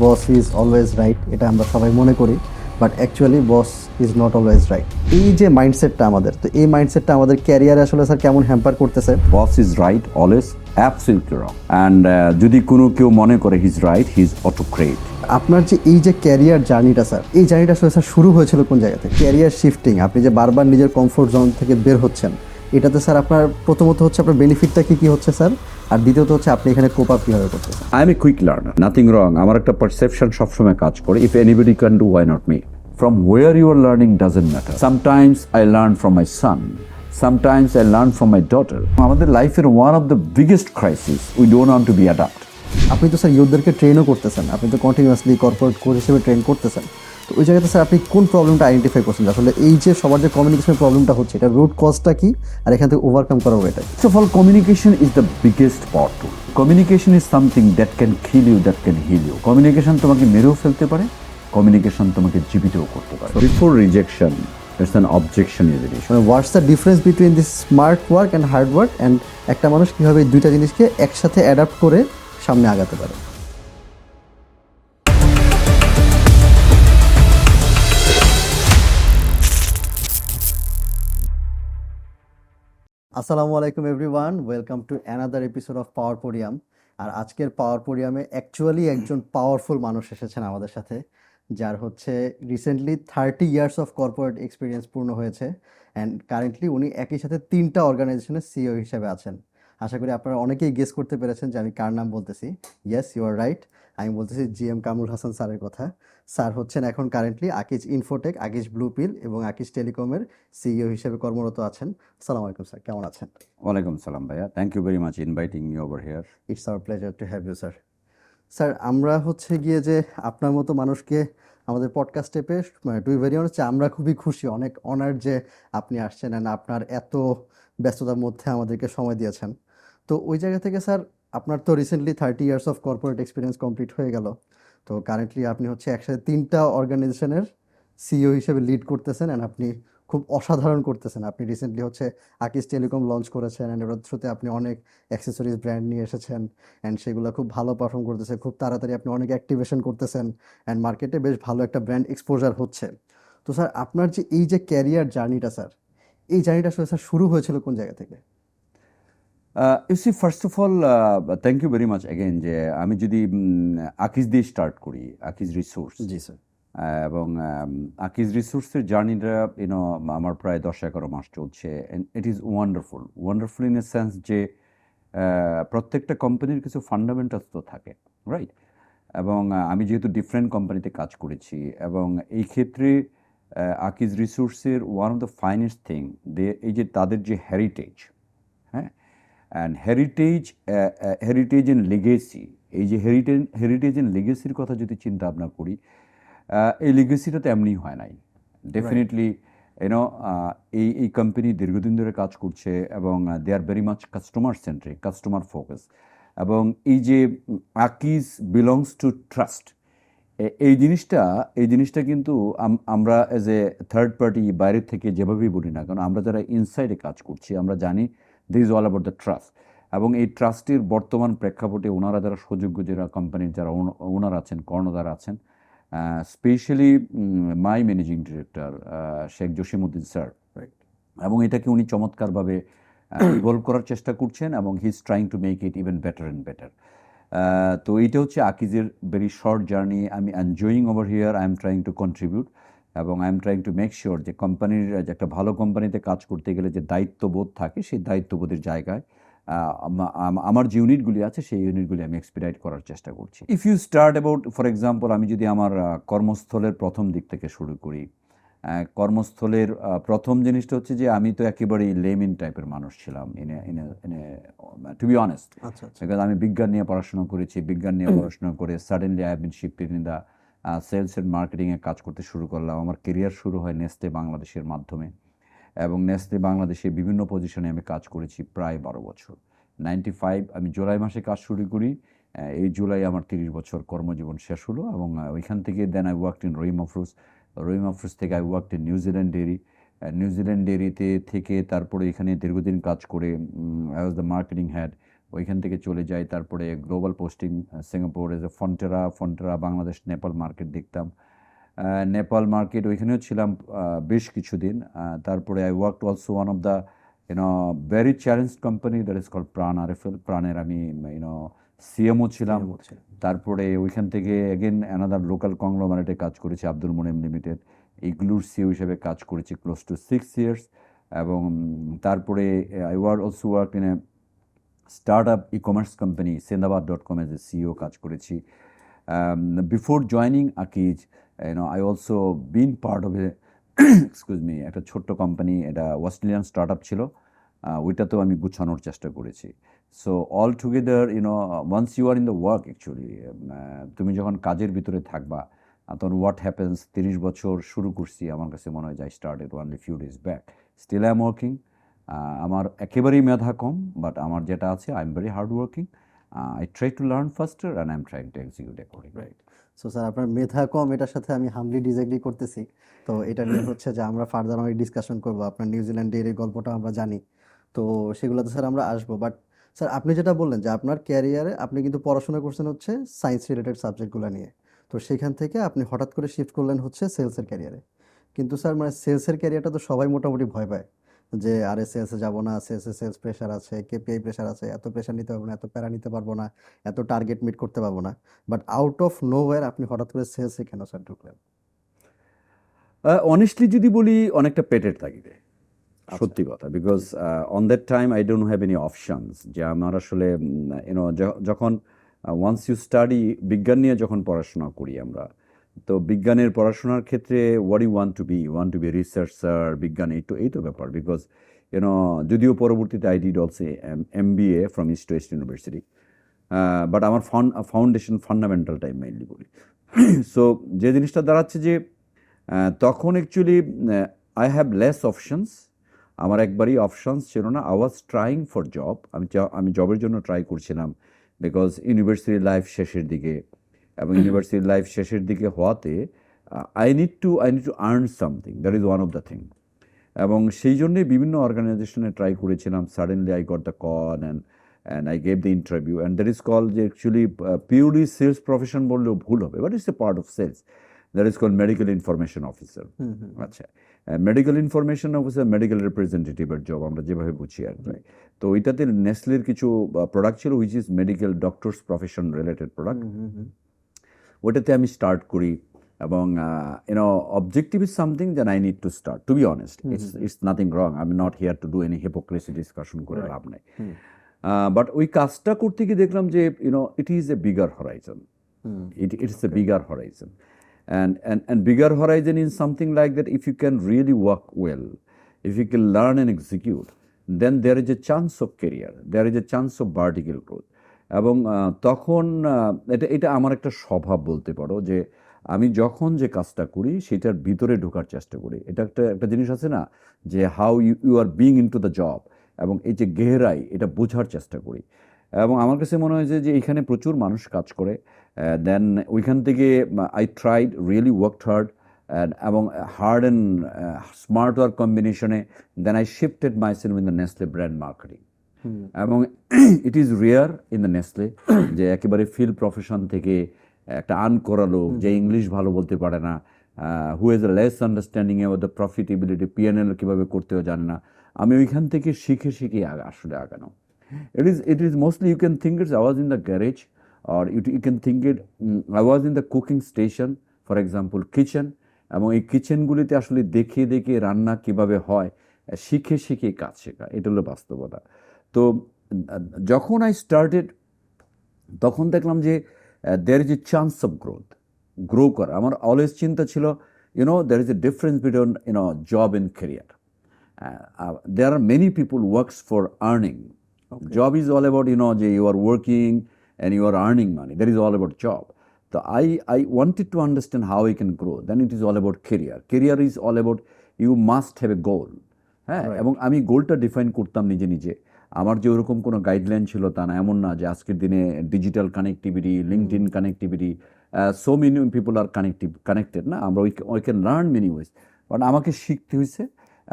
Boss is always right, এটা আমরা সবাই মনে করি, but actually boss is not always right. এই যে মাইন্ডসেটটা আমাদের, তো এই মাইন্ডসেটটা আমাদের ক্যারিয়ারে আসলে স্যার কেমন হ্যাম্পার করতেছে? Boss is right always, absolutely wrong. And যদি কোনো কেউ মনে করে his right, he is autocrat. আপনার যে এই যে ক্যারিয়ার জার্নিটা স্যার, এই জার্নিটা আসলে স্যার শুরু হয়েছিল কোন জায়গা থেকে? ক্যারিয়ার শিফটিং, আপনি যে বারবার নিজের কমফোর্ট জোন থেকে বের হচ্ছেন, এটাতে স্যার আপনার প্রথমত হচ্ছে আপনার বেনিফিটটা কী হচ্ছে স্যার, আর দ্বিতীয়ত হচ্ছে আপনি এখানে কোপ আপ কীভাবে করতেছেন? I am a quick learner, nothing wrong. আমার একটা পারসেপশন সবসময় কাজ করে, if anybody can do, why not me? From where you are learning doesn't matter. Sometimes I learn from my son. Sometimes I learn from my daughter. আমাদের লাইফের one of the biggest crises, we don't want to be adapt. আপনি তো sir ইউথদেরকে ট্রেনও করতেছেন, আপনি তো continuously corporate coach হিসেবে train করতেছেন, তো ওই জায়গাতে স্যার আপনি কোন প্রবলেমটা আইডেন্টিফাই করছেন? আসলে এই যে সবার যে কমিউনিকেশনের প্রবলেমটা হচ্ছে, এটা রুট কজটা কি, আর এখান থেকে ওভারকাম করার ওয়েটা? First of all, communication is the biggest part tool. Communication is something that can kill you, that can heal you. Communication তোমাকে মেরেও ফেলতে পারে, কমিউনিকেশন তোমাকে জীবিতও করতে পারে। Before rejection it's an objection is it. What's the difference between this smart work and hard work, and একটা মানুষ কীভাবে এই দুইটা জিনিসকে একসাথে অ্যাডাপ্ট করে সামনে আগাতে পারে? আসসালামু আলাইকুম everyone, welcome to another episode of Power Podium. আর আজকের পাওয়ার পোডিয়ামে অ্যাকচুয়ালি একজন পাওয়ারফুল মানুষ এসেছেন আমাদের সাথে, যার হচ্ছে recently 30 years of corporate experience পূর্ণ হয়েছে, অ্যান্ড কারেন্টলি উনি একই সাথে 3টা অর্গানাইজেশনের সিইও হিসেবে আছেন। আশা করি আপনারা অনেকেই গেস করতে পেরেছেন যে আমি কার নাম বলতেছি। ইয়েস, ইউ আর রাইট, আমি বলতেছি জিএম কামরুল হাসান স্যারের কথা। স্যার হচ্ছেন এখন কারেন্টলি আকিজ ইনফোটেক, আকিজ ব্লুপিল এবং আকিজ টেলিকমের সিইও হিসেবে কর্মরত আছেন। আসসালামু আলাইকুম স্যার, কেমন আছেন? ওয়ালাইকুম সালাম ভাইয়া, thank you very much inviting me over here. It's our pleasure to have you sir. Sir, আমরা হচ্ছে গিয়ে যে আপনার মতো মানুষকে আমাদের পডকাস্টে পেয়ে, টু বি ভেরি অনেস্ট, আমরা খুবই খুশি, অনেক অনার যে আপনি আসছেন অ্যান্ড আপনার এত ব্যস্ততার মধ্যে আমাদেরকে সময় দিয়েছেন। তো ওই জায়গা থেকে স্যার, আপনার তো recently 30 years of corporate experience complete হয়ে গেল। তো কারেন্টলি আপনি হচ্ছে একসাথে 3টা অর্গানাইজেশনের সিইও হিসেবে লিড করতেছেন, অ্যান্ড আপনি খুব অসাধারণ করতেছেন। আপনি রিসেন্টলি হচ্ছে আকিজ টেলিকম লঞ্চ করেছেন, অ্যান্ড ওটার থ্রুতে আপনি অনেক অ্যাক্সেসরিজ ব্র্যান্ড নিয়ে এসেছেন, অ্যান্ড সেগুলো খুব ভালো পারফর্ম করতেছে। খুব তাড়াতাড়ি আপনি অনেক অ্যাক্টিভেশন করতেছেন, অ্যান্ড মার্কেটে বেশ ভালো একটা ব্র্যান্ড এক্সপোজার হচ্ছে। তো স্যার, আপনার যে এই যে ক্যারিয়ার জার্নিটা স্যার, এই জার্নিটা আসলে স্যার শুরু হয়েছিল কোন জায়গা থেকে? You see, first of all thank you very much again. যে আমি যদি আকিজ দিয়ে স্টার্ট করি, আকিজ রিসোর্স। জি স্যার। এবং আকিজ রিসোর্সের জার্নিটা আমার প্রায় 10-11 মাস চলছে। It is wonderful, wonderful in a sense যে প্রত্যেকটা কোম্পানির কিছু ফান্ডামেন্টালস তো থাকে, রাইট? এবং আমি যেহেতু ডিফারেন্ট কোম্পানিতে কাজ করেছি, এবং এই ক্ষেত্রে আকিজ রিসোর্সের one of the finest thing, এই যে তাদের যে হেরিটেজ, হ্যাঁ, অ্যান্ড হেরিটেজ অ্যান্ড লেগেসি, এই যে হেরিটেজ অ্যান্ড লেগেসির কথা যদি চিন্তা ভাবনা করি, এই লেগেসিটা তো এমনি হয় নাই। ডেফিনেটলি এই কোম্পানি দীর্ঘদিন ধরে কাজ করছে, এবং they are very much customer centric, customer focus. এবং এই যে আকিজ বিলংস টু ট্রাস্ট, এই জিনিসটা কিন্তু আমরা অ্যাজ এ থার্ড পার্টি বাইরের থেকে যেভাবেই বলি না কারণ, আমরা যারা ইনসাইডে কাজ করছি আমরা জানি this is all about the trust. এবং এই ট্রাস্টের বর্তমান প্রেক্ষাপটে ওনারা যারা সুযোগ্য, যারা কোম্পানির যারা ওনার আছেন, কর্ণধার আছেন, specially my managing director Sheikh Jasimuddin sir, এবং এটাকে উনি চমৎকারভাবে ইভলভ করার চেষ্টা করছেন, এবং he is trying to make it even better and better. তো এইটা হচ্ছে আকিজের ভেরি শর্ট জার্নি। আমি enjoying over here, I am trying to contribute, এবং I am trying to make sure যে কোম্পানির একটা ভালো কোম্পানিতে কাজ করতে গেলে যে দায়িত্ববোধ থাকে, সেই দায়িত্ববোধের জায়গায় আমার যে ইউনিটগুলি আছে সেই ইউনিটগুলি আমি এক্সপিডাইট করার চেষ্টা করছি। If you start about, for example, আমি যদি আমার কর্মস্থলের প্রথম দিক থেকে শুরু করি, কর্মস্থলের প্রথম জিনিসটা হচ্ছে যে আমি তো একেবারেই লেমিন টাইপের মানুষ ছিলাম, টু বি অনেস্ট। বিকজ আমি বিজ্ঞান নিয়ে পড়াশোনা করেছি, বিজ্ঞান নিয়ে পড়াশোনা করে suddenly I have been shifted in the sales and মার্কেটিংয়ে কাজ করতে শুরু করলাম। আমার কেরিয়ার শুরু হয় নেসলে বাংলাদেশের মাধ্যমে, এবং নেসলে বাংলাদেশে বিভিন্ন পজিশনে আমি কাজ করেছি প্রায় 12 বছর। 95 আমি জুলাই মাসে কাজ শুরু করি, এই জুলাই আমার 30 বছর কর্মজীবন শেষ হলো। এবং ওইখান থেকে then I worked in Rahim Afroz থেকে আই ওয়ার্কড ইন নিউজিল্যান্ড ডেয়ারিতে থেকে তারপরে এখানে দীর্ঘদিন কাজ করে I was the marketing head, ওইখান থেকে চলে যাই, তারপরে global posting Singapore as a Fonterra Bangladesh Nepal market দেখতাম। নেপাল মার্কেট ওইখানেও ছিলাম বেশ কিছুদিন। তারপরে I work also one of the very challenge company that is called Pran RFL. প্রাণের আমি সিএমও ছিলাম। তারপরে ওইখান থেকে এগেন অ্যানাদার লোকাল কংগ্লোমারেটে কাজ করেছি, আব্দুল মোনেম লিমিটেড, ইগলুর সিও হিসেবে কাজ করেছি ক্লোজ টু 6 ইয়ার্স। এবং তারপরে I also work in a start up e commerce company Sendabad.com as a CEO কাজ করেছি। Before joining Akij I also been part of a excuse me, একটা ছোট্ট কোম্পানি, এটা অস্ট্রেলিয়ান স্টার্ট আপ ছিল, ওইটাতেও আমি গুছানোর চেষ্টা করেছি। So all together once you are in the work actually, তুমি যখন কাজের ভিতরে থাকবা তখন হোয়াট হ্যাপেন্স, 30 বছর শুরু করছি, আমার কাছে মনে হয় যে I started only few days back, still I am working. আমার একেবারেই মেধা কম, বাট আমার যেটা আছে I am very hard working. I try to learn faster and I am trying to execute according. Right. So sir, আপনার মেধা কম এটার সাথে আমি হামলি ডিসএগ্রি করতেছি। তো এটা নিয়ে হচ্ছে যে আমরা ফার্দার অনেক ডিসকাশন করবো। আপনার নিউজিল্যান্ডের এই গল্পটা আমরা জানি, তো সেগুলোতে স্যার আমরা আসবো। বাট স্যার, আপনি যেটা বললেন যে আপনার ক্যারিয়ারে আপনি কিন্তু পড়াশোনা করছেন হচ্ছে সায়েন্স রিলেটেড সাবজেক্টগুলো নিয়ে, তো সেখান থেকে আপনি হঠাৎ করে শিফট করলেন হচ্ছে সেলসের ক্যারিয়ারে। কিন্তু স্যার মানে সেলসের ক্যারিয়ারটা তো সবাই মোটামুটি ভয় পায় যে আরে সেলসে যাবো না, সেলস প্রেশার আছে, কেপিআই প্রেশার আছে, এত প্রেশার নিতে পারবো না, এত প্যারা নিতে পারবো না, এত টার্গেট মিট করতে পারবো না। বাট আউট অফ নোওয়্যার আপনি হঠাৎ করে সেলসে কেন স্যার ঢুকলেন? অনেস্টলি যদি বলি, অনেকটা পেটের তাগিদে, আচ্ছা। সত্যি কথা। Because on that time I don't have any options, যে আমার আসলে যখন ওয়ান্স ইউ স্টাডি, বিজ্ঞান নিয়ে যখন পড়াশোনা করি আমরা, তো বিজ্ঞানের পড়াশোনার ক্ষেত্রে what you want to be researcher, বিজ্ঞান এই তো ব্যাপার। বিকজ যদিও পরবর্তীতে I did also MBA from East West University, but আমার ফান্ডামেন্টালটাই মেইনলি বলি। সো যে জিনিসটা দাঁড়াচ্ছে যে তখন actually I have less options, আমার একবারই অপশনস ছিল না। I was trying for job, আমি জবের জন্য ট্রাই করছিলাম, বিকজ ইউনিভার্সিটি লাইফ শেষের দিকে, এবং ইউনিভার্সিটি লাইফ শেষের দিকে হওয়াতে I need to earn something, that is one of the thing. এবং সেই জন্যেই বিভিন্ন অর্গানাইজেশনে ট্রাই করেছিলাম। Suddenly I got the call and I gave the interview, and that is call যে অ্যাকচুয়ালি পিওরলি সেলস প্রফেশন বললেও ভুল হবে, but it's a part of sales, that is call medical information officer. আচ্ছা, medical information officer, medical রিপ্রেজেন্টেটিভের job আমরা যেভাবে বুঝি আর কি। তো ওইটাতে নেসলের কিছু প্রোডাক্ট ছিল which is medical doctors profession related product, ওইটাতে আমি স্টার্ট করি। এবং objective is something that I need to start, to be honest. It's nothing wrong, I am not here to do any hypocrisy discussion করে লাভ নাই। But ওই কাজটা করতে গিয়ে দেখলাম যে it is A bigger Horizon, it's a bigger horizon, and bigger horizon is something like that. If you can really work well, if you can learn and execute, then there is a chance of career, there is a chance of vertical growth. এবং তখন এটা আমার একটা স্বভাব বলতে পারো, যে আমি যখন যে কাজটা করি সেটার ভিতরে ঢোকার চেষ্টা করি। এটা একটা জিনিস আছে না, যে how you are being in to the job, এবং এই যে গেহরাই, এটা বোঝার চেষ্টা করি। এবং আমার কাছে মনে হয়েছে যে এখানে প্রচুর মানুষ কাজ করে। দেন ওইখান থেকে I tried really worked hard, এবং হার্ড অ্যান্ড স্মার্ট ওয়ার্ক কম্বিনেশনে then I shifted myself in the Nestle brand marketing. এবং it is rare in the Nestle যে একেবারে ফিল্ড প্রফেশন থেকে একটা করা লোক, যে ইংলিশ ভালো বলতে পারে না, who has a less understanding about the profitability, PNL কীভাবে করতেও জানে না, আমি ওইখান থেকে শিখে আসলে আগানো। It is mostly, you can think I was in the garage, or you can think I was in the cooking station, for example kitchen, এবং এই কিচেনগুলিতে আসলে দেখে রান্না কিভাবে হয় শিখে কাজ শেখা, এটা হলো বাস্তবতা। তো যখন আই স্টার্টেড, তখন দেখলাম যে there is a chance of grow করা। আমার অলওয়েজ চিন্তা ছিল there is a difference between job and career. There are many people works for earning. Job is all about you are working and you are earning money. That is all about job. So I wanted to understand how I can grow. Then it is all about career. Career is all about you must have a goal. হ্যাঁ, এবং আমি গোলটা define করতাম নিজে। আমার যে ওরকম কোনো গাইডলাইন ছিল তা না, এমন না যে আজকের দিনে digital connectivity, LinkedIn connectivity, so many people are connected না, আমরা we can learn many ways. But আমাকে শিখতে হয়েছে,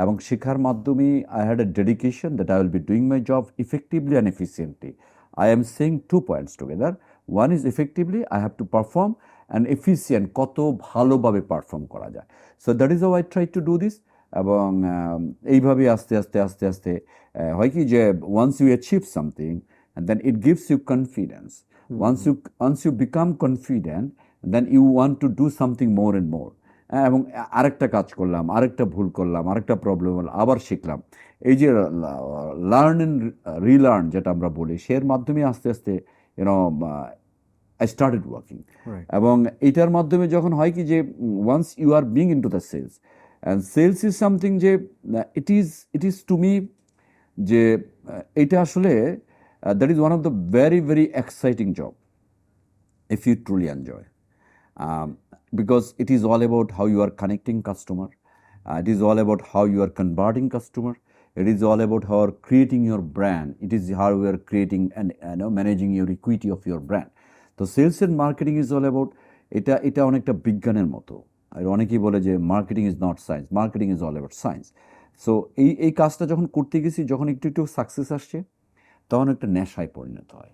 এবং শেখার মাধ্যমে I had a dedication that I will be doing my job effectively and efficiently. I am saying 2 points together. One is effectively I have to perform, and efficient কত ভালোভাবে perform করা যায়। So that is how I try to do this. এবং এইভাবে আস্তে আস্তে আস্তে আস্তে হয় কি যে once you achieve something and then it gives you confidence. Once you become confident, then you want to do something more and more. এবং আরেকটা কাজ করলাম, আরেকটা ভুল করলাম, আরেকটা প্রবলেম হলো, আবার শিখলাম। এই যে লার্ন অ্যান্ড রিলার্ন যেটা আমরা বলি, সের মাধ্যমে আস্তে আস্তে ইউনো আই স্টার্টেড ওয়ার্কিং। এবং এইটার মাধ্যমে যখন হয় কি যে once you are being in to the sales, and sales is something যে ইট ইজ টু মি যে এটা আসলে that is one of the very, very exciting job if you truly enjoy. Because it is all about how you are connecting customer. It is all about how you are converting customer. It is all about how you are creating your brand. It is how you are creating and managing your equity of your brand. So sales and marketing is all about এটা অনেকটা বিজ্ঞানের মতো। আর অনেকেই বলে যে marketing is not science, marketing is all about science. So এই কাজটা যখন করতে গেছি, যখন একটু সাকসেস আসছে, তখন একটা নেশায় পরিণত হয়।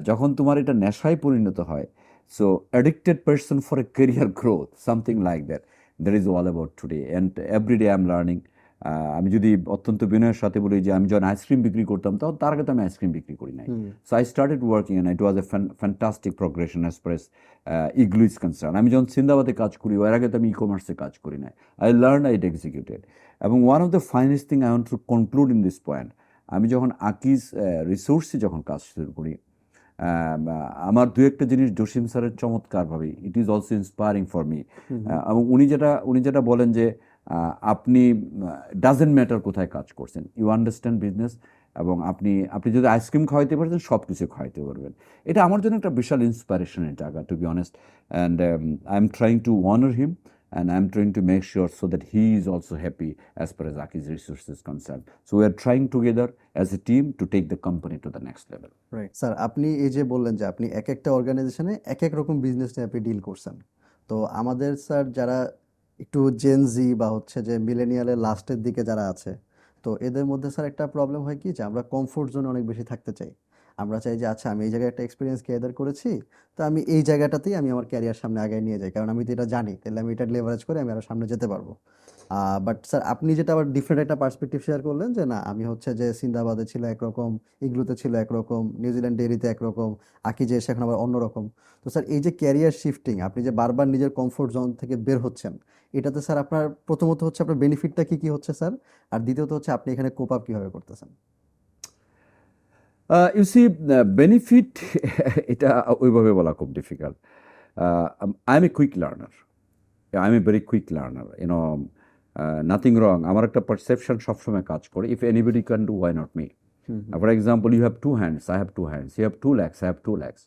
যখন তোমার এটা নেশায় পরিণত হয়, so addicted person for a career growth, something like that is all about today and everyday I am learning. আমি যদি অত্যন্ত বিনয়ের সাথে বলি যে আমি যখন আইসক্রিম বিক্রি করতাম, তখন তার আগে তো আমি আইসক্রিম বিক্রি করি নাই। So I started working and it was a fantastic progression as far S igloo is concern. আমি যখন সিন্দাবাদে কাজ করি, এর আগে তো আমি ই কমার্সে কাজ করি নাই। I learn, I executed. এবং one of the finest thing I want to conclude in this point, আমি যখন আকিজ রিসোর্সে যখন কাজ শুরু করি, আমার দু একটা জিনিস জসিম স্যারের চমৎকারভাবে, ইট is also inspiring for me. এবং উনি যেটা বলেন যে আপনি ডাজেন্ট ম্যাটার কোথায় কাজ করছেন, ইউ আন্ডারস্ট্যান্ড বিজনেস, এবং আপনি যদি আইসক্রিম খাওয়াইতে পারছেন, সব কিছু খাওয়াইতে পারবেন। এটা আমার জন্য একটা বিশাল ইন্সপিরেশনের জায়গা, to be honest. And I am trying to honour him, and I'm trying to make sure so that he is also happy as far as Aki's Resources is concerned. So we are trying together as a team to take the company to the next level. Right sir, আপনি এই যে বললেন যে আপনি এক একটা অর্গানাইজেশনে এক এক রকম বিজনেস নিয়ে আপনি ডিল করছেন, তো আমাদের স্যার যারা একটু জেনজি বা হচ্ছে যে মিলেনিয়ালের লাস্টের দিকে যারা আছে, তো এদের মধ্যে স্যার একটা প্রবলেম হয় কি যে আমরা কমফোর্ট জোনে অনেক বেশি থাকতে চাই। আমরা চাই যে আচ্ছা আমি এই জায়গায় একটা এক্সপিরিয়েন্স গ্যাদার করেছি, তো আমি এই জায়গাটাতেই আমি আমার ক্যারিয়ার সামনে আগায় নিয়ে যাই, কারণ আমি তো এটা জানি, তাহলে আমি এটা লেভারেজ করে আমি আরও সামনে যেতে পারবো। বাট স্যার আপনি যেটা আবার ডিফারেন্ট একটা পার্সপেক্টিভ শেয়ার করলেন যে না, আমি হচ্ছে যে সিন্দাবাদে ছিল একরকম, ইগলুতে ছিল একরকম, নিউজিল্যান্ড ডেইরিতে একরকম, আকি যে এসে এখন আবার অন্যরকম। তো স্যার এই যে ক্যারিয়ার শিফটিং, আপনি যে বারবার নিজের কমফোর্ট জোন থেকে বের হচ্ছেন, এটাতে স্যার আপনার প্রথমত হচ্ছে আপনার বেনিফিটটা কী হচ্ছে স্যার, আর দ্বিতীয়ত হচ্ছে আপনি এখানে কোপ আপ কীভাবে করতেছেন? ইউ সি বেনিফিট এটা ওইভাবে বলা খুব difficult. I am a quick learner, I am a very quick learner, you know, nothing wrong. আমার একটা পারসেপশন সবসময় কাজ করে, if anybody can do, why not me? For example, you have 2 hands, I have 2 hands, you have 2 legs, I have 2 legs.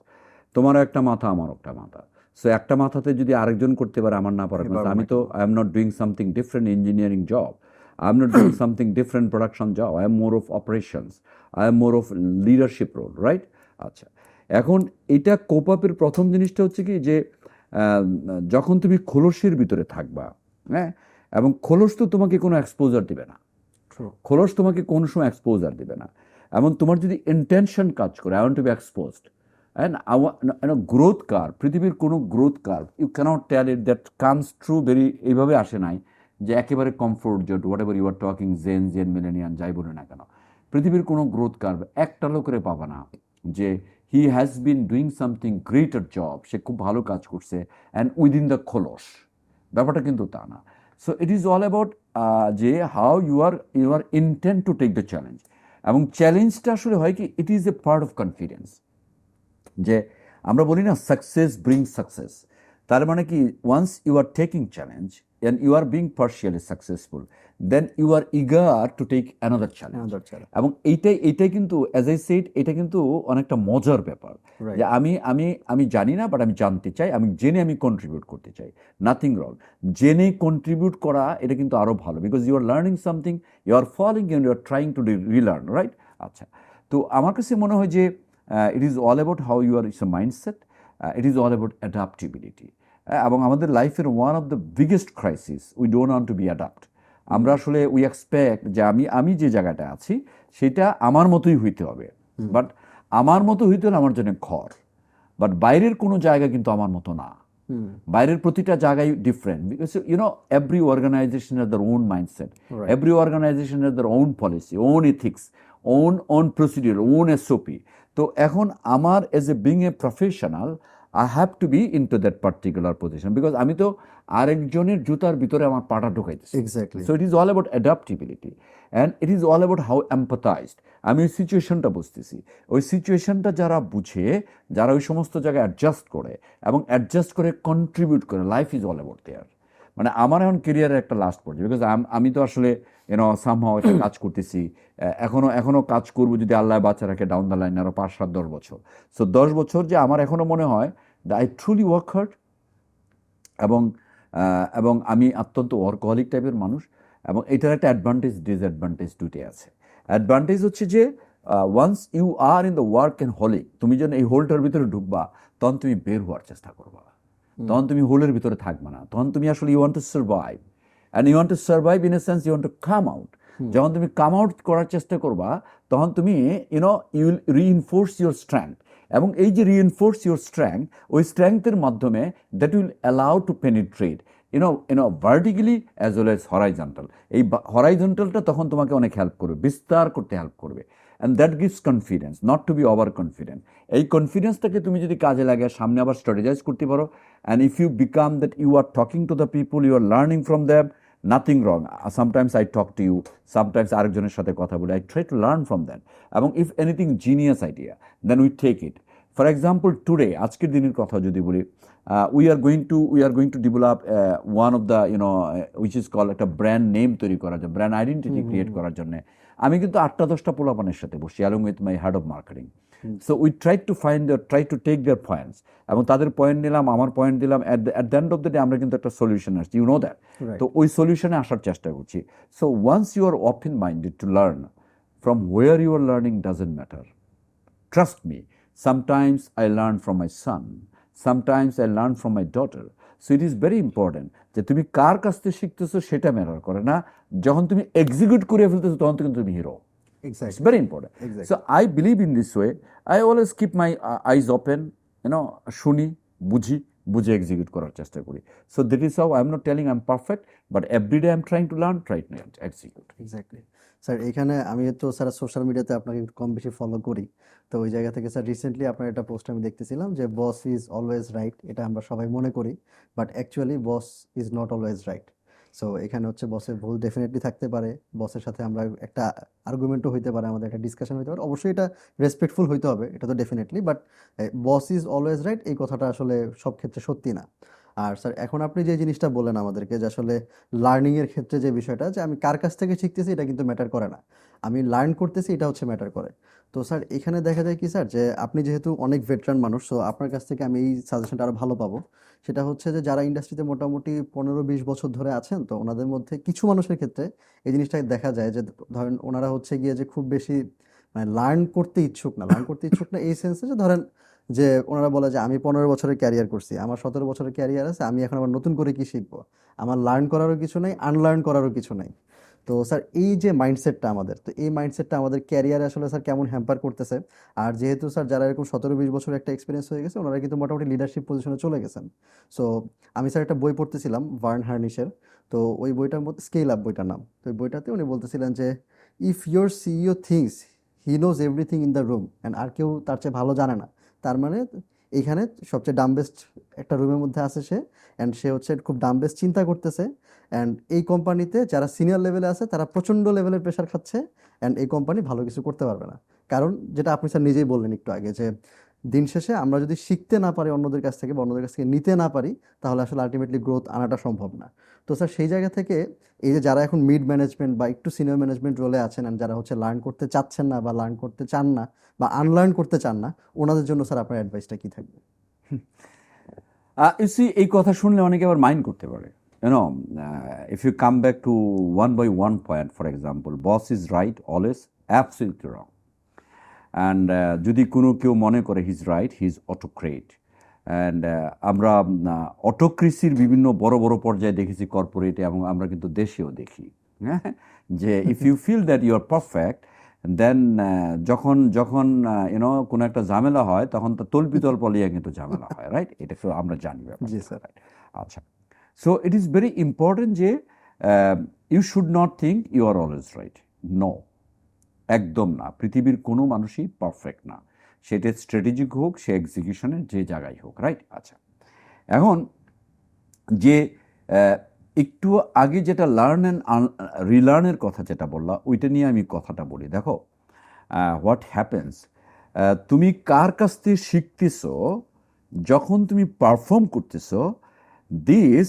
তোমারও একটা মাথা, আমারও একটা মাথা। সো একটা মাথাতে যদি আরেকজন করতে পারে, আমার না পারার কথা, আমি তো I am not doing something different engineering job, I am not doing something different production job. I am more of operations. I am more of leadership role, right? আচ্ছা, এখন এটা কোপ আপের প্রথম জিনিসটা হচ্ছে কি যে যখন তুমি খোলসের ভিতরে থাকবা, হ্যাঁ, এবং খোলস তো তোমাকে কোনো এক্সপোজার দিবে না, খোলস তোমাকে কোনো সময় এক্সপোজার দিবে না। এবং তোমার যদি ইন্টেনশন কাজ করে, I want to be exposed, and growth curve, পৃথিবীর কোনো growth curve you cannot tell it that comes true very, এইভাবে আসে নাই যে একেবারে comfort zone, whatever you are talking, Gen millennial যাই বলে না কেন, পৃথিবীর কোনো গ্রোথ কার্ভ একটা লোকের পাবা না যে he has been doing something greater job, সে খুব ভালো কাজ করছে অ্যান্ড উইদিন দ্য খোলস। ব্যাপারটা কিন্তু তা না। So it is all about যে how you are intent to take the challenge. এবং চ্যালেঞ্জটা আসলে হয় কি, it is a part of confidence. যে আমরা বলি না সাকসেস ব্রিং সাকসেস, তার মানে কি once you are taking challenge and you are being partially successful, then you are eager to take another challenge. এবং এইটাই কিন্তু as I said, এটা কিন্তু অনেকটা মজার ব্যাপার যে আমি জানি না, বাট আমি জানতে চাই, আমি জেনে আমি কন্ট্রিবিউট করতে চাই। নাথিং রং, জেনে কন্ট্রিবিউট করা এটা কিন্তু আরও ভালো, because you are learning something, you are following and you are trying to relearn, right? আচ্ছা, তো আমার কাছে মনে হয় যে it is all about how you are, it's a mindset, it is all about adaptability. এবং আমাদের লাইফের one of the biggest crisis, we don't want to be adapt. আমরা আসলে উই এক্সপেক্ট যে আমি যে জায়গাটা আছি সেটা আমার মতোই হইতে হবে, বাট আমার মতো হইতে হলে আমার জন্য ঘর, বাট বাইরের কোনো জায়গা কিন্তু আমার মতো না। বাইরের প্রতিটা জায়গায় different, because every organization has their own mindset, Right. Every organization has their own policy, own ethics, own procedure, own SOP. তো এখন আমার as a being a professional I have to be in to that particular position, because আমি তো আরেকজনের জুতার ভিতরে আমার পাটা ঢুকাইতেছি। Exactly. So it is all about adaptability and it is all about how empathized. আমি ওই সিচুয়েশনটা বুঝতেছি, ওই সিচুয়েশনটা যারা বুঝে, যারা ওই সমস্ত জায়গায় অ্যাডজাস্ট করে এবং অ্যাডজাস্ট করে কন্ট্রিবিউট করে, life is all about their. মানে আমার এখন কেরিয়ারের একটা লাস্ট পর্যায়ে, বিকজ আমি তো আসলে সামহাও একটা কাজ করতেছি, এখনো কাজ করবো যদি আল্লাহ বাচ্চা রাখে ডাউন দ্য লাইন আরো 5-7-10 বছর। সো 10 বছর যে আমার এখনো মনে হয় আই ট্রুলি ওয়ার্ক হার্ড, এবং আমি অত্যন্ত ওয়ার্কহলিক টাইপের মানুষ, এবং এটার একটা অ্যাডভান্টেজ ডিসঅ্যাডভান্টেজ দুটোই আছে। অ্যাডভান্টেজ হচ্ছে যে once you are in the workaholic, তুমি যখন এই হোলটার ভিতরে ঢুকবা তখন তুমি বের হওয়ার চেষ্টা করবা, তখন তুমি হোলের ভিতরে থাকবে না, তখন তুমি আসলে you want to survive, and you want to survive in a sense you want to come out. যখন তুমি কাম আউট করার চেষ্টা করবা তখন তুমি you will reinforce your strength, এবং এই যে রিইনফোর্স ইউর স্ট্রেংথ, ওই স্ট্রেংথের মাধ্যমে that will allow to penetrate vertically as well as horizontal. এই হরাইজন্টালটা তখন তোমাকে অনেক হেল্প করবে, বিস্তার করতে হেল্প করবে, and that gives confidence, not to be over confident. এই কনফিডেন্সটাকে তুমি যদি কাজে লাগে, সামনে আবার স্ট্র্যাটেজাইজ করতে পারো, and if you become that you are talking to the people, you are learning from them, nothing wrong. Sometimes I talk to you, sometimes আরেকজনের সাথে কথা বলি, I try to learn from that, এবং if anything genius idea then we take it. For example today, আজকের দিনের কথা যদি বলি, we are going to develop one of the which is called একটা ব্র্যান্ড নেম তৈরি করার জন্য, ব্র্যান্ড আইডেন্টিটি ক্রিয়েট করার জন্য আমি কিন্তু 8-10টা পোলাপানের সাথে বসি along with my head of marketing. So we try to take their points, এবং তাদের পয়েন্ট নিলাম, আমার পয়েন্ট দিলাম, at the end of the day আমরা কিন্তু একটা সলিউশন আসছি, ইউ নো দ্যাট। Right. তো ওই সলিউশনে আসার চেষ্টা করছি। So once you are open minded to learn, from where you are learning doesn't matter. Trust me, sometimes I learn from my son, sometimes I learn from my daughter. So it is very important যে তুমি কার কাছ থেকে শিখতেছো সেটা matter করে না, যখন তুমি execute করে ফেলতেছো তখন কিন্তু তুমি hero. Exactly. It's very important. Exactly. So I believe in this way. I always keep my eyes open, শুনি, বুঝে এক্সিকিউট করার চেষ্টা করি। So that is how I'm not telling I'm perfect, but every day I'm trying to learn, try to execute. Exactly sir. এখানে আমি তো sir social মিডিয়াতে আপনাকে একটু কম বেশি ফলো করি, তো ওই জায়গা থেকে স্যার রিসেন্টলি আপনার একটা পোস্ট আমি দেখতেছিলাম যে বস ইজ অলওয়েজ রাইট, এটা আমরা সবাই মনে করি, but actually boss is not always right. So এখানে হচ্ছে বসের ভুল ডেফিনেটলি থাকতে পারে, বসের সাথে আমরা একটা আর্গুমেন্টও হইতে পারে, আমাদের একটা ডিসকাশন হইতে পারে, অবশ্যই এটা রেসপেক্টফুল হইতে হবে, এটা তো definitely, but boss is always right এই কথাটা আসলে সব ক্ষেত্রে সত্যি না। আর স্যার এখন আপনি যে জিনিসটা বললেন আমাদেরকে যে আসলে লার্নিংয়ের ক্ষেত্রে যে বিষয়টা, যে আমি কার কাছ থেকে শিখতেছি এটা কিন্তু ম্যাটার করে না, আমি লার্ন করতেছি এটা হচ্ছে ম্যাটার করে। তো স্যার এখানে দেখা যায় কি স্যার, যে আপনি যেহেতু অনেক ভেটেরান মানুষ, সো আপনার কাছ থেকে আমি এই সাজেশনটা আরও ভালো পাবো। সেটা হচ্ছে যে যারা ইন্ডাস্ট্রিতে মোটামুটি 15-20 বছর ধরে আছেন, তো ওনাদের মধ্যে কিছু মানুষের ক্ষেত্রে এই জিনিসটা দেখা যায় যে ধরেন ওনারা হচ্ছে গিয়ে যে খুব বেশি মানে লার্ন করতে ইচ্ছুক না এই সেন্সে যে ধরেন যে ওনারা বলে যে আমি 15 বছরের ক্যারিয়ার করছি, আমার 17 বছরের ক্যারিয়ার আছে, আমি এখন আবার নতুন করে কি শিখবো, আমার লার্ন করারও কিছু নাই, আনলার্ন করারও কিছু নাই। তো স্যার এই যে মাইন্ডসেটটা আমাদের, তো এই মাইন্ডসেটটা আমাদের ক্যারিয়ারে আসলে স্যার কেমন হ্যাম্পার করতেছে? আর যেহেতু স্যার যারা এরকম 17-20 বছর একটা এক্সপিরিয়েন্স হয়ে গেছে, ওনারা কিন্তু মোটামুটি লিডারশিপ পজিশনে চলে গেছেন। সো আমি স্যার একটা বই পড়তেছিলাম ভার্ন হার্নিশের, তো ওই বইটার মধ্যে স্কেল আপ বইটার নাম, তো ওই বইটাতে উনি বলতেছিলেন যে if your CEO thinks he knows everything in the room and আর কেউ তার চেয়ে ভালো জানে না, তার মানে এইখানে সবচেয়ে ডাম্বেস্ট একটা রুমের মধ্যে আছে সে, অ্যান্ড সে হচ্ছে খুব ডাম্বেস্ট চিন্তা করতেছে, অ্যান্ড এই কোম্পানিতে যারা সিনিয়র লেভেলে আছে তারা প্রচণ্ড লেভেলের প্রেশার খাচ্ছে, অ্যান্ড এই কোম্পানি ভালো কিছু করতে পারবে না। কারণ যেটা আপনি স্যার নিজেই বললেন একটু আগে, যে দিন শেষে আমরা যদি শিখতে না পারি অন্যদের কাছ থেকে বা অন্যদের কাছ থেকে নিতে না পারি, তাহলে আসলে আলটিমেটলি গ্রোথ আনাটা সম্ভব না। তো স্যার সেই জায়গা থেকে এই যে যারা এখন মিড ম্যানেজমেন্ট বা একটু সিনিয়র ম্যানেজমেন্ট রোলে আছেন, অ্যান্ড যারা হচ্ছে লার্ন করতে চাচ্ছেন না বা লার্ন করতে চান না বা আনলার্ন করতে চান না, ওনাদের জন্য স্যার আপনার অ্যাডভাইসটা কী থাকবে? এই কথা শুনলে অনেকে আবার মাইন্ড করতে পারে, if you come back to one by one point, for example, boss is right always, absolutely wrong. And যদি কেউ মনে করে he is right, he is autocrat. And আমরা অটোক্রেসির বিভিন্ন বড় বড় পর্যায়ে দেখেছি কর্পোরেটে, এবং আমরা কিন্তু দেশেও দেখি, হ্যাঁ, যে if you feel that you are perfect, then যখন যখন কোনো একটা ঝামেলা হয় তখন তো তল্পিতল পলিয়া কিন্তু ঝামেলা হয়, রাইট? এটা তো আমরা জানি জি ব্যাপারটা, স্যার। right? আচ্ছা, so it is very important যে you should not think you are always right. No, একদম না। পৃথিবীর কোনো মানুষই পারফেক্ট না, সেটা স্ট্র্যাটেজিক হোক, সে এক্সিকিউশনের যে জায়গায় হোক, রাইট? আচ্ছা, এখন যে একটু আগে যেটা লার্ন অ্যান্ড রিলার্নের কথা যেটা বললা, ওইটা নিয়ে আমি কথাটা বলি। দেখো, হোয়াট হ্যাপেন্স, তুমি কার কাছ থেকে শিখতেছো, যখন তুমি পারফর্ম করতেছো, দিস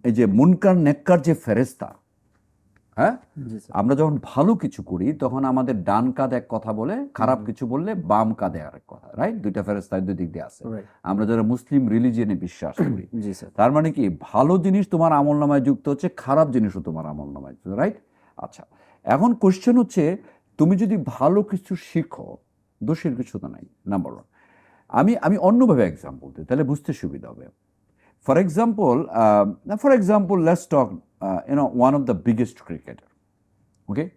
এই যে মুনকার নেককার যে ফেরেস্তা, হ্যাঁ, জি স্যার। আমরা যখন ভালো কিছু করি তখন আমাদের ডান কাঁধ এক কথা বলে, খারাপ কিছু বললে বাম কাঁধে আরেক কথা, রাইট? দুইটা ফেরেস্তায় দুই দিক দিয়ে আছে। রাইট। আমরা যারা মুসলিম রিলিজিয়নে বিশ্বাস করি, জি স্যার। তার মানে কি, ভালো জিনিস তোমার আমল নামায় যুক্ত হচ্ছে, খারাপ জিনিসও তোমার আমল নামায় যুক্ত, রাইট? আচ্ছা, এখন কোশ্চেন হচ্ছে, তুমি যদি ভালো কিছু শিখো, দোষের কিছু তো নাই, নাম্বার ওয়ান। আমি অন্যভাবে এক্সাম্পল দিই, তাহলে বুঝতে সুবিধা হবে। For example, let's talk one of the biggest cricketer, okay?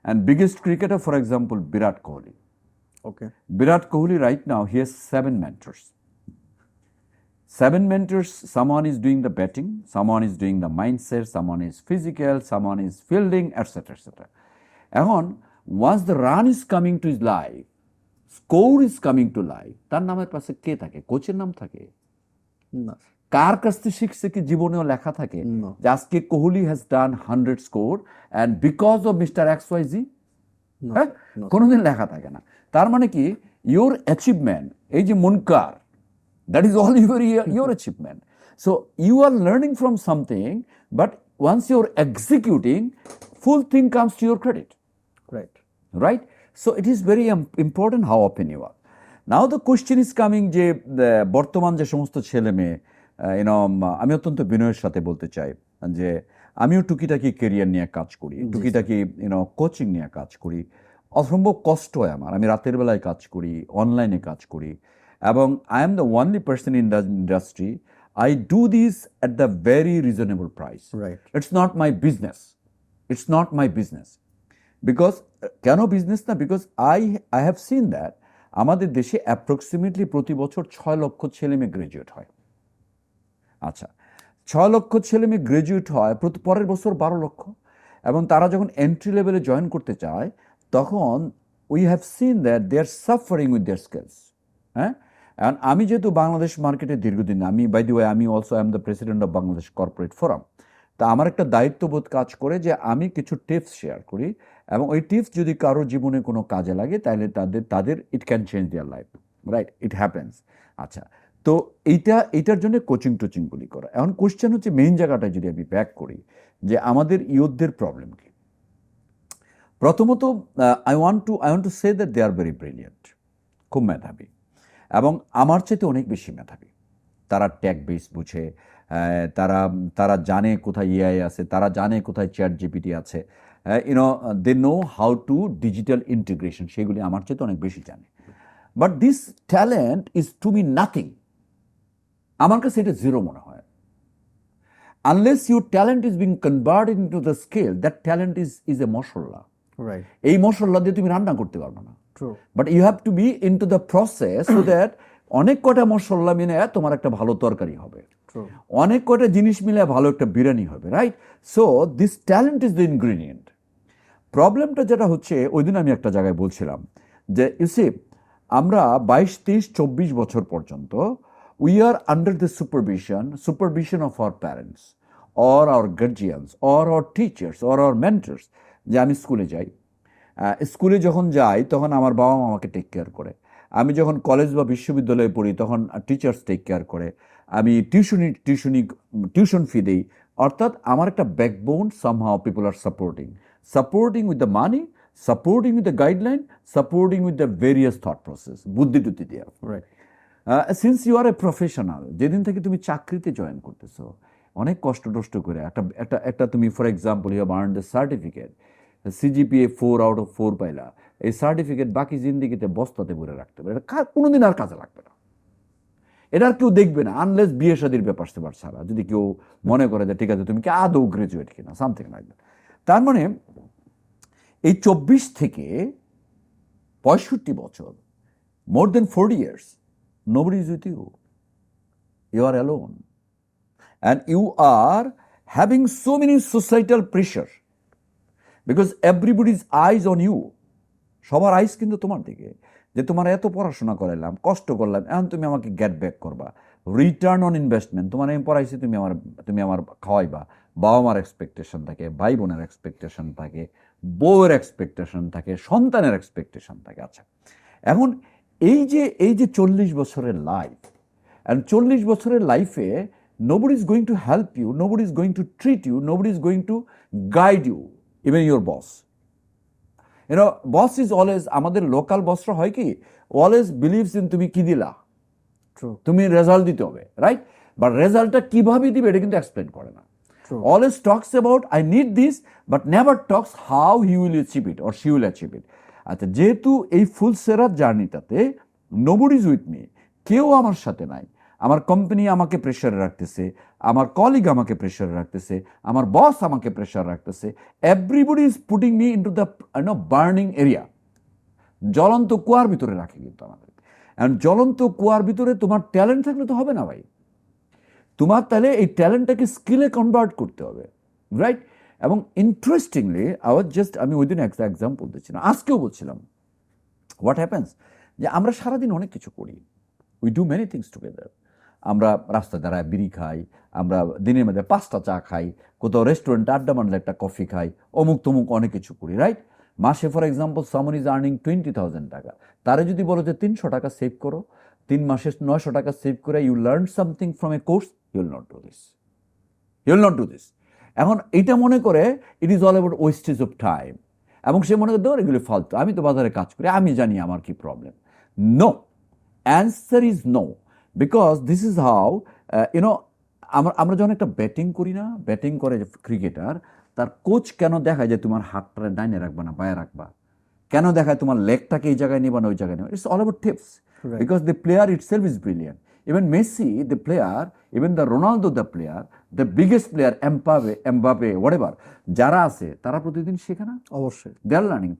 And biggest cricketer, for example, Virat Kohli. Okay. Virat Kohli right now, he has 7 mentors. 7 mentors, someone is doing the batting, someone is doing the mindset, someone is physical, someone is fielding, etc. etc. এখন once the run is coming to his life, score is coming to life, তার নামের পাশে কে থাকে? কোচের নাম থাকে? না। কার কাছ থেকে শিখছে কি জীবনেও লেখা থাকে No. যে আজকে Kohli has done 100 score and because of mister XYZ? No, হ্যাঁ, no, কোনোদিন লেখা থাকে না। তার মানে কি, ইয়োর অ্যাচিভমেন্ট, এই যে মুনকার, that is all your achievement. So you are learning from something, but once your executing, full thing comes to your credit, right. right? So it is very important how open you are. Now the question is coming যে বর্তমান যে সমস্ত ছেলে মেয়ে, আমি অত্যন্ত বিনয়ের সাথে বলতে চাই যে আমিও টুকিটাকি কেরিয়ার নিয়ে কাজ করি, টুকিটাকি কোচিং নিয়ে কাজ করি, অসম্ভব কষ্ট হয় আমার। আমি রাতের বেলায় কাজ করি, অনলাইনে কাজ করি, এবং I am the only person in the industry, I do this at the very reasonable price. Right. It's not my business, it's not my business. Because কেন বিজনেস না? Because I have seen that আমাদের দেশে approximately প্রতি বছর 6 লক্ষ ছেলে মেয়ে graduate হয়। আচ্ছা, 6 লক্ষ ছেলে মেয়ে গ্রাজুয়েট হয়, পরের বছর 12 লক্ষ, এবং তারা যখন এন্ট্রি লেভেলে জয়েন করতে চায়, তখন we have seen that they are suffering with their skills. হ্যাঁ, অ্যান্ড আমি যেহেতু বাংলাদেশ মার্কেটে দীর্ঘদিন, আমি বাই দি ওয়ে, আমি also I am the president of Bangladesh corporate forum. তা আমার একটা দায়িত্ববোধ কাজ করে যে আমি কিছু টিপস শেয়ার করি, এবং ওই টিপস যদি কারোর জীবনে কোনো কাজে লাগে, তাহলে তাদের it can change their life, right? It happens. আচ্ছা, তো এইটার জন্য কোচিং টোচিংগুলি করা। এখন কোশ্চেন হচ্ছে, মেইন জায়গাটায় যদি আমি ব্যাক করি, যে আমাদের ইয়ুথদের প্রবলেম কি? প্রথমত, I want to say that they are very brilliant, খুব মেধাবী, এবং আমার চাইতে অনেক বেশি মেধাবী। তারা ট্যাগ বেস বুঝে, তারা জানে কোথায় এআই আছে, তারা জানে কোথায় চ্যাট জিপিটি আছে, they know how to digital integration, সেগুলি আমার চাইতে অনেক বেশি জানে। But this talent is to me nothing. আমার কাছে এটা জিরো মনে হয়। Unless your talent is being converted into the scale, that talent is a masala. Right. এই মশলা দিয়ে তুমি রান্না করতে পারবে না। True. But you have to be into the process, so that অনেক কটা মশলা মিলে তোমার একটা ভালো তরকারি হবে, ট্রু। অনেক কটা জিনিস মিলে ভালো একটা বিরিয়ানি হবে, right? So this talent is the ingredient. প্রবলেমটা যেটা হচ্ছে, ওই দিন আমি একটা জায়গায় বলছিলাম যে ইউসি, আমরা 22, 23, 24 বছর পর্যন্ত we are under the supervision of our parents or hour guardians or our teachers or hour mentors. যে আমি স্কুলে যাই, স্কুলে যখন যাই তখন আমার বাবা মা আমাকে টেক কেয়ার করে। আমি যখন কলেজ বা বিশ্ববিদ্যালয়ে পড়ি তখন টিচার্স টেক কেয়ার করে। আমি টিউশন ফি দিই। অর্থাৎ আমার একটা backbone, somehow people are supporting with the money, supporting with the guideline, supporting with the various thought process, বুদ্ধি টুদ্ধি দিয়ে। Right. Since you are a professional, যেদিন থেকে তুমি চাকরিতে জয়েন করতেছো, অনেক কষ্ট টষ্ট করে একটা তুমি, for example, you have earned the certificate, CGPA 4 out of 4 পাইলা, এই সার্টিফিকেট বাকি জিন্দিগিতে বস্তাতে ভরে রাখতে পারে, এটা কোনোদিন আর কাজে লাগবে না। এটা আর কেউ দেখবে না, আনলেস বিয়ে শাদীর ব্যাপার সেবার ছাড়া, যদি কেউ মনে করে যে ঠিক আছে তুমি কি আদৌ গ্রাজুয়েট কিনা, সামথিং লাইক দ্যাট। তার মানে এই 24 থেকে 65 বছর, more than 40 years, nobody is with you. You are alone. And you are having so many societal pressure because everybody's eyes on you. সবার আইস কিন্তু তোমার দিকে, যে তোমার এত পড়াশোনা করাইলাম, কষ্ট করলাম, এখন তুমি আমাকে গেট ব্যাক করবা, রিটার্ন অন ইনভেস্টমেন্ট। তোমার আমি পড়াইছি, তুমি আমার খাওয়াইবা। বাবা মার এক্সপেকটেশন থাকে, ভাই বোনের এক্সপেকটেশন থাকে, বউয়ের এক্সপেকটেশন থাকে, সন্তানের এক্সপেকটেশন থাকে। আচ্ছা, এখন এই যে 40 বছরের লাইফ, অ্যান্ড 40 বছরের লাইফে nobody is going to help you, nobody is going to treat you, nobody is going to guide you, even your boss. Boss is always, আমাদের লোকাল বসরা হয় কি, অলওয়েজ বিলিভস ইন তুমি কি দিলা, তুমি রেজাল্ট দিতে হবে, রাইট? বাট রেজাল্টটা কিভাবে দিবে এটা কিন্তু এক্সপ্লেন করে না। Always talks about I need this, but never Tux how he will achieve it or she will achieve it. আচ্ছা, যেহেতু এই ফুল সেরার জার্নিটাতে নোবডি ইজ উইথ মি, কেউ আমার সাথে নাই, আমার কোম্পানি আমাকে প্রেশারে রাখতেছে, আমার কলিগ আমাকে প্রেশারে রাখতেছে, আমার বস আমাকে প্রেশার রাখতেছে, everybody is putting me into the burning area. জ্বলন্ত কুয়ার ভিতরে রাখে কিন্তু আমাদের। অ্যান্ড জ্বলন্ত কুয়ার ভিতরে তোমার ট্যালেন্ট থাকলে তো হবে না ভাই, তোমার তাহলে এই ট্যালেন্টটাকে স্কিলে কনভার্ট করতে হবে, রাইট? এবং ইন্টারেস্টিংলি আমি ওই দিন একটা এক্সাম্পল দিচ্ছি না, আজকেও বলছিলাম, হোয়াট হ্যাপেন্স, যে আমরা সারাদিন অনেক কিছু করি, we do many things together. আমরা রাস্তা দাঁড়ায় বিড়ি খাই, আমরা দিনের মধ্যে 5টা চা খাই, কোথাও রেস্টুরেন্টে আড্ডা মারলে একটা কফি খাই, অমুক তমুক অনেক কিছু করি, রাইট? মাসে for example someone is earning 20,000 টাকা, তারে যদি বলো যে 300 টাকা সেভ করো, 3 মাসে 900 টাকা সেভ করে you learn something from a course, you will not do this, you will not do this. এখন এইটা মনে করে it is all about wastage of time, এবং সে মনে করে ধর এগুলি ফালতু, আমি তো বাজারে কাজ করি, আমি জানি আমার কি problem. No, answer is no, because this is how আমরা যখন একটা ব্যাটিং করি না, ব্যাটিং করে যে ক্রিকেটার, তার কোচ কেন দেখায় যে তোমার হাতটা ডাইনে রাখবা না বায়ে রাখবা, কেন দেখায় তোমার লেগটাকে এই জায়গায় নিবা না ওই জায়গায় নিবা, it's all about tips, because the player itself is brilliant. Even Messi, the player, even the Ronaldo, the player, the biggest player, Mbappe, whatever, যারা আছে তারা প্রতিদিন শেখে না? অবশ্যই। দে আর লার্নিং।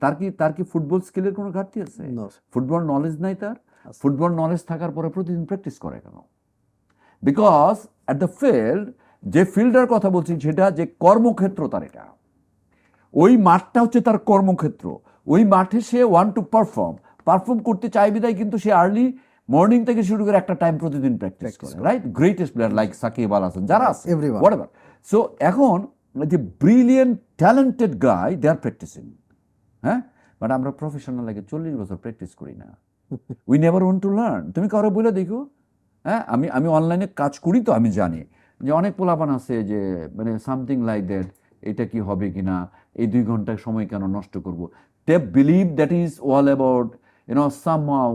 তার কি ফুটবল স্কিলের কোনো ঘাটতি আছে? ফুটবল নলেজ নাই তার? ফুটবল নলেজ থাকার পরে প্রতিদিন প্র্যাকটিস করে কেন? বিকজ অ্যাট দ্য ফিল্ড, যে ফিল্ডের কথা বলছি সেটা যে কর্মক্ষেত্র তার, এটা ওই মাঠটা হচ্ছে তার কর্মক্ষেত্র। ওই মাঠে সে টু পারফর্ম করতে চায় বিদায় কিন্তু সে আর্লি মর্নিং থেকে শুরু করে একটা টাইম প্রতিদিন প্র্যাকটিস করে, right? Greatest player like Sakib Al Hasan যারা আছে, হোয়াটএভার। সো এখন যে brilliant talented guy, they are practicing, হ্যাঁ? বাট আমরা প্রফেশনাল লাগে 40 বছর প্র্যাকটিস করি না, we never want to learn. তুমি কারো বলে দেখো, হ্যাঁ? আমি অনলাইনে কাজ করি তো আমি জানি যে অনেক পোলাপান আছে যে মানে সামথিং লাইক দ্যাট, এটা কি হবে কিনা, এই 2 ঘন্টা সময় কেন নষ্ট করব। They believe that is all about somehow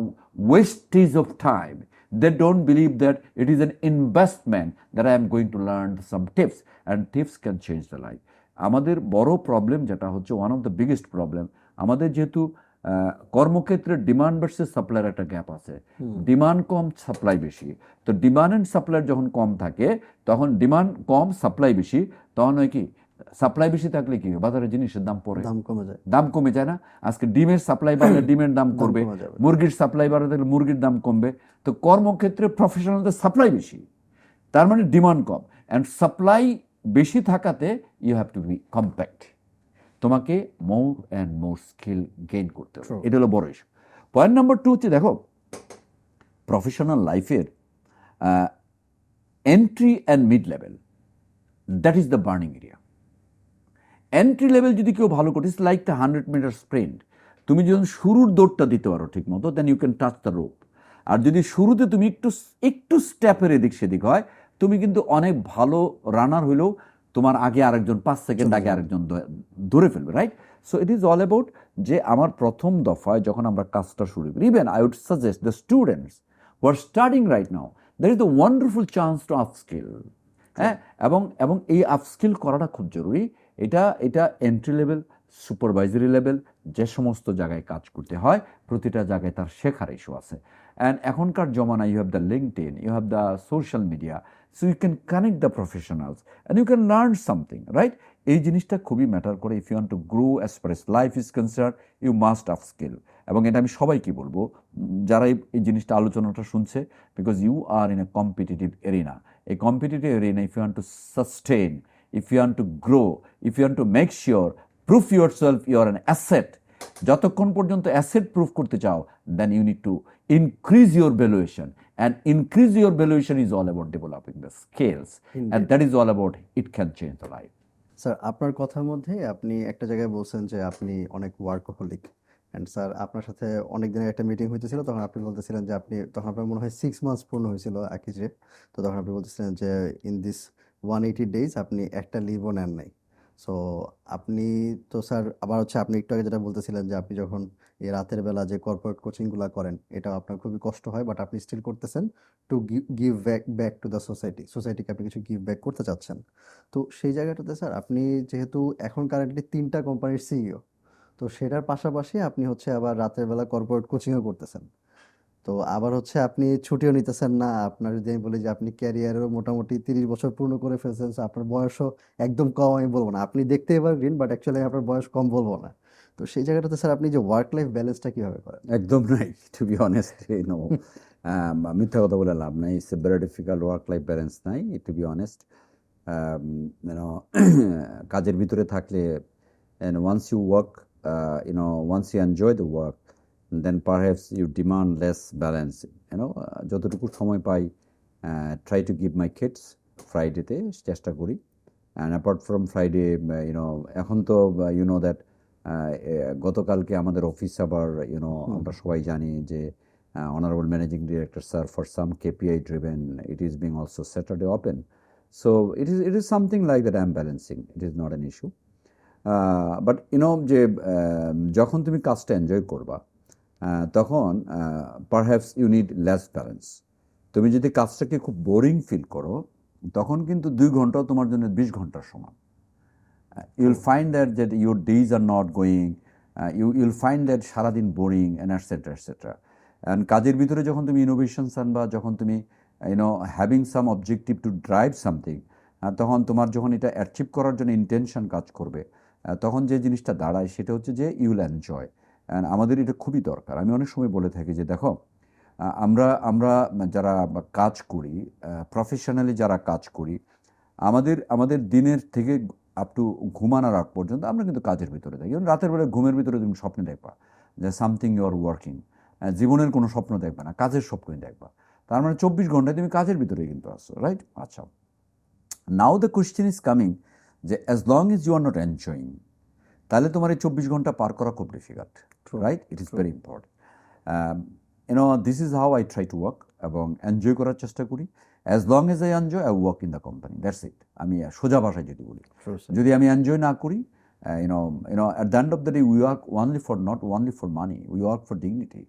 wastage of time. They don't believe that it is an investment that I am going to learn some tips, and tips can change the life. আমাদের বড় problem যেটা হচ্ছে, one of the biggest problem, আমাদের যেহেতু কর্মক্ষেত্রে demand versus সাপ্লাইয়ের একটা gap আছে, demand কম supply বেশি, তো ডিমান্ড অ্যান্ড সাপ্লাইয়ের যখন কম থাকে, তখন ডিমান্ড কম সাপ্লাই বেশি, তখন হয় কি, সাপ্লাই বেশি থাকলে কি বাজারে জিনিসের দাম পড়ে, দাম কমে যায় না? আজকে ডিমের সাপ্লাই বাড়লে ডিমের দাম কমবে, মুরগির সাপ্লাই বাড়লে মুরগির দাম কমবে। তো কর্মক্ষেত্রে প্রফেশনালদের সাপ্লাই বেশি, তার মানে ডিমান্ড কম, অ্যান্ড সাপ্লাই বেশি থাকাতে you have to be compact, তোমাকে more and more skill gain করতে হবে। এটা হলো বড় ইস্যু। পয়েন্ট নাম্বার 2 হচ্ছে, দেখো প্রফেশনাল লাইফের entry and mid level, that is the burning area. Entry level যদি কেউ ভালো করে, it's like the 100 metre sprint. তুমি যখন শুরুর দৌড়টা দিতে পারো ঠিক মতো, then you can touch the rope. আর যদি শুরুতে তুমি একটু স্টেপের এদিক সেদিক হয়, তুমি কিন্তু অনেক ভালো রানার হইলেও তোমার আগে আরেকজন 5 সেকেন্ড আগে আরেকজন ধরে ফেলবে, right? So it is all about যে আমার প্রথম দফায় যখন আমরা কাজটা শুরু করি, even I would suggest the students who are starting right now, that is the wonderful chance to upskill, হ্যাঁ? এবং এই আপস্কিল করাটা খুব জরুরি। এটা এন্ট্রি লেভেল, সুপারভাইজারি লেভেল, যে সমস্ত জায়গায় কাজ করতে হয়, প্রতিটা জায়গায় তার শেখার ইস্যু আছে। অ্যান্ড এখনকার জমানায় you have the LinkedIn, you have the social media, so you can connect the professionals and you can learn something, right? এই জিনিসটা খুবই ম্যাটার করে। If you want to grow as far as life is concern, you must upskill. এবং এটা আমি সবাইকে বলবো যারা এই জিনিসটা আলোচনাটা শুনছে, because you are in a competitive arena. এই competitive arena, if you want to sustain, if you want to grow, if you want to make sure, prove yourself you are an asset, যতক্ষণ পর্যন্ত asset prove করতে চাও, then you need to increase your valuation, and increase your valuation is all about developing the skills, and that is all about it can change the life. Sir আপনার কথার মধ্যে আপনি একটা জায়গায় বলছেন যে আপনি অনেক ওয়ার্কহলিক, অ্যান্ড স্যার আপনার সাথে অনেক দিনের একটা মিটিং হইতেছিল, তখন আপনি বলতেছিলেন যে আপনি, তখন আপনার মনে হয় 6 মান্থস পূর্ণ হয়েছিল আকিজে, তো তখন আপনি বলতেছিলেন যে ইন দিস 180 days আপনি একটা লিভও নেন নাই। সো আপনি তো স্যার আবার হচ্ছে আপনি একটু আগে যেটা বলতেছিলেন যে আপনি যখন এই রাতের বেলা যে কর্পোরেট কোচিংগুলো করেন এটাও আপনার খুবই কষ্ট হয়, বাট আপনি স্টিল করতেছেন to give back to the সোসাইটিকে আপনি কিছু গিভ ব্যাক করতে চাচ্ছেন। তো সেই জায়গাটাতে স্যার আপনি যেহেতু এখন কারেন্টলি 3টা কোম্পানির সিইও, তো সেটার পাশাপাশি আপনি হচ্ছে আবার রাতের বেলা কর্পোরেট কোচিংও করতেছেন, তো আবার হচ্ছে আপনি ছুটিও নিতেছেন না। আপনার যদি আমি বলি যে আপনি ক্যারিয়ারেরও মোটামুটি 30 বছর পূর্ণ করে ফেলছেন, so আপনার বয়সও একদম কম আমি বলবো না, আপনি দেখতে এভারগ্রিন, বাট অ্যাকচুয়ালি আপনার বয়স কম বলবো না। তো সেই জায়গাটাতে স্যার আপনি যে ওয়ার্ক লাইফ ব্যালেন্সটা কিভাবে করেন? একদম নাই, টু বি অনেস্ট, মিথ্যা কথা বলে লাভ নাই। It's a very difficult, work life balance নাই, টু বি অনেস্ট। কাজের ভিতরে থাকলে, and once you work, once you enjoy the work, then perhaps you demand less balance. যতটুকু সময় পাই, try to give my kids ফ্রাইডেতে চেষ্টা করি, and apart from Friday, এখন তো that গতকালকে আমাদের অফিস আবার আমরা সবাই জানি যে honorable managing director sir, for some KPI driven, it is being also Saturday open. So it is something like that I'm balancing. It is not an issue. But যে যখন তুমি কাজটা এনজয় করবা, তখন perhaps you need less balance. তুমি যদি কাজটাকে খুব বোরিং ফিল করো, তখন কিন্তু 2 ঘন্টাও তোমার জন্য 20 ঘন্টার সমান। You'll find that your days are not going, you'll find that সারাদিন boring and etcetera etcetera. And কাজের ভিতরে যখন তুমি ইনোভেশনস আনবা, যখন তুমি having some objective to drive something, তখন তোমার যখন এটা অ্যাচিভ করার জন্য ইন্টেনশন কাজ করবে, তখন যে জিনিসটা দাঁড়ায় সেটা হচ্ছে যে ইউল এনজয়। অ্যান্ড আমাদের এটা খুবই দরকার। আমি অনেক সময় বলে থাকি যে দেখো, আমরা যারা কাজ করি, প্রফেশনালি যারা কাজ করি, আমাদের দিনের থেকে আপ টু ঘুমানোর আগ পর্যন্ত আমরা কিন্তু কাজের ভিতরে থাকি। যেমন রাতের বেলা ঘুমের ভিতরে তুমি স্বপ্নে দেখবা যে সামথিং ইউ আর ওয়ার্কিং, জীবনের কোনো স্বপ্ন দেখবা না, কাজের স্বপ্নই দেখবা। তার মানে 24 ঘন্টায় তুমি কাজের ভিতরেই কিন্তু আসছো, রাইট? আচ্ছা, now the question is coming যে as long as you are not enjoying, তাহলে তোমার এই 24 ঘন্টা পার করা খুব difficult, right? It is very important. This is how I try to work, এবং এনজয় করার চেষ্টা করি। As long as I enjoy, I work in the company, that's it. আমি সোজা ভাষায় যদি বলি, যদি আমি এনজয় না করি, at the end of the day we work not only for money, we work for dignity.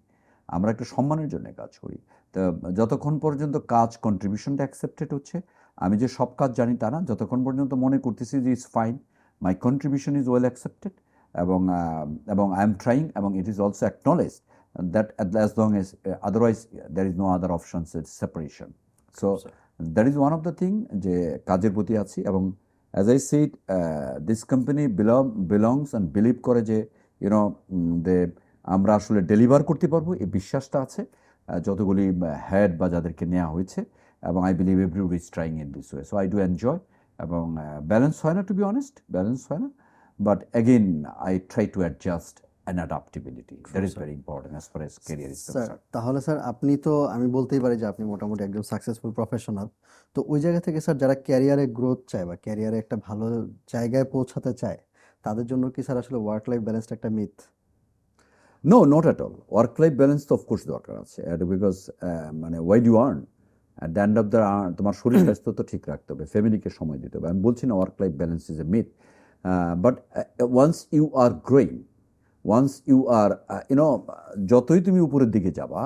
আমরা একটা সম্মানের জন্য কাজ করি। তো যতক্ষণ পর্যন্ত কাজ কন্ট্রিবিউশনটা অ্যাকসেপ্টেড হচ্ছে, আমি যে সব কাজ জানি তা না, যতক্ষণ পর্যন্ত মনে করতেছি যে it's fine, my contribution is well accepted, এবং আই এম ট্রাইং, এবং it is also acknowledged that as long as, otherwise there is no other options, it's separation. So that is one of the thing, যে কাজের প্রতি আছি। এবং as I said, this company belongs and believe করে যে আমরা আসলে deliver করতে পারবো, এই বিশ্বাসটা আছে যতগুলি হেড বা যাদেরকে নেওয়া হয়েছে, এবং I believe everybody is trying in this way. So I do enjoy, এবং ব্যালেন্স হয় না, টু বি অনেস্ট, ব্যালেন্স হয় না, but again I try to adjust and adaptability, that is very important as far as career is sir concern. তাহলে sir আপনি তো, আমি বলতেই পারি যে আপনি মোটামুটি একজন সাকসেসফুল প্রফেশনাল। তো ওই জায়গা থেকে স্যার যারা ক্যারিয়ারে গ্রোথ চায় বা ক্যারিয়ারে একটা ভালো জায়গায় পৌঁছাতে চায়, তাদের জন্য কি স্যার আসলে ওয়ার্ক লাইফ ব্যালেন্সটা একটা myth? No, not at all. Work life balance তো অফকোর্স দরকার আছে, বিকজ মানে why do earn, at the end of the, তোমার শরীর স্বাস্থ্য তো ঠিক রাখতে হবে, ফ্যামিলিকে সময় দিতে হবে। আমি বলছি না work life balance is a myth, but once you are growing, once you are যতই তুমি উপরের দিকে যাবা,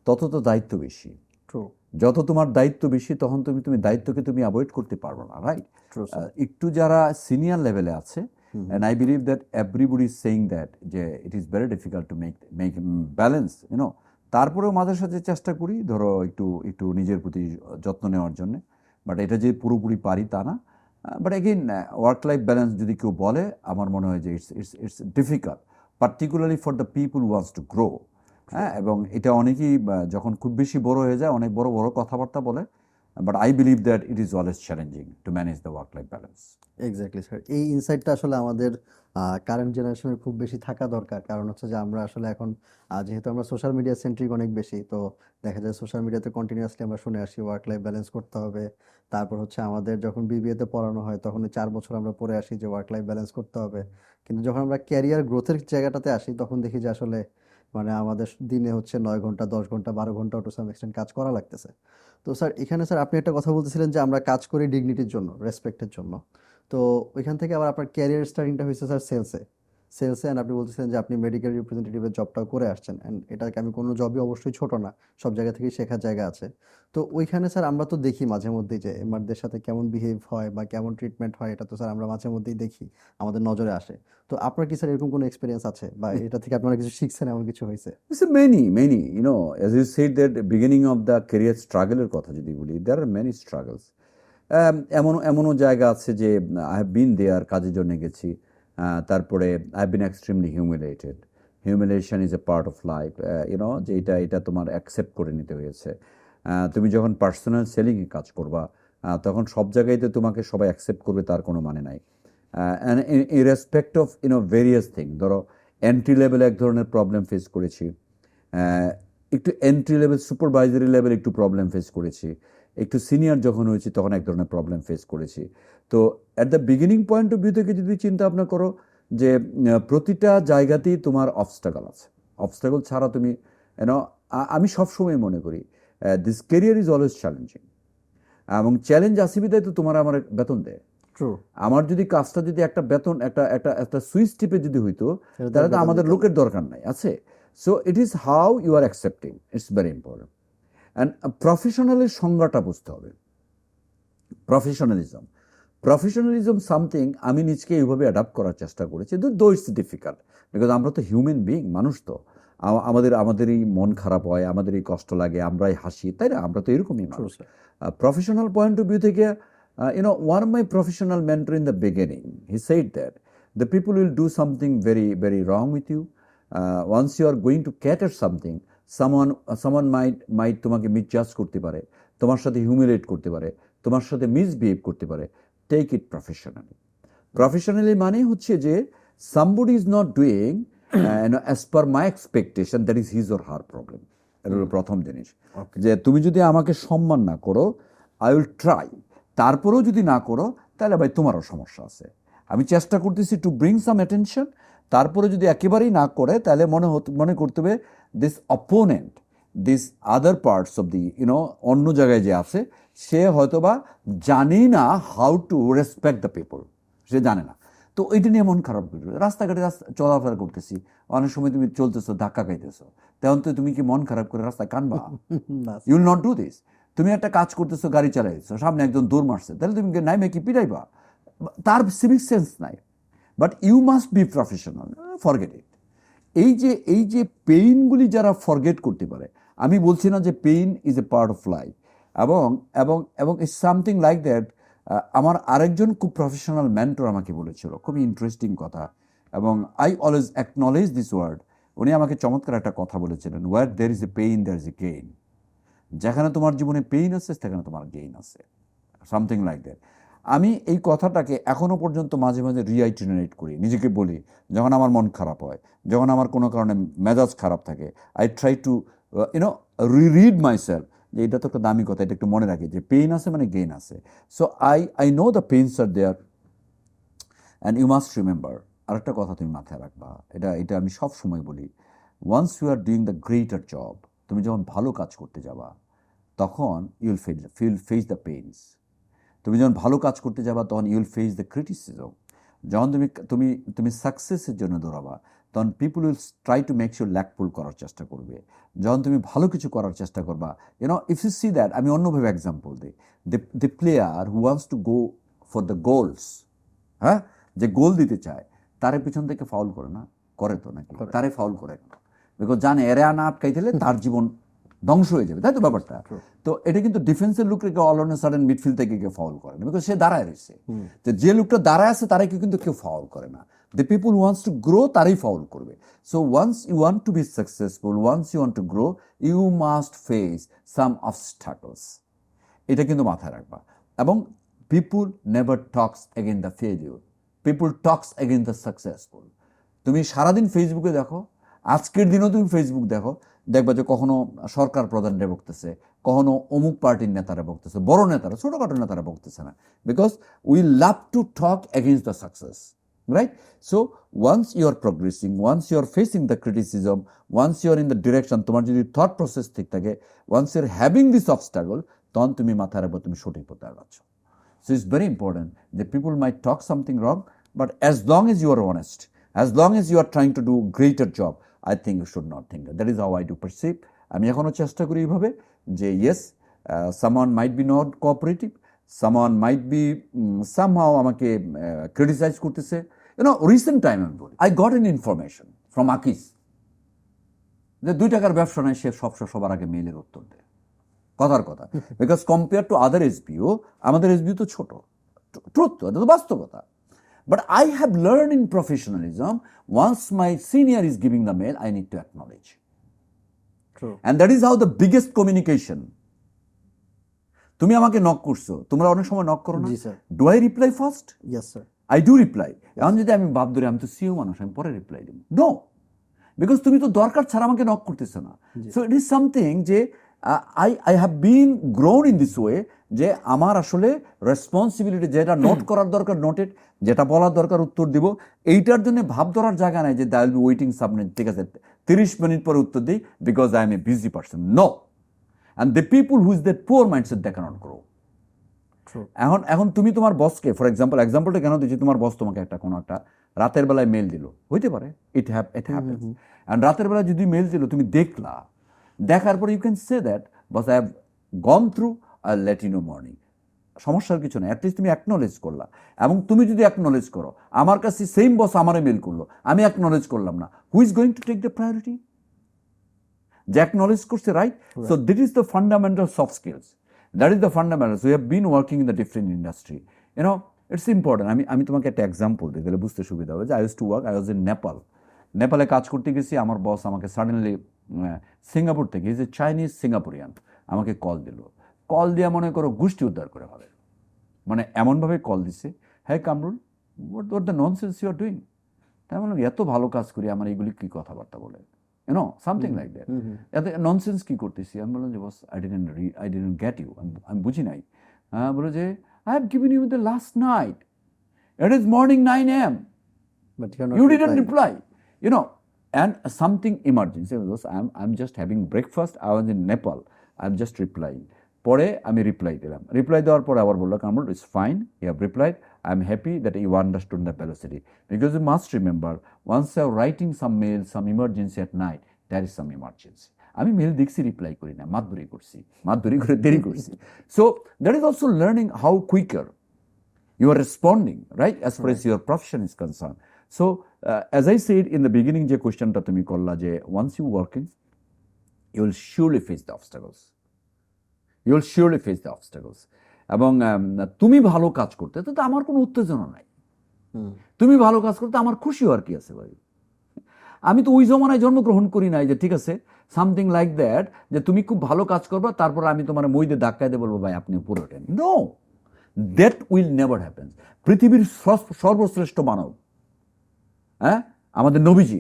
তত তো দায়িত্ব বেশি। ট্রু, যত তোমার দায়িত্ব বেশি, তখন তুমি দায়িত্বকে তুমি অ্যাভয়েড করতে পারবো না, রাইট? True sir. একটু যারা সিনিয়র লেভেলে আছে, and I believe that everybody is saying that যে it is very difficult to make balance, তারপরেও মাঝে সাঝে চেষ্টা করি, ধরো একটু নিজের প্রতি যত্ন নেওয়ার জন্য, বাট এটা যে পুরোপুরি পারি তা না। But again work life balance যদি কেউ বলে আমার মনে হয় যে it's difficult, particularly for the people wants to grow. হ্যাঁ, এবং এটা অনেকেই যখন খুব বেশি বড় হয়ে যায় অনেক বড় বড় কথাবার্তা বলে, but I believe that it is always challenging to manage the work life balance. Exactly sir, এই ইনসাইটটা আসলে আমাদের কারেন্ট জেনারেশনের খুব বেশি থাকা দরকার। কারণ হচ্ছে যে আমরা আসলে এখন যেহেতু আমরা সোশ্যাল মিডিয়া সেন্ট্রিক অনেক বেশি, তো দেখা যায় সোশ্যাল মিডিয়াতে কন্টিনিউয়াসলি আমরা শুনে আসি ওয়ার্ক লাইফ ব্যালেন্স করতে হবে। তারপর হচ্ছে আমাদের যখন বিবিএতে পড়ানো হয় তখন 4 বছর আমরা পড়ে আসি যে ওয়ার্ক লাইফ ব্যালেন্স করতে হবে। কিন্তু যখন আমরা ক্যারিয়ার গ্রোথের জায়গাটাতে আসি তখন দেখি যে আসলে মানে আমাদের দিনে হচ্ছে 9 ঘন্টা, 10 ঘন্টা, 12 ঘন্টা টু সাম এক্সটেন্ট কাজ করা লাগতেছে। তো স্যার এখানে স্যার আপনি একটা কথা বলতেছিলেন যে আমরা কাজ করি ডিগনিটির জন্য, রেসপেক্টের জন্য। তো ওইখান থেকে আবার আপনার ক্যারিয়ার স্টার্টিংটা হয়েছে স্যার সেলসে অ্যান্ড আপনি বলতেছিলেন যে আপনি মেডিকেল রিপ্রেজেন্টেটিভের জবটাও করে আসছেন, অ্যান্ড এটাকে আমি কোনো জবই অবশ্যই ছোট না, সব জায়গা থেকেই শেখার জায়গা আছে। তো ওইখানে স্যার আমরা তো দেখি মাঝে মধ্যেই যে এমআরদের সাথে কেমন বিহেভ হয় বা কেমন ট্রিটমেন্ট হয়, এটা তো স্যার আমরা মাঝে মধ্যেই দেখি, আমাদের নজরে আসে। তো আপনার কি স্যার এরকম কোনো এক্সপিরিয়েন্স আছে বা এটা থেকে আপনারা কিছু শিখছেন, এমন কিছু হয়েছে? It's a many, as you said that beginning of the career struggle এর কথা যদি বলি, there are many struggles. এমনও জায়গা আছে যে আই হ্যাভ বিন দেয়ার, কাজের জন্য গেছি, তারপরে I have bin extremely humiliated. Humiliation is a part of life, যে এটা তোমার অ্যাকসেপ্ট করে নিতে হয়েছে। তুমি যখন পার্সোনাল সেলিংয়ে কাজ করবা তখন সব জায়গায়তে তোমাকে সবাই অ্যাকসেপ্ট করবে তার কোনো মানে নাই। In respect of various thing, ধরো এন্ট্রি লেভেলে এক ধরনের প্রবলেম ফেস করেছি, একটু এন্ট্রি লেভেল সুপারভাইজারি লেভেল একটু প্রবলেম ফেস করেছি, একটু সিনিয়র যখন হয়েছি তখন এক ধরনের প্রবলেম ফেস করেছি। তো at the beginning point of view থেকে যদি চিন্তা ভাবনা করো যে প্রতিটা জায়গাতেই তোমার অবস্ট্রাগল আছে, অবস্ট্রাগল ছাড়া তুমি আমি সবসময় মনে করি this career is always challenging, এবং চ্যালেঞ্জ আসি বিদায় তো তোমার আমার বেতন দেয়। ট্রু। আমার যদি কাজটা যদি একটা বেতন একটা একটা একটা সুইচ টিপে যদি হইতো তাহলে তো আমাদের লোকের দরকার নাই আছে। So it is how you are accepting, it's very important. And প্রফেশনালের সংজ্ঞাটা বুঝতে হবে। প্রফেশনালিজম সামথিং আমি নিজকে এইভাবে অ্যাডাপ্ট করার চেষ্টা করেছি, দো ইটস ডিফিকাল্ট, বিকজ আমরা তো হিউম্যান বিইং, মানুষ তো আমাদেরই মন খারাপ হয়, আমাদেরই কষ্ট লাগে, আমরাই হাসি, তাই না? আমরা তো এরকমই মানুষ। প্রফেশনাল পয়েন্ট অফ ভিউ থেকে one of my professional mentor in the beginning, he said that the people will do something very, very wrong with you. Once you are going to cater something, someone might তোমাকে misjudge করতে পারে, তোমার সাথে humiliate করতে পারে, তোমার সাথে misbehave করতে পারে। Take it professionally. Professionally মানে হচ্ছে যে somebody is not doing as per my expectation, that is his or her problem. এটা হলো প্রথম জিনিস, যে তুমি যদি আমাকে সম্মান না করো, I will try, তারপরেও যদি না করো তাহলে ভাই তোমারও সমস্যা আছে। আমি চেষ্টা করতেছি টু ব্রিং সাম অ্যাটেনশন, তারপরে যদি একেবারেই না করে তাহলে মনে করতে হবে this opponent, this other parts of the অন্য জায়গায় যে আছে সে হয়তোবা জানেই না how to respect the people, সে জানে না। তো এইটা নিয়ে মন খারাপ করবে। রাস্তাঘাটে চলাফেরা করতেছি, অনেক সময় তুমি চলতেছো, ধাক্কা খাইতেছো, তেমন তো তুমি কি মন খারাপ করে রাস্তায় কানবা? You will not do this. তুমি একটা কাজ করতেছো, গাড়ি চালাইছো, সামনে একজন দৌড় মারছে, তাহলে তুমি নাইমে কি পিটাইবা? তার সিভিক সেন্স নাই। But you must be professional, forget it. এই যে পেইনগুলি যারা ফরগেট করতে পারে, আমি বলছি না যে pain is a part of life, এবং এবং এবং ইটস সামথিং লাইক দ্যাট। আমার আরেকজন খুব প্রফেশনাল মেন্টর আমাকে বলেছিল, খুবই ইন্টারেস্টিং কথা, এবং I always acknowledge this word. উনি আমাকে চমৎকার একটা কথা বলেছিলেন, where there is a pain there is a gain. যেখানে তোমার জীবনে পেইন আছে সেখানে তোমার গেইন আছে, সামথিং লাইক দ্যাট। আমি এই কথাটাকে এখনও পর্যন্ত মাঝে মাঝে রিআইটেনেট করি, নিজেকে বলি যখন আমার মন খারাপ হয়, যখন আমার কোনো কারণে মেজাজ খারাপ থাকে, I try to read myself, যে এটা তো একটা দামি কথা, এটা একটু মনে রাখি যে পেইন আছে মানে গেইন আছে। So I know the pains are there, and you must remember, আরেকটা কথা তুমি মাথায় রাখবা, এটা আমি সব সময় বলি, once you are doing the greater job, তুমি যখন ভালো কাজ করতে যাবা তখন ইউল ফেস দ্য পেইনস। তুমি যখন ভালো কাজ করতে যাবা তখন ইউল ফেস দ্য ক্রিটিসিজম। যখন তুমি সাকসেসের জন্য দৌড়াবা তখন people will try to make sure leg pull করার চেষ্টা করবে। যখন তুমি ভালো কিছু করার চেষ্টা করবা, ইফ ইউ সি দ্যাট, আমি অন্যভাবে এক্সাম্পল দিই, the player who wants to go for the goals, হ্যাঁ, যে গোল দিতে চায়, তারে পিছন থেকে ফাউল করে না, করে তো নাকি? তারে ফাউল করে না, বিকজ জানে এরা না আটকাই দিলে তার জীবন ধ্বংস হয়ে যাবে, তাই তো ব্যাপারটা। True. তো এটা কিন্তু ডিফেন্সের লোককে অল অন সাডেন মিডফিল্ড থেকে কেউ ফাউল করে না, বিকজ সে দাঁড়ায় রয়েছে। তো যে লোকটা দাঁড়ায় আছে তারাকে কিন্তু কেউ ফাউল করে না। The people wants to grow, তারাই ফাউল করবে। So once you want to be successful, once you want to grow, you must face some obstacles. এটা কিন্তু মাথায় রাখবা। এবং people never talks again the failure, people talks again the successful. তুমি সারাদিন ফেসবুকে দেখো, আজকের দিনও তুমি ফেসবুক দেখো, দেখবা যে কখনো সরকার প্রধানরা বকতেছে, কখনো অমুক পার্টির নেতারা বকতেছে, বড় নেতারা, ছোটখাটো নেতারা বকতেছে না, because we love to talk against the success, right? So once you are progressing, once you are facing the criticism, once you are in the direction, তোমার যদি থট প্রসেস ঠিক থাকে, once you are having this obstacle, তখন তুমি মাথায় রাখবো তুমি সঠিক পথে আগাচ্ছ। So it's very important that people might talk something wrong, but as long as you are honest, as long as you are trying to do greater job, I think you should not think that. That is how I do perceive. আমি এখনো চেষ্টা করি এইভাবে যে yes, someone might be not cooperative, someone might be somehow আমাকে criticize করতেছে। You know, recent time আমি বলি, I got an information from Akis যে 2 টাকার ব্যবসা নয়, সে সবার আগে মেইলের উত্তর দেয়। কথার কথা, because compare to other SBO, আমাদের এসবিও তো ছোট, ট্রুথ তো, এটা তো বাস্তবতা। But I have learn in professionalism, once my senior is giving the mail, I need to acknowledge, True. And that is how the biggest communication. তুমি আমাকে knock করছো, তোমরা অনেক সময় নক করো না, জি sir. Do I reply first? Yes sir. I do reply. এখন যদি আমি ভাব ধরি আমি তো সিও মানুষ, আমি পরে রিপ্লাই দিব, নো, বিকজ তুমি তো দরকার ছাড়া আমাকে নক করতেছো না। সো ইট ইজ সামথিং যে I have bin grown in this way, যে আমার আসলে রেসপন্সিবিলিটি, যেটা নোট করার দরকার নোটেড, যেটা বলার দরকার উত্তর দিব, এইটার জন্য ভাব ধরার জায়গা নাই যে the will be waiting submit, ঠিক আছে 30 মিনিট পরে উত্তর দিই because I am a busy person, no. And the people whose that poor mindset they can't grow. True. এখন তুমি তোমার বসকে, ফর এক্সাম্পলটা কেন দিচ্ছি, তোমার বস তোমাকে কোনো একটা রাতের বেলায় মেল দিল, হইতে পারে, ইট হ্যাপেন্স, অ্যান্ড রাতের বেলায় যদি মেল দিল তুমি দেখলা, দেখার পরে you can say that boss I have gone through, I let you know morning, সমস্যার কিছু নেই, অ্যাটলিস্ট তুমি অ্যাকনোলেজ করলা। এবং তুমি যদি অ্যাকনোলেজ করো, আমার কাছে সেম বস আমারে মেল করলো, আমি অ্যাকনোলেজ করলাম না, who is going to take the priority? যে অ্যাকনোলেজ করছে, right? So that is the fundamental soft skills, that is the fundamentals. We have been working in the different industry, you know, it's important. আমি তোমাকে একটা example দিই, তাহলে বুঝতে সুবিধা হবে যে I use to work, I was in নেপালে কাজ করতে গেছি, আমার বস আমাকে সাডেনলি সিঙ্গাপুর থেকে, ইজ এ চাইনিজ সিঙ্গাপুরিয়ান, আমাকে কল দিয়ে মনে করো গোষ্ঠী উদ্ধার করে ফেলে, মানে এমনভাবে কল দিছে, হ্যাঁ Kamrul, what the nonsense you are doing? তাই বললাম এত ভালো কাজ করি, আমার এইগুলি কি কথাবার্তা বলে, ইউনো, সামথিং লাইক দ্যাট, এত ননসেন্স কি করতেছি? আমি বললাম যে boss I didn't get you, আমি বুঝি নাই। হ্যাঁ, বলে যে I have given you the last night, it is morning 9 AM, But you're not you didn't replying. reply, you know, and something emergency was, I'm just having breakfast, I was in Nepal, I'm just replying. পরে আমি reply দিলাম, reply দেওয়ার পরে আবার বললো Kamrul it's fine, you have replied, I am happy that you understood the velocity, because you must remember once you are writing some mail, some emergency at night, that is some emergency. আমি mail দেখছি, reply করি না, মাতবরি করে দেরি করছি। So that is also learning how quicker you are responding, right, as far as your profession is concerned. So as I said in the beginning, je question ta tumi korla je once you working, you will surely face the obstacles, এবং তুমি ভালো কাজ করতে তো আমার কোনো উত্তেজনা নাই, তুমি ভালো কাজ করতে আমার খুশি হওয়ার কি আছে ভাই? আমি তো ওই জমানায় জন্মগ্রহণ করি নাই যে ঠিক আছে সামথিং লাইক দ্যাট, যে তুমি খুব ভালো কাজ করবা তারপর আমি তোমার মই দিয়ে ধাক্কায় দিয়ে বলবো ভাই আপনি উপরে ওঠেন, no, that will never happen. পৃথিবীর সর্বশ্রেষ্ঠ মানব, হ্যাঁ, আমাদের নবীজি,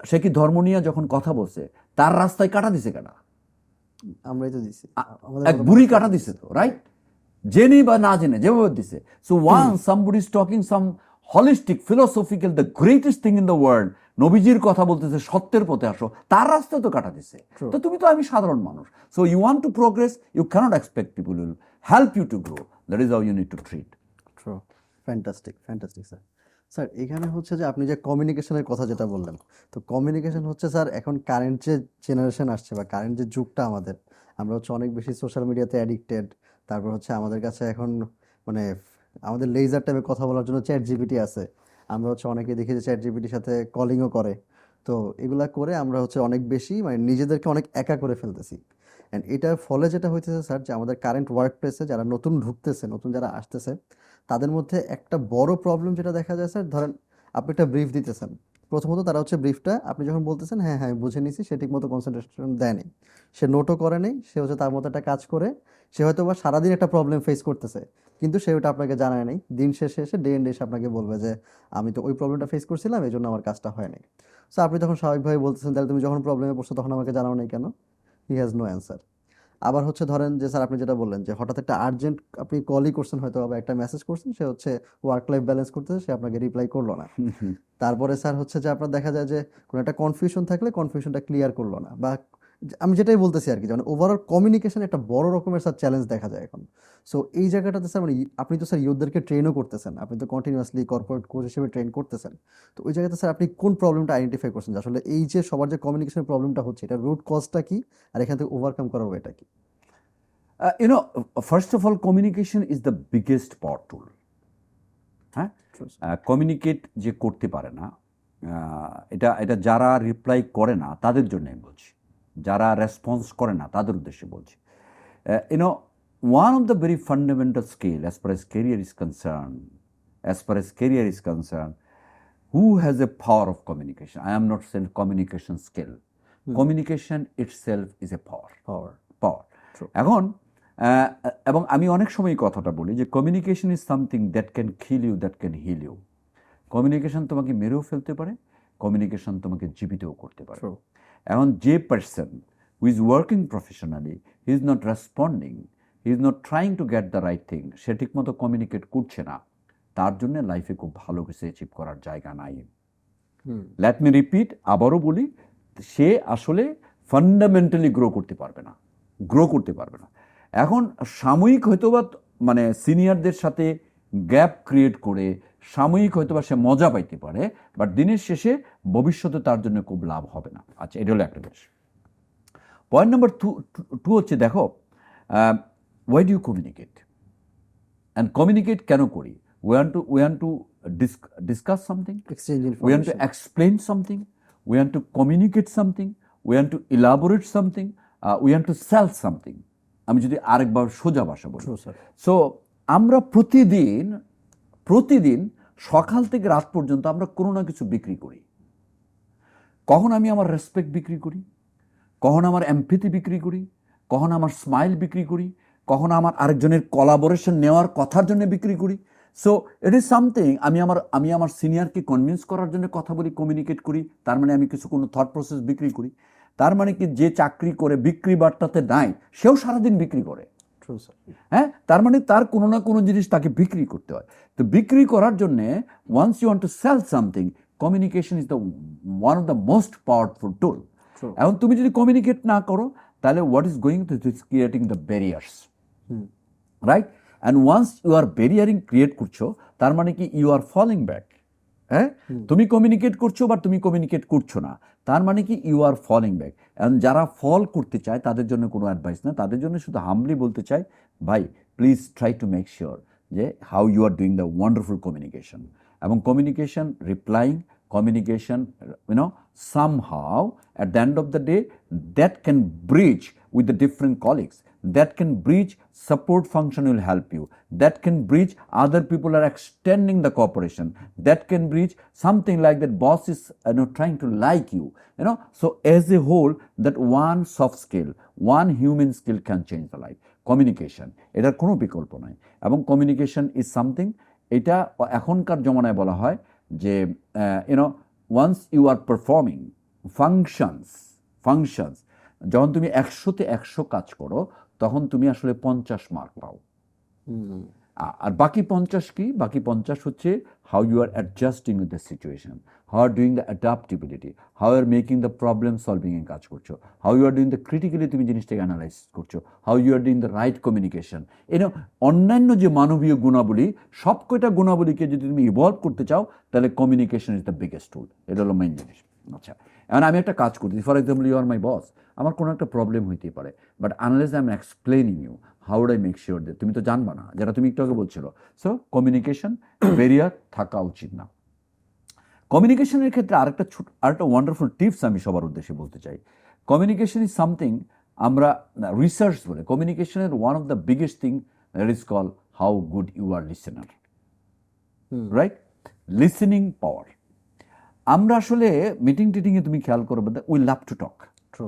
সে কি ধর্ম নিয়ে যখন কথা বলছে তার রাস্তায় কাটা দিছে কেনা? আমরাই তো দিছি, এক বুড়ি কাটা দিছে তো, রাইট, জেনে বা না জেনে যেভাবে দিছে। So one somebody is talking some holistic philosophical, the greatest thing in the world, নবীজির কথা বলতেছে, সত্যের পথে আসো, তার রাস্তায় তো কাটা দিছে। তো তুমি তো, আমি সাধারণ মানুষ, so you want to progress, you can't expect people will help you to grow, that is how you need to treat. True, fantastic sir. Sir এখানে হচ্ছে যে আপনি যে কমিউনিকেশনের কথা যেটা বললেন, তো কমিউনিকেশন হচ্ছে স্যার এখন কারেন্ট যে জেনারেশন আসছে বা কারেন্ট যে যুগটা আমাদের, আমরা হচ্ছে অনেক বেশি সোশ্যাল মিডিয়াতে অ্যাডিক্টেড। তারপর হচ্ছে আমাদের কাছে এখন মানে আমাদের লেজার টাইপে কথা বলার জন্য চ্যাট জিপিটি আছে। আমরা হচ্ছে অনেকে দেখি যে চ্যাট জিপিটির সাথে কলিংও করে। তো এগুলা করে আমরা হচ্ছে অনেক বেশি মানে নিজেদেরকে অনেক একা করে ফেলতেছি। অ্যান্ড এটার ফলে যেটা হইতেছে স্যার যে আমাদের কারেন্ট ওয়ার্ক প্লেসে যারা নতুন ঢুকতেছে, নতুন যারা আসতেছে, তাদের মধ্যে একটা বড় প্রবলেম যেটা দেখা যায় স্যার, ধরেন আপনি একটা ব্রিফ দিতেছেন, প্রথমত তারা হচ্ছে ব্রিফটা আপনি যখন বলতেছেন হ্যাঁ হ্যাঁ আমি বুঝে নিছি, সে ঠিক মতো কনসেন্ট্রেশন দেয়নি, সে নোটও করে নেই, সে হচ্ছে তার মতো একটা কাজ করে, সে হয়তো বা সারাদিন একটা প্রবলেম ফেস করতেছে, কিন্তু সে ওটা আপনাকে জানায় নাই, দিন শেষে এসে ডে এন্ড এসে আপনাকে বলবে যে আমি তো ওই প্রবলেমটা ফেস করছিলাম এই জন্য আমার কাজটা হয় নাই। সো আপনি তখন স্বাভাবিকভাবে বলতেছেন তাহলে তুমি যখন প্রবলেমে পড়ছো তখন আমাকে জানাও নাই কেন? He has no answer. আবার হচ্ছে ধরেন যে স্যার আপনি যেটা বললেন যে হঠাৎ একটা আর্জেন্ট আপনি কলই করছেন হয়তো বা একটা মেসেজ করছেন, সে হচ্ছে ওয়ার্ক লাইফ ব্যালেন্স করতেছে, সে আপনাকে রিপ্লাই করলো না। তারপরে স্যার হচ্ছে যে আপনার দেখা যায় যে কোনো একটা কনফিউশন থাকলে কনফিউশনটা ক্লিয়ার করলো না, বা আমি যেটাই বলতেছি আর কি, মানে ওভারঅল কমিউনিকেশন একটা বড় রকমের স্যার চ্যালেঞ্জ দেখা যায় এখন। সো এই জায়গাটাতে স্যার মানে আপনি তো স্যার ইউথদেরকে ট্রেনও করতেছেন, আপনি তো কন্টিনিউয়াসলি কর্পোরেট কোচ হিসেবে ট্রেন করতেছেন। তো ওই জায়গাতে স্যার আপনি কোন প্রবলেমটা আইডেন্টিফাই করছেন যে আসলে এই যে সবার যে কমিউনিকেশনের প্রবলেমটা হচ্ছে এটা রুট কজটা কি, আর এখান থেকে ওভারকাম করার ওয়েটা কি? First of all communication is the biggest power tool. হ্যাঁ, কমিউনিকেট যে করতে পারে না, এটা এটা যারা রিপ্লাই করে না তাদের জন্য আমি বলছি, যারা রেসপন্স করে না তাদের উদ্দেশ্যে বলছি। You know one of the very fundamental skill as far as career is concern, who has a power of communication? I am not saying communication skill. Communication itself is a power. Power. True. এখন এবং আমি অনেক সময় কথাটা বলি যে communication is something that can kill you, that can heal you. Communication তোমাকে মেরেও ফেলতে পারে, কমিউনিকেশন তোমাকে জীবিতও করতে পারে। True. এখন যে person who is working professionally, he is not responding, he is not trying to get the right thing, সে ঠিকমতো কমিউনিকেট করছে না, তার জন্য লাইফে খুব ভালো কিছু অ্যাচিভ করার জায়গা নাই। লেট মি রিপিট, আবারও বলি, সে আসলে ফান্ডামেন্টালি গ্রো করতে পারবে না। এখন সাময়িক হয়তোবা মানে সিনিয়রদের সাথে গ্যাপ ক্রিয়েট করে সাময়িক হয়তোবা সে মজা পাইতে পারে, বাট দিনের শেষে ভবিষ্যতে তার জন্য খুব লাভ হবে না। আচ্ছা, এটা হলো একটা বেশ। পয়েন্ট নাম্বার টু হচ্ছে, দেখো, why do you communicate and communicate কেন করি? We want to discuss something. Exchange We want to information. explain something. We want to communicate something. We want to elaborate something. We want to sell something. আমি যদি আরেকবার সোজা ভাষা বলি, True, sir. So আমরা প্রতিদিন সকাল থেকে রাত পর্যন্ত আমরা কোনো না কিছু বিক্রি করি। কখন আমি আমার রেসপেক্ট বিক্রি করি, কখন আমার এমপ্যাথি বিক্রি করি, কখন আমার স্মাইল বিক্রি করি, কখন আমার আরেকজনের কোলাবোরেশন নেওয়ার কথার জন্য বিক্রি করি। সো ইট ইজ সামথিং, আমি আমার সিনিয়রকে কনভিন্স করার জন্য কথা বলি, কমিউনিকেট করি, তার মানে আমি কোনো থট প্রসেস বিক্রি করি। তার মানে কি, যে চাকরি করে বিক্রি বার্তাতে নাই, সেও সারাদিন বিক্রি করে। True, sir. হ্যাঁ, তার মানে তার কোনো না কোনো জিনিস তাকে বিক্রি করতে হয়। তো বিক্রি করার জন্যে once you want to sell something, communication is the one of the most powerful tool. True. এখন তুমি যদি কমিউনিকেট না করো, তাহলে what is going to is creating the barriers, right? And once you are barriering create করছো, তার মানে কি ইউ আর ফলিং ব্যাক। হ্যাঁ, তুমি কমিউনিকেট করছো বা তুমি কমিউনিকেট করছো না, তার মানে কি ইউ আর ফলিং ব্যাক। এবং যারা ফল করতে চায় তাদের জন্য কোনো অ্যাডভাইস না, তাদের জন্য শুধু হামলি বলতে চাই, ভাই please try to make sure যে how you are doing the wonderful communication. এবং communication, replying, communication, somehow at the end of the day, that can bridge with the different colleagues, that can bridge support function will help you, that can bridge other people are extending the cooperation, that can bridge something like that boss is trying to like you, so as a whole, that one soft skill, one human skill can change the life. Communication, এটার কোনো বিকল্প নাই। এবং communication is something, এটা এখনকার জমানায় বলা হয় যে once you are performing functions, যখন তুমি 100-তে 100 কাজ করো, তখন তুমি আসলে 50 মার্ক পাও। আর বাকি 50 কি? বাকি 50 হচ্ছে how you are adjusting with the situation, how are doing the adaptability, how are making the problem solving এ কাজ করছো, how you are doing the critically তুমি জিনিসটাকে অ্যানালাইজ করছো, how you are doing the right communication. অন্যান্য যে মানবীয় গুণাবলী, সব কয়টা গুণাবলীকে যদি তুমি ইভলভ করতে চাও, তাহলে কমিউনিকেশন ইজ দ্য বিগেস্ট টুল। এটা হলো মেইন জিনিস। আচ্ছা, এখন আমি একটা কাজ করতেছি, for example you are my boss, আমার কোনো একটা প্রবলেম হইতেই পারে, but unless I am explaining you, how would I make sure that, তুমি তো জানবা না, যেটা তুমি একটু আগে বলছিল। সো কমিউনিকেশন ব্যারিয়ার থাকা উচিত না। কমিউনিকেশনের ক্ষেত্রে আরেকটা ওয়ান্ডারফুল টিপস আমি সবার উদ্দেশ্যে বলতে চাই। কমিউনিকেশন ইজ সামথিং, আমরা রিসার্চ বলে কমিউনিকেশনের one of the biggest thing that is call how good you are listener, right? Listening power. আমরা আসলে মিটিং টিটিংয়ে তুমি খেয়াল করবে, we love to talk. True.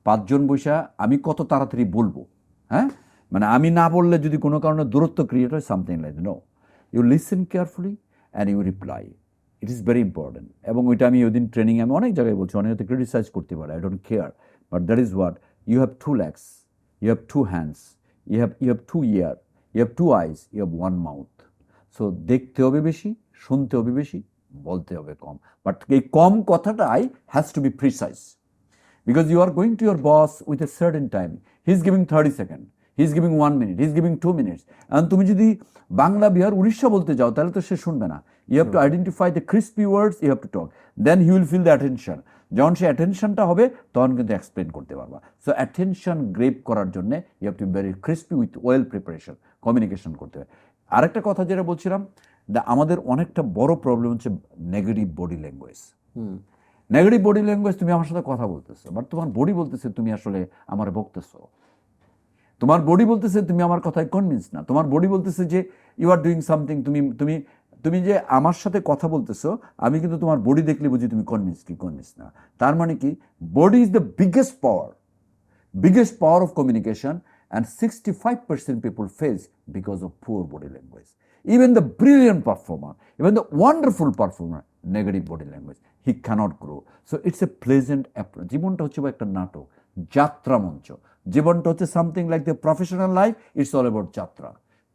5 জন বৈশা আমি কত তাড়াতাড়ি বলবো, হ্যাঁ, মানে আমি না বললে যদি কোনো কারণে দূরত্ব ক্রিয়েট হয়, something like no, you listen carefully and you reply. It is very important. এবং ওইটা আমি ওই দিন ট্রেনিং আমি অনেক জায়গায় বলছি, অনেকে ক্রিটিসাইজ করতে পারে, I don't care, but that is what you have 2 legs, you have 2 hands, you have 2 ears, you have 2 eyes, you have 1 mouth. So দেখতে হবে বেশি, শুনতে হবে বেশি, বলতে হবে কম। বাট এই কম কথাটাই has to B precise, because you are going to your boss with a certain time. He is giving 30 seconds, he is giving 1 minute, he is giving 2 minutes. And তুমি যদি বাংলা, বিহার, উড়িষ্যা বলতে যাও তাহলে তো সে শুনবে না। You have to identify the crispy words, you have to talk. Then he will feel the attention. যখন সে অ্যাটেনশনটা হবে তখন কিন্তু এক্সপ্লেন করতে পারবা। সো অ্যাটেনশন গ্রেপ করার জন্য you have to be very crispy with well preparation, communication করতে হবে। আরেকটা কথা যেটা বলছিলাম, আমাদের অনেকটা বড় প্রবলেম হচ্ছে negative body language. Negative body language, তুমি আমার সাথে কথা বলতেছো, বাট তোমার বডি বলতেছে তুমি আসলে আমার বকতেছো। তোমার বডি বলতেছে তুমি আমার কথায় কনভিন্স না। তোমার বডি বলতেছে যে ইউ আর ডুইং সামথিং, তুমি তুমি তুমি যে আমার সাথে কথা বলতেছো, আমি কিন্তু তোমার বডি দেখলে বুঝি তুমি কনভিন্স কি কনভিন্স না। তার মানে কি, body is the biggest power of communication, and 65% people face because of poor body language. Even the brilliant performer, even the wonderful performer, negative body language, he cannot grow. So it's a pleasant approach. জীবনটা হচ্ছে একটা নাটক, যাত্রা মঞ্চ। জীবনটা হচ্ছে something like the professional life, it's all about যাত্রা।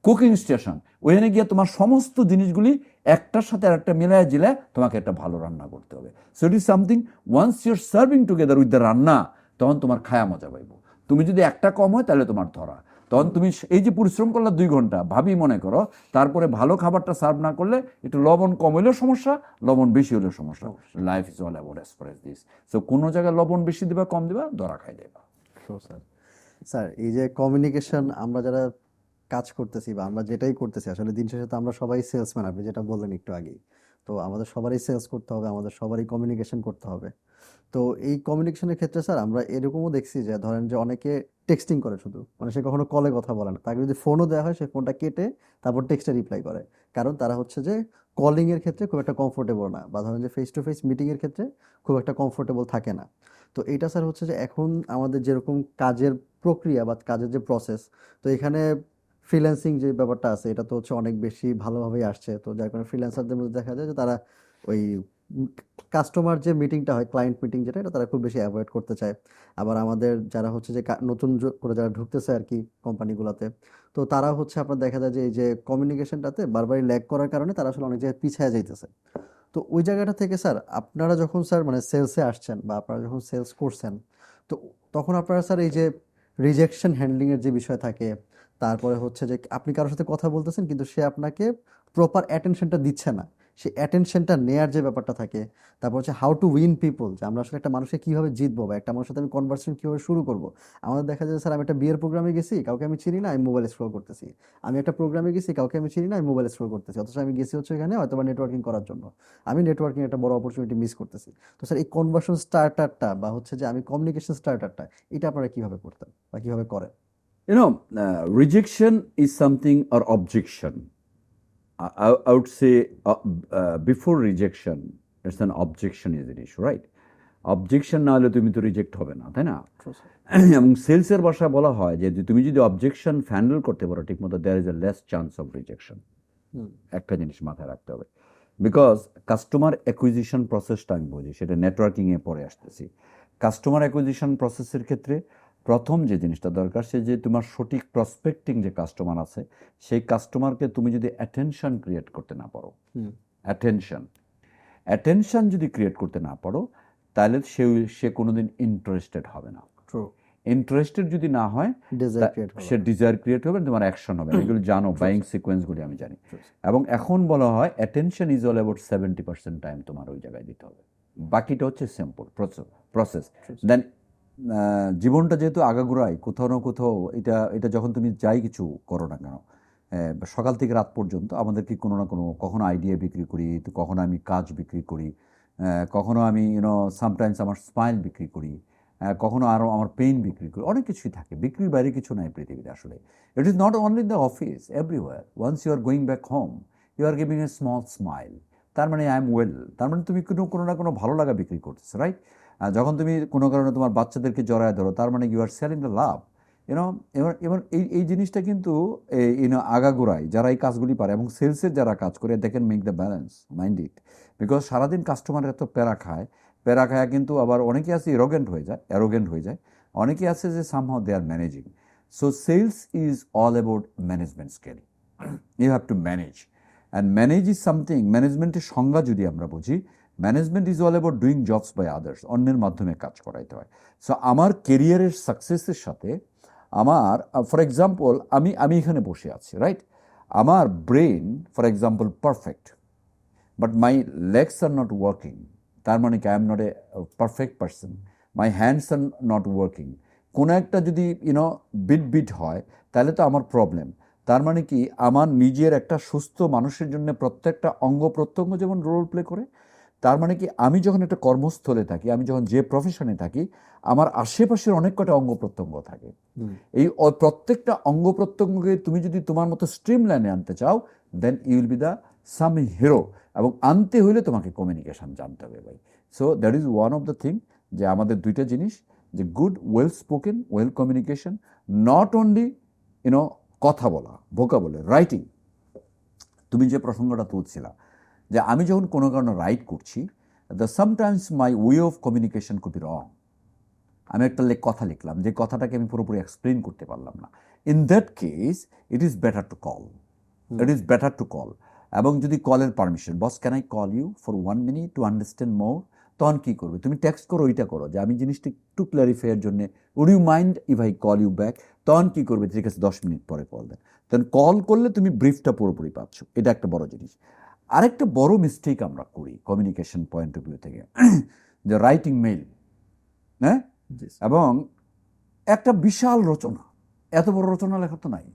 Cooking station, ওখানে গিয়ে তোমার সমস্ত জিনিসগুলি একটার সাথে আরেকটা মিলায় জিলে তোমাকে একটা ভালো রান্না করতে হবে। So it is something, once you're serving together with the রান্না, তখন তোমার খায়া মজা পাইব। তুমি যদি একটা কম হয় তাহলে তোমার ধরা। তখন তুমি এই যে পরিশ্রম করলে 2 ঘন্টা, ভাবি মনে করো, তারপরে ভালো খাবারটা সার্ভ না করলে একটু লবণ কম হলেও সমস্যা, লবণ বেশি হলেও সমস্যা। Life is all about as far as this. So কোনো জায়গায় লবণ বেশি দেবা, কম দেবা, ধরা খাই দেবা। স্যার, এই যে কমিউনিকেশন আমরা যারা কাজ করতেছি বা আমরা যেটাই করতেছি, আসলে দিন শেষে তো আমরা সবাই সেলসম্যান, আপনি যেটা বললেন একটু আগেই। তো আমাদের সবারই সেলস করতে হবে, আমাদের সবারই কমিউনিকেশন করতে হবে। তো এই কমিউনিকেশনের ক্ষেত্রে স্যার আমরা এরকমও দেখছি যে ধরেন যে অনেকে টেক্সটিং করে শুধু, মানে সে কখনো কলে কথা বলে না। তাকে যদি ফোনও দেওয়া হয়, সে ফোনটা কেটে তারপর টেক্সটে রিপ্লাই করে। কারণ তারা হচ্ছে যে কলিংয়ের ক্ষেত্রে খুব একটা কমফোর্টেবল না, বা ধরেন যে ফেস টু ফেস মিটিংয়ের ক্ষেত্রে খুব একটা কমফোর্টেবল থাকে না। তো এইটা স্যার হচ্ছে যে এখন আমাদের যেরকম কাজের প্রক্রিয়া বা কাজের যে প্রসেস, তো এখানে ফ্রিল্যান্সিং যে ব্যাপারটা আছে এটা তো হচ্ছে অনেক বেশি ভালোভাবেই আসছে। তো যার কারণে ফ্রিল্যান্সারদের মধ্যে দেখা যায় যে তারা ওই কাস্টমার যে মিটিংটা হয়, ক্লায়েন্ট মিটিং যেটা, এটা তারা খুব বেশি অ্যাভয়েড করতে চায়। আবার আমাদের যারা হচ্ছে যে নতুন করে যারা ঢুকতেছে আর কি কোম্পানিগুলোতে, তো তারা হচ্ছে আপনার দেখা যায় যে এই যে কমিউনিকেশনটাতে বারবারই ল্যাগ করার কারণে তারা আসলে অনেক জায়গায় পিছায় যাইতেছে। তো ওই জায়গাটা থেকে স্যার আপনারা যখন স্যার মানে সেলসে আসছেন বা আপনারা যখন সেলস করছেন, তো তখন আপনারা স্যার এই যে রিজেকশন হ্যান্ডলিংয়ের যে বিষয় থাকে, তারপরে হচ্ছে যে আপনি কারোর সাথে কথা বলতেছেন কিন্তু সে আপনাকে প্রপার অ্যাটেনশনটা দিচ্ছে না, সেই অ্যাটেনশনটা নেয়ার যে ব্যাপারটা থাকে, তারপর হচ্ছে হাউ টু উইন পিপল, যে আমরা আসলে একটা মানুষকে কীভাবে জিতবো বা একটা মানুষের সাথে আমি কনভারসেশন কীভাবে শুরু করবো। আমাদের দেখা যায় স্যার, আমি একটা বিয়ের প্রোগ্রামে গেছি, কাউকে আমি চিনি না, আমি মোবাইল স্ক্রল করতেছি। আমি একটা প্রোগ্রামে গেছি, কাউকে আমি চিনি না, আমি মোবাইল স্ক্রল করতেছি। অথচ আমি গেছি হচ্ছে এখানে হয়তো বা নেটওয়ার্কিং করার জন্য। আমি নেটওয়ার্কিং একটা বড় অপরচুনিটি মিস করতেছি। তো স্যার এই কনভার্সন স্টার্টারটা বা হচ্ছে যে আমি কমিউনিকেশন স্টার্টারটা, এটা আপনারা কীভাবে করতেন বা কীভাবে করেন? You know, rejection is something, or objection. I would say before rejection, it's an objection is an issue, right? Objection না হলে তুমি তো রিজেক্ট হবে না, তাই না? এবং সেলসের ভাষায় বলা হয় যে তুমি যদি অবজেকশন হ্যান্ডেল করতে পারো ঠিকমতো, there is a less chance of rejection. একটা জিনিস মাথায় রাখতে হবে, বিকজ কাস্টমার অ্যাকুইজিশন প্রসেসটা আমি বুঝি, সেটা নেটওয়ার্কিংয়ে পরে আসতেছি। কাস্টমার অ্যাকুইজিশন প্রসেসের ক্ষেত্রে প্রথম যে জিনিসটা দরকার, সে যে তোমার সঠিক প্রসপেক্টিং যে কাস্টমার আছে, সেই কাস্টমারকে তুমি যদি অ্যাটেনশন ক্রিয়েট করতে না পারো, অ্যাটেনশন যদি ক্রিয়েট করতে না পারো, তাহলে সে কোনোদিন ইন্টারেস্টেড হবে না। ইন্টারেস্টেড যদি না হয়, সে ডিজায়ার ক্রিয়েট হবে, তোমার অ্যাকশন হবে। এগুলো জানো, বাইং সিকোয়েন্সগুলি আমি জানি। এবং এখন বলা হয় attention is all about 70% time তোমার ওই জায়গায় দিতে হবে, বাকিটা হচ্ছে সিম্পল প্রসেস। দেন জীবনটা যেহেতু আগাগোড়াই কোথাও না কোথাও, এটা যখন তুমি যাই কিছু করো না কেন, সকাল থেকে রাত পর্যন্ত আমাদেরকে কোনো না কোনো, কখনো আইডিয়া বিক্রি করি, তো কখনো আমি কাজ বিক্রি করি, কখনো আমি সামটাইমস আমার স্মাইল বিক্রি করি, কখনো আরও আমার পেইন বিক্রি করি, অনেক কিছুই থাকে। বিক্রির বাইরে কিছু নাই পৃথিবীতে আসলে। It is not only in the office, everywhere. Once you are going back home, you are giving a small smile, তার মানে আই এম ওয়েল, তার মানে তুমি কোনো না কোনো ভালো লাগা বিক্রি করতেছো, রাইট? যখন তুমি কোনো কারণে তোমার বাচ্চাদেরকে জড়ায় ধরো, তার মানে you are selling the love. You know, এবার এবার এই এই জিনিসটা কিন্তু আগাগোড়াই যারা এই কাজগুলি পারে এবং সেলসের যারা কাজ করে, they can make the balance, mind it. Because সারাদিন কাস্টমার এত প্যারা খায় কিন্তু আবার অনেকে আছে অ্যারোগেন্ট হয়ে যায়, অনেকে আছে যে somehow they are managing. So sales is all about management skill. You have to manage, and manage is something, ম্যানেজমেন্টের সংজ্ঞা যদি আমরা বুঝি, management is all about doing jobs by others, অন্যের মাধ্যমে কাজ করাইতে হয়। সো আমার কেরিয়ারের সাকসেসের সাথে আমার, ফর এক্সাম্পল, আমি এখানে বসে আছি, রাইট? আমার brain for example perfect, but my legs are not working, তার মানে কি I am not A perfect person. My hands are not working, কোনো একটা যদি বিট হয় তাহলে তো আমার প্রবলেম। তার মানে কি আমার নিজের একটা সুস্থ মানুষের জন্য প্রত্যেকটা অঙ্গ প্রত্যঙ্গ যেমন রোল প্লে করে, তার মানে কি আমি যখন একটা কর্মস্থলে থাকি, আমি যখন যে প্রফেশনে থাকি, আমার আশেপাশের অনেক কটা অঙ্গ প্রত্যঙ্গ থাকে। এই প্রত্যেকটা অঙ্গ প্রত্যঙ্গকে তুমি যদি তোমার মতো স্ট্রিম লাইনে আনতে চাও, then you will be the some hero. এবং আনতে হইলে তোমাকে কমিউনিকেশন জানতে হবে ভাই। So that is one of the thing, যে আমাদের দুইটা জিনিস, যে good well spoken, well communication, not only কথা বলা, ভোকাবুলারি, রাইটিং। তুমি যে প্রসঙ্গটা তুলছিলা, যে আমি যখন কোনো কারণে রাইট করছি, sometimes my way of communication could be wrong. আমি একটা কথা লিখলাম, যে কথাটাকে আমি পুরোপুরি এক্সপ্লেন করতে পারলাম না। In that case it is better to call. এবং যদি কলের permission, boss can I call you for 1 minute to understand more, তখন কী করবে? তুমি টেক্সট করো, ওইটা করো যে আমি জিনিসটা একটু ক্ল্যারিফাইয়ের জন্য, would you mind if I call you back? তখন কী করবে? ঠিক আছে, 10 মিনিট পরে কল দেন। তখন কল করলে তুমি ব্রিফটা পুরোপুরি পাচ্ছ। এটা একটা বড় জিনিস। আরেকটা বড় মিস্টেক আমরা করি কমিউনিকেশন পয়েন্ট অফ ভিউ থেকে, যে রাইটিং মেইল, হ্যাঁ, এবং একটা বিশাল রচনা, এত বড় রচনা লেখা তো নাই।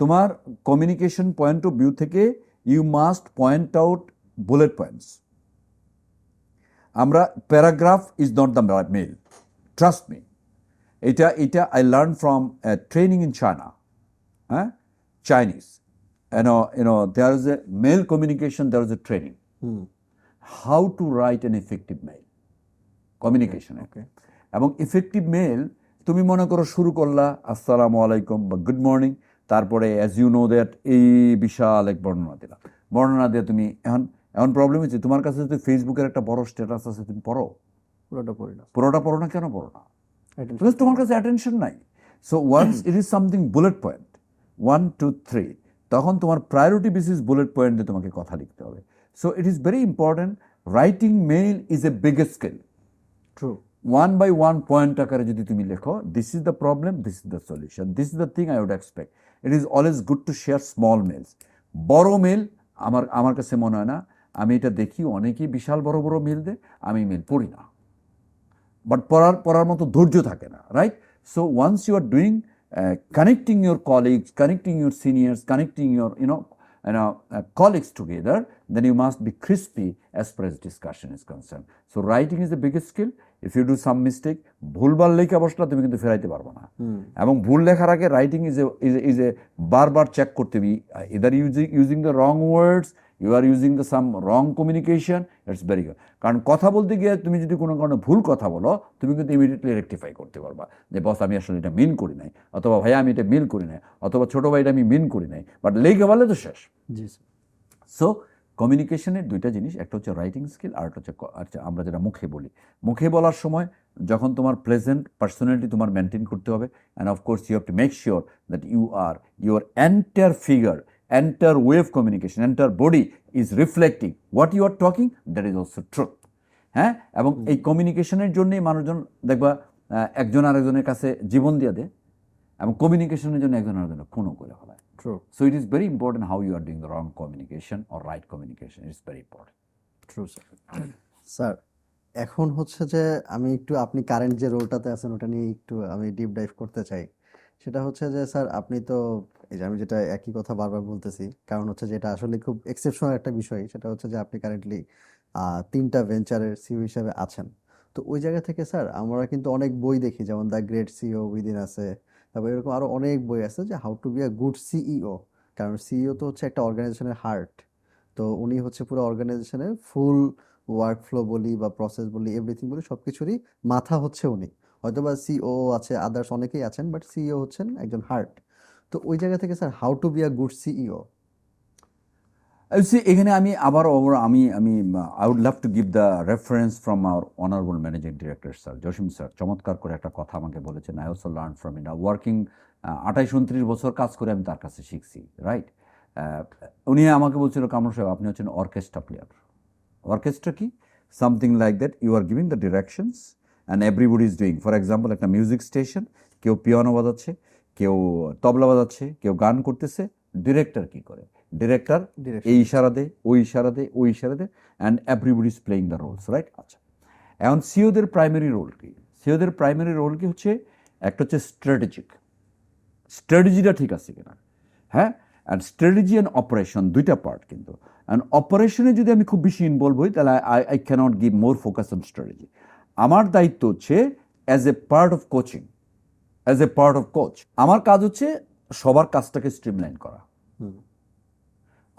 তোমার কমিউনিকেশন পয়েন্ট অফ ভিউ থেকে you must point out bullet points. আমরা paragraph is not the mail, trust me. এটা I learn from training in China, হ্যাঁ, Chinese. there is a mail communication, there is a training. How to write an effective mail, communication. Okay. এবং effective mail, তুমি মনে করো শুরু করলা আসসালামু আলাইকুম বা গুড মর্নিং, তারপরে অ্যাজ ইউ নো দ্যাট এই বিশাল এক বর্ণনা দিয়ে তুমি এখন প্রবলেম হচ্ছে, তোমার কাছে যদি ফেসবুকের একটা বড় স্ট্যাটাস আছে, তুমি পড়ো? পুরোটা পড়ো না। কেন পড়ো না? বিকজ তোমার কাছে অ্যাটেনশন নাই। So once it is something bullet point 1 2 3, তখন তোমার প্রায়োরিটি বেসিস বুলেট পয়েন্টে তোমাকে কথা লিখতে হবে। So it is very important. Writing mail is a biggest skill. True. 1 by 1 point আকারে যদি তুমি লেখো, this is the problem, this is the solution, this is the thing I would expect. It is always good to share small mails. বড় mail আমার কাছে মনে হয় না, আমি এটা দেখি অনেকেই বিশাল বড় বড় মেল দেয়, আমি মেল পড়ি না, বাট পড়ার মতো ধৈর্য থাকে না, right? So once you are doing connecting your colleagues, connecting your seniors, connecting your colleagues together, then you must be crispy as far as discussion is concerned. So writing is the biggest skill. If you do some mistake, ভুলবার লেখা বসলা তুমি কিন্তু ফেরাইতে পারবে না। এবং ভুল লেখার আগে writing is a বারবার চেক করতে হবে, either using the wrong words, you are using the some wrong communication, it's very good. কারণ কথা বলতে গিয়ে তুমি যদি কোনো কারণে ভুল কথা বলো, তুমি কিন্তু ইমিডিয়েটলি রেকটিফাই করতে পারবা, যে বস আমি আসলে এটা মিন করি নাই, অথবা ভাইয়া আমি এটা মিন করি নাই, অথবা ছোটো ভাই এটা আমি মিন করি নাই, বাট লেখা বলে তো শেষ। জি। সো কমিউনিকেশনের দুইটা জিনিস, একটা হচ্ছে রাইটিং স্কিল, আর একটা হচ্ছে আমরা যেটা মুখে বলি। মুখে বলার সময় যখন তোমার প্রেজেন্ট পার্সোনালিটি তোমার মেনটেন করতে হবে, and of course you have to make sure that your entire figure, entire way of communication, entire body is reflecting what you are talking, that is also truth. হ্যাঁ, এবং এই কমিউনিকেশনের জন্যই মানুষজন দেখবা একজন আরেকজনের কাছে জীবন দিয়ে দেয়, এবং কমিউনিকেশনের জন্য একজন আরেকজনের খুনও করে ফেলায়। True. So it is very important how you are doing the wrong communication or right communication, it's very important. True sir. এখন হচ্ছে যে আমি একটু আপনি কারেন্ট যে রোলটাতে আছেন ওটা নিয়ে একটু আমি ডিপ ডাইভ করতে চাই। সেটা হচ্ছে যে স্যার আপনি তো এই যে আমি যেটা একই কথা বারবার বলতেছি, কারণ হচ্ছে যে এটা আসলে খুব এক্সেপশনাল একটা বিষয়, সেটা হচ্ছে যে আপনি কারেন্টলি 3টা ভেঞ্চারের সিইও হিসেবে আছেন। তো ওই জায়গা থেকে স্যার আমরা কিন্তু অনেক বই দেখি, যেমন দ্য গ্রেট সিইও উইদিন আছে, তারপর এরকম আরো অনেক বই আছে যে how to be a good CEO. কারণ সিইও তো হচ্ছে একটা অর্গানাইজেশনের হার্ট। তো উনি হচ্ছে পুরো অর্গানাইজেশনের ফুল ওয়ার্ক ফ্লো বলি বা প্রসেস বলি এভরিথিং বলি সবকিছুরই মাথা হচ্ছে উনি। হয়তোবা সিও আছে, আদার্স অনেকেই আছেন, বাট সিইও হচ্ছেন একজন হার্ট। তো ওই জায়গা থেকে sir how to be a good CEO. এখানে আমি আবার আমি I would love to give the reference from our honourable managing director sir Jasim sir চমৎকার করে একটা কথা আমাকে বলেছেন। I also learn from in working 28-29 বছর কাজ করে আমি তার কাছে শিখছি, রাইট? উনি আমাকে বলছিল, কামরুল সাহেব আপনি হচ্ছেন অর্কেস্ট্রা প্লেয়ার। অর্কেস্ট্রা কি? Something like that, you are giving the directions and everybody is doing. For example একটা মিউজিক স্টেশন, কেউ পিয়ানো বাজাচ্ছে, কেউ তবলা বাজাচ্ছে, কেউ গান করতেছে, ডিরেক্টর কি করে? ডিরেক্টর এই ডিরেকশন ইশারা দেয়, ওই ইশারা দেয়, ওই ইশারা দেয়, and everybody is playing the roles, right? আচ্ছা, এখন সিওদের প্রাইমারি রোল কি? সিওদের প্রাইমারি রোল কি হচ্ছে? একটা হচ্ছে স্ট্র্যাটেজিক, স্ট্র্যাটেজিটা ঠিক আছে কিনা, হ্যাঁ? অ্যান্ড স্ট্র্যাটেজি অ্যান্ড অপারেশন দুইটা পার্ট কিন্তু। অ্যান্ড অপারেশনে যদি আমি খুব বেশি ইনভলভ হই তাহলে I can't give more focus on strategy. আমার দায়িত্ব হচ্ছে as a part of coaching, as a part of coach আমার কাজ হচ্ছে সবার কাজটাকে স্ট্রিমলাইন করা।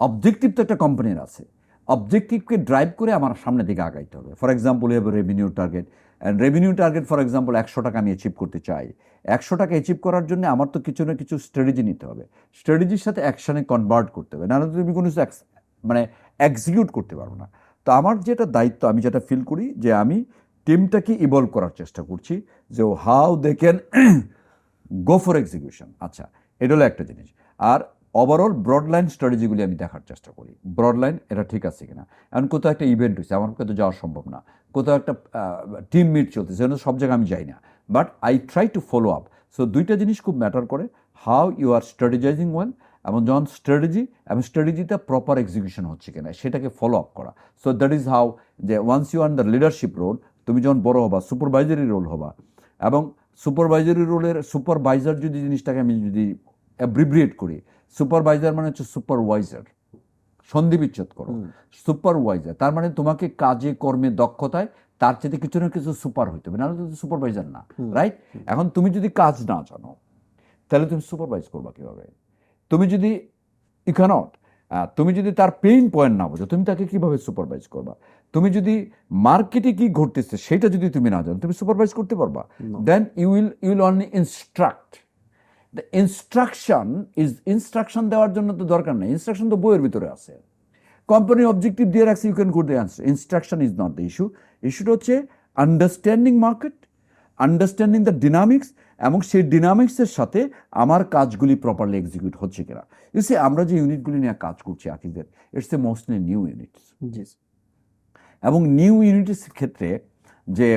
অবজেক্টিভ তো একটা কোম্পানির আছে, অবজেক্টিভকে ড্রাইভ করে আমার সামনের দিকে আগাইতে হবে। For example you have revenue target, and revenue target for example 100 টাকা আমি অ্যাচিভ করতে চাই। 100 টাকা অ্যাচিভ করার জন্য আমার তো কিছু না কিছু স্ট্র্যাটেজি নিতে হবে, স্ট্র্যাটেজির সাথে অ্যাকশনে কনভার্ট করতে হবে, নাহলে তুমি কোনো কিছু মানে এক্সিকিউট করতে পারবো না। তো আমার যেটা দায়িত্ব, আমি যেটা ফিল করি যে আমি টিমটাকে ইভলভ করার চেষ্টা করছি, যে how they can go for execution. আচ্ছা, এটা হলো একটা জিনিস। আর ওভারঅল ব্রডলাইন স্ট্র্যাটেজিগুলি আমি দেখার চেষ্টা করি, ব্রডলাইন এটা ঠিক আছে কিনা। এখন কোথাও একটা ইভেন্ট হয়েছে, আমার পক্ষে তো যাওয়া সম্ভব না, কোথাও একটা টিম মিট চলতেছে, সব জায়গায় আমি যাই না, but I try to follow up. So দুইটা জিনিস খুব ম্যাটার করে, হাউ ইউ আর স্ট্র্যাটেজাইজিং ওয়েল, এবং যখন স্ট্র্যাটেজি এবং স্ট্র্যাটেজিটা প্রপার এক্সিকিউশন হচ্ছে কিনা সেটাকে ফলো আপ করা। সো দ্যাট ইজ হাউ, যে once you are the leadership role, তুমি যখন বড় হবা সুপারভাইজারি রোল হবা, এবং সুপারভাইজারি রোলের সুপারভাইজার যদি জিনিসটাকে আমি যদি অ্যাব্রিভিয়েট করি, সুপারভাইজার মানে হচ্ছে সুপারভাইজার, সন্ধি বিচ্ছেদ করো, সুপারভাইজার তার মানে তোমাকে কাজে কর্মে দক্ষতায় তার চেয়ে কিছু না কিছু সুপার হইতে হবে, নাহলে তুমি সুপারভাইজার না, রাইট? এখন তুমি যদি কাজ না জানো তাহলে তুমি সুপারভাইজ করবা কিভাবে? তুমি যদি ইউ ক্যানট, তুমি যদি তার পেইন পয়েন্ট না বোঝো তুমি তাকে কিভাবে সুপারভাইজ করবা? তুমি যদি মার্কেটে কি ঘটতেছে সেটা যদি তুমি না জানো তুমি সুপারভাইজ করতে পারবা? Then you will only instruct. The instruction দেওয়ার জন্য তো দরকার নেই, ইনস্ট্রাকশন তো বইয়ের ভিতরে আছে, কোম্পানি অবজেক্টিভ দিয়ে রাখছে, you can good the answer. Instruction is not the issue, ইস্যুটা হচ্ছে understanding market, understanding the dynamics, এবং সেই ডিনামিক্সের সাথে আমার কাজগুলি প্রপারলি এক্সিকিউট হচ্ছে কিনা। ইউসি আমরা যে ইউনিটগুলি নিয়ে কাজ করছি আকিজের, it's a mostly new units, এবং নিউ ইউনিটের ক্ষেত্রে যে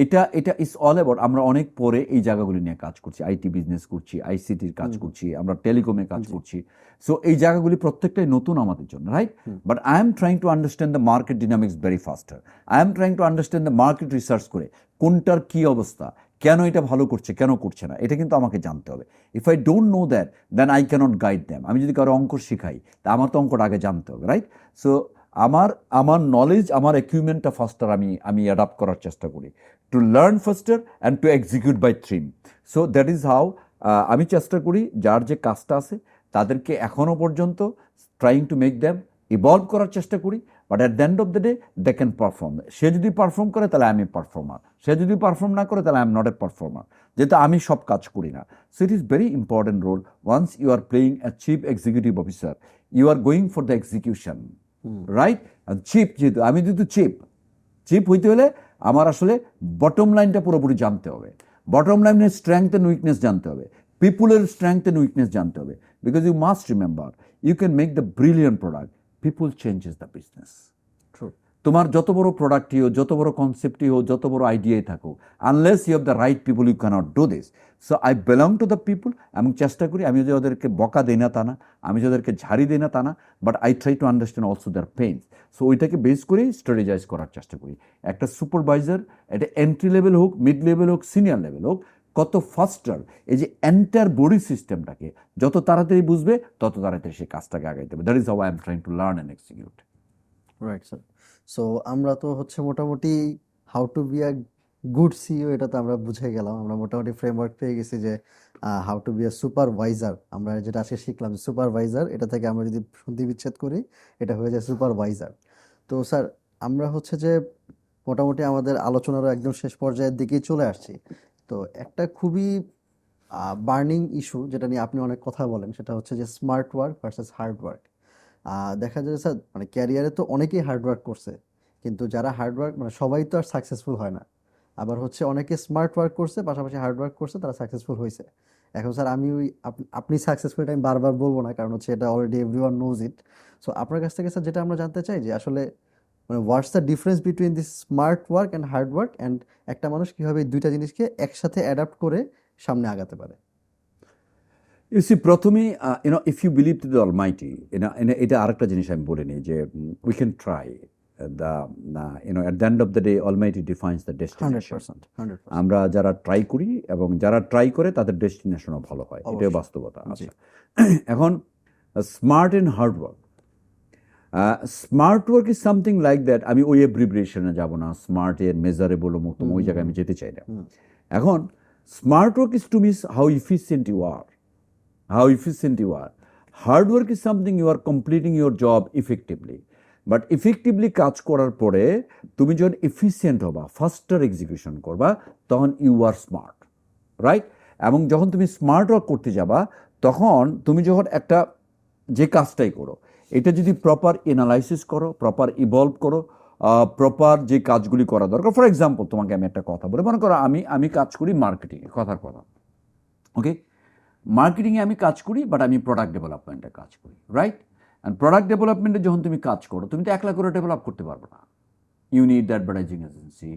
এটা এটা ইজ অল অ্যাবাউট, আমরা অনেক পরে এই জায়গাগুলি নিয়ে কাজ করছি, আইটি বিজনেস করছি, আইসিটির কাজ করছি, আমরা টেলিকমে কাজ করছি। সো এই জায়গাগুলি প্রত্যেকটাই নতুন আমাদের জন্য, right? But I am trying two understand the market dynamics very ফাস্টার। I am trying two understand the market research করে কোনটার কী অবস্থা, কেন এটা ভালো করছে, কেন করছে না, এটা কিন্তু আমাকে জানতে হবে। If I don't know that then I can't guide them. আমি যদি কারো অঙ্ক শিখাই তা আমার তো অঙ্কটা আগে জানতে হবে, রাইট? সো আমার নলেজ, আমার একুইপমেন্টটা ফাস্টার আমি অ্যাডাপ্ট করার চেষ্টা করি, to learn faster and to execute by them. So that is how আমি চেষ্টা করি যার যে কাজটা আছে তাদেরকে এখনও পর্যন্ত trying to make them evolve করার চেষ্টা করি, but at the end of the day they can perform. সে যদি পারফর্ম করে তাহলে আমি পারফর্মার, সে যদি পারফর্ম না করে তাহলে I am not a performer, যেহেতু আমি সব কাজ করি না। So it is very important role. Once you are playing a chief executive officer, you are going for the execution, right? Chief যেহেতু আমি যেহেতু চিপ হইতে হলে আমার আসলে বটম লাইনটা পুরোপুরি জানতে হবে, বটম লাইনের স্ট্রেংথ অ্যান্ড উইকনেস জানতে হবে, পিপুলের স্ট্রেংথ অ্যান্ড উইকনেস জানতে হবে, because you must remember you can make the brilliant product, people changes the business. তোমার যত বড় প্রোডাক্টই হোক, যত বড় কনসেপ্টই হোক, যত বড় আইডিয়াই থাকুক, unless you have the right people you can't do this. So I belong to the people, এবং চেষ্টা করি আমি যে ওদেরকে বকা দিই না তা না, আমি যে ওদেরকে ঝাড়ি দিই না তা না, but I try to understand also their pain. সো ওইটাকে বেস করেই স্ট্র্যাটেজাইজ করার চেষ্টা করি। একটা সুপারভাইজার, এটা এন্ট্রি লেভেল হোক, মিড লেভেল হোক, সিনিয়র লেভেল হোক, কত ফাস্টার এই যে এন্টার বডি সিস্টেমটাকে যত তাড়াতাড়ি বুঝবে তত তাড়াতাড়ি সে কাজটাকে আগাইতে হবে। That is how I am trying to learn and execute. Right sir. So আমরা তো হচ্ছে মোটামুটি how to be a good CEO এটা তো আমরা বুঝে গেলাম, আমরা মোটামুটি ফ্রেমওয়ার্ক পেয়ে গেছি যে how to be a supervisor. আমরা যেটা আজকে শিখলাম সুপারভাইজার, এটা থেকে আমরা যদি সন্ধি বিচ্ছেদ করি এটা হয়ে যায় সুপারভাইজার। তো স্যার আমরা হচ্ছে যে মোটামুটি আমাদের আলোচনারও একদম শেষ পর্যায়ের দিকেই চলে আসছি। তো একটা খুবই বার্নিং ইস্যু যেটা নিয়ে আপনি অনেক কথা বলেন সেটা হচ্ছে যে smart work versus hard work. দেখা যায় স্যার মানে ক্যারিয়ারে তো অনেকেই হার্ড ওয়ার্ক করছে, কিন্তু যারা হার্ড ওয়ার্ক মানে সবাই তো আর সাকসেসফুল হয় না। আবার হচ্ছে অনেকে স্মার্ট ওয়ার্ক করছে পাশাপাশি হার্ড ওয়ার্ক করছে, তারা সাকসেসফুল হয়েছে। এখন স্যার আমি ওই আপনি সাকসেসফুল এটা আমি বারবার বলবো না, কারণ হচ্ছে এটা already everyone knows it. So আপনার কাছ থেকে স্যার যেটা আমরা জানতে চাই যে আসলে মানে what's the difference between this smart work and hard work, and একটা মানুষ কীভাবে এই দুইটা জিনিসকে একসাথে অ্যাডাপ্ট করে সামনে আগাতে পারে। ইউ সি প্রথমেই if you believe to the almighty, এটা আরেকটা জিনিস আমি বলে নিই যে we can try the at the end of the day almighty defines the destination. 100%। আমরা যারা ট্রাই করি এবং যারা ট্রাই করে তাদের ডেস্টিনেশনও ভালো হয়, এটাই অবশ্যই। বাস্তবতা। জি। আচ্ছা, এখন smart and hard work, smart work is something like that. আমি ওই অ্যাব্রিভিয়েশনে যাব না, স্মার্টের মেজারেবল মতো ওই জায়গায় আমি যেতে চাই না। এখন smart work is to miss how efficient you are, how efficient you are. Hard work is something you are completing your job effectively. But effectively কাজ করার পরে তুমি যখন এফিসিয়েন্ট হবা, ফাস্টার এক্সিকিউশন করবা, তখন ইউ আর স্মার্ট, রাইট? এবং যখন তুমি স্মার্ট ওয়ার্ক করতে যাবা তখন তুমি যখন একটা যে কাজটাই করো এটা যদি প্রপার এনালাইসিস করো, প্রপার ইভলভ করো, প্রপার যে কাজগুলি করা দরকার। ফর এক্সাম্পল তোমাকে আমি একটা কথা বলে, মনে করো আমি কাজ করি মার্কেটিংয়ে, কথার কথা, ওকে? মার্কেটিংয়ে আমি কাজ করি, বাট আমি প্রোডাক্ট ডেভেলপমেন্টে কাজ করি, রাইট? অ্যান্ড প্রোডাক্ট ডেভেলপমেন্টে যখন তুমি কাজ করো তুমি তো একলা করে ডেভেলপ করতে পারবে না। You need the advertising agency,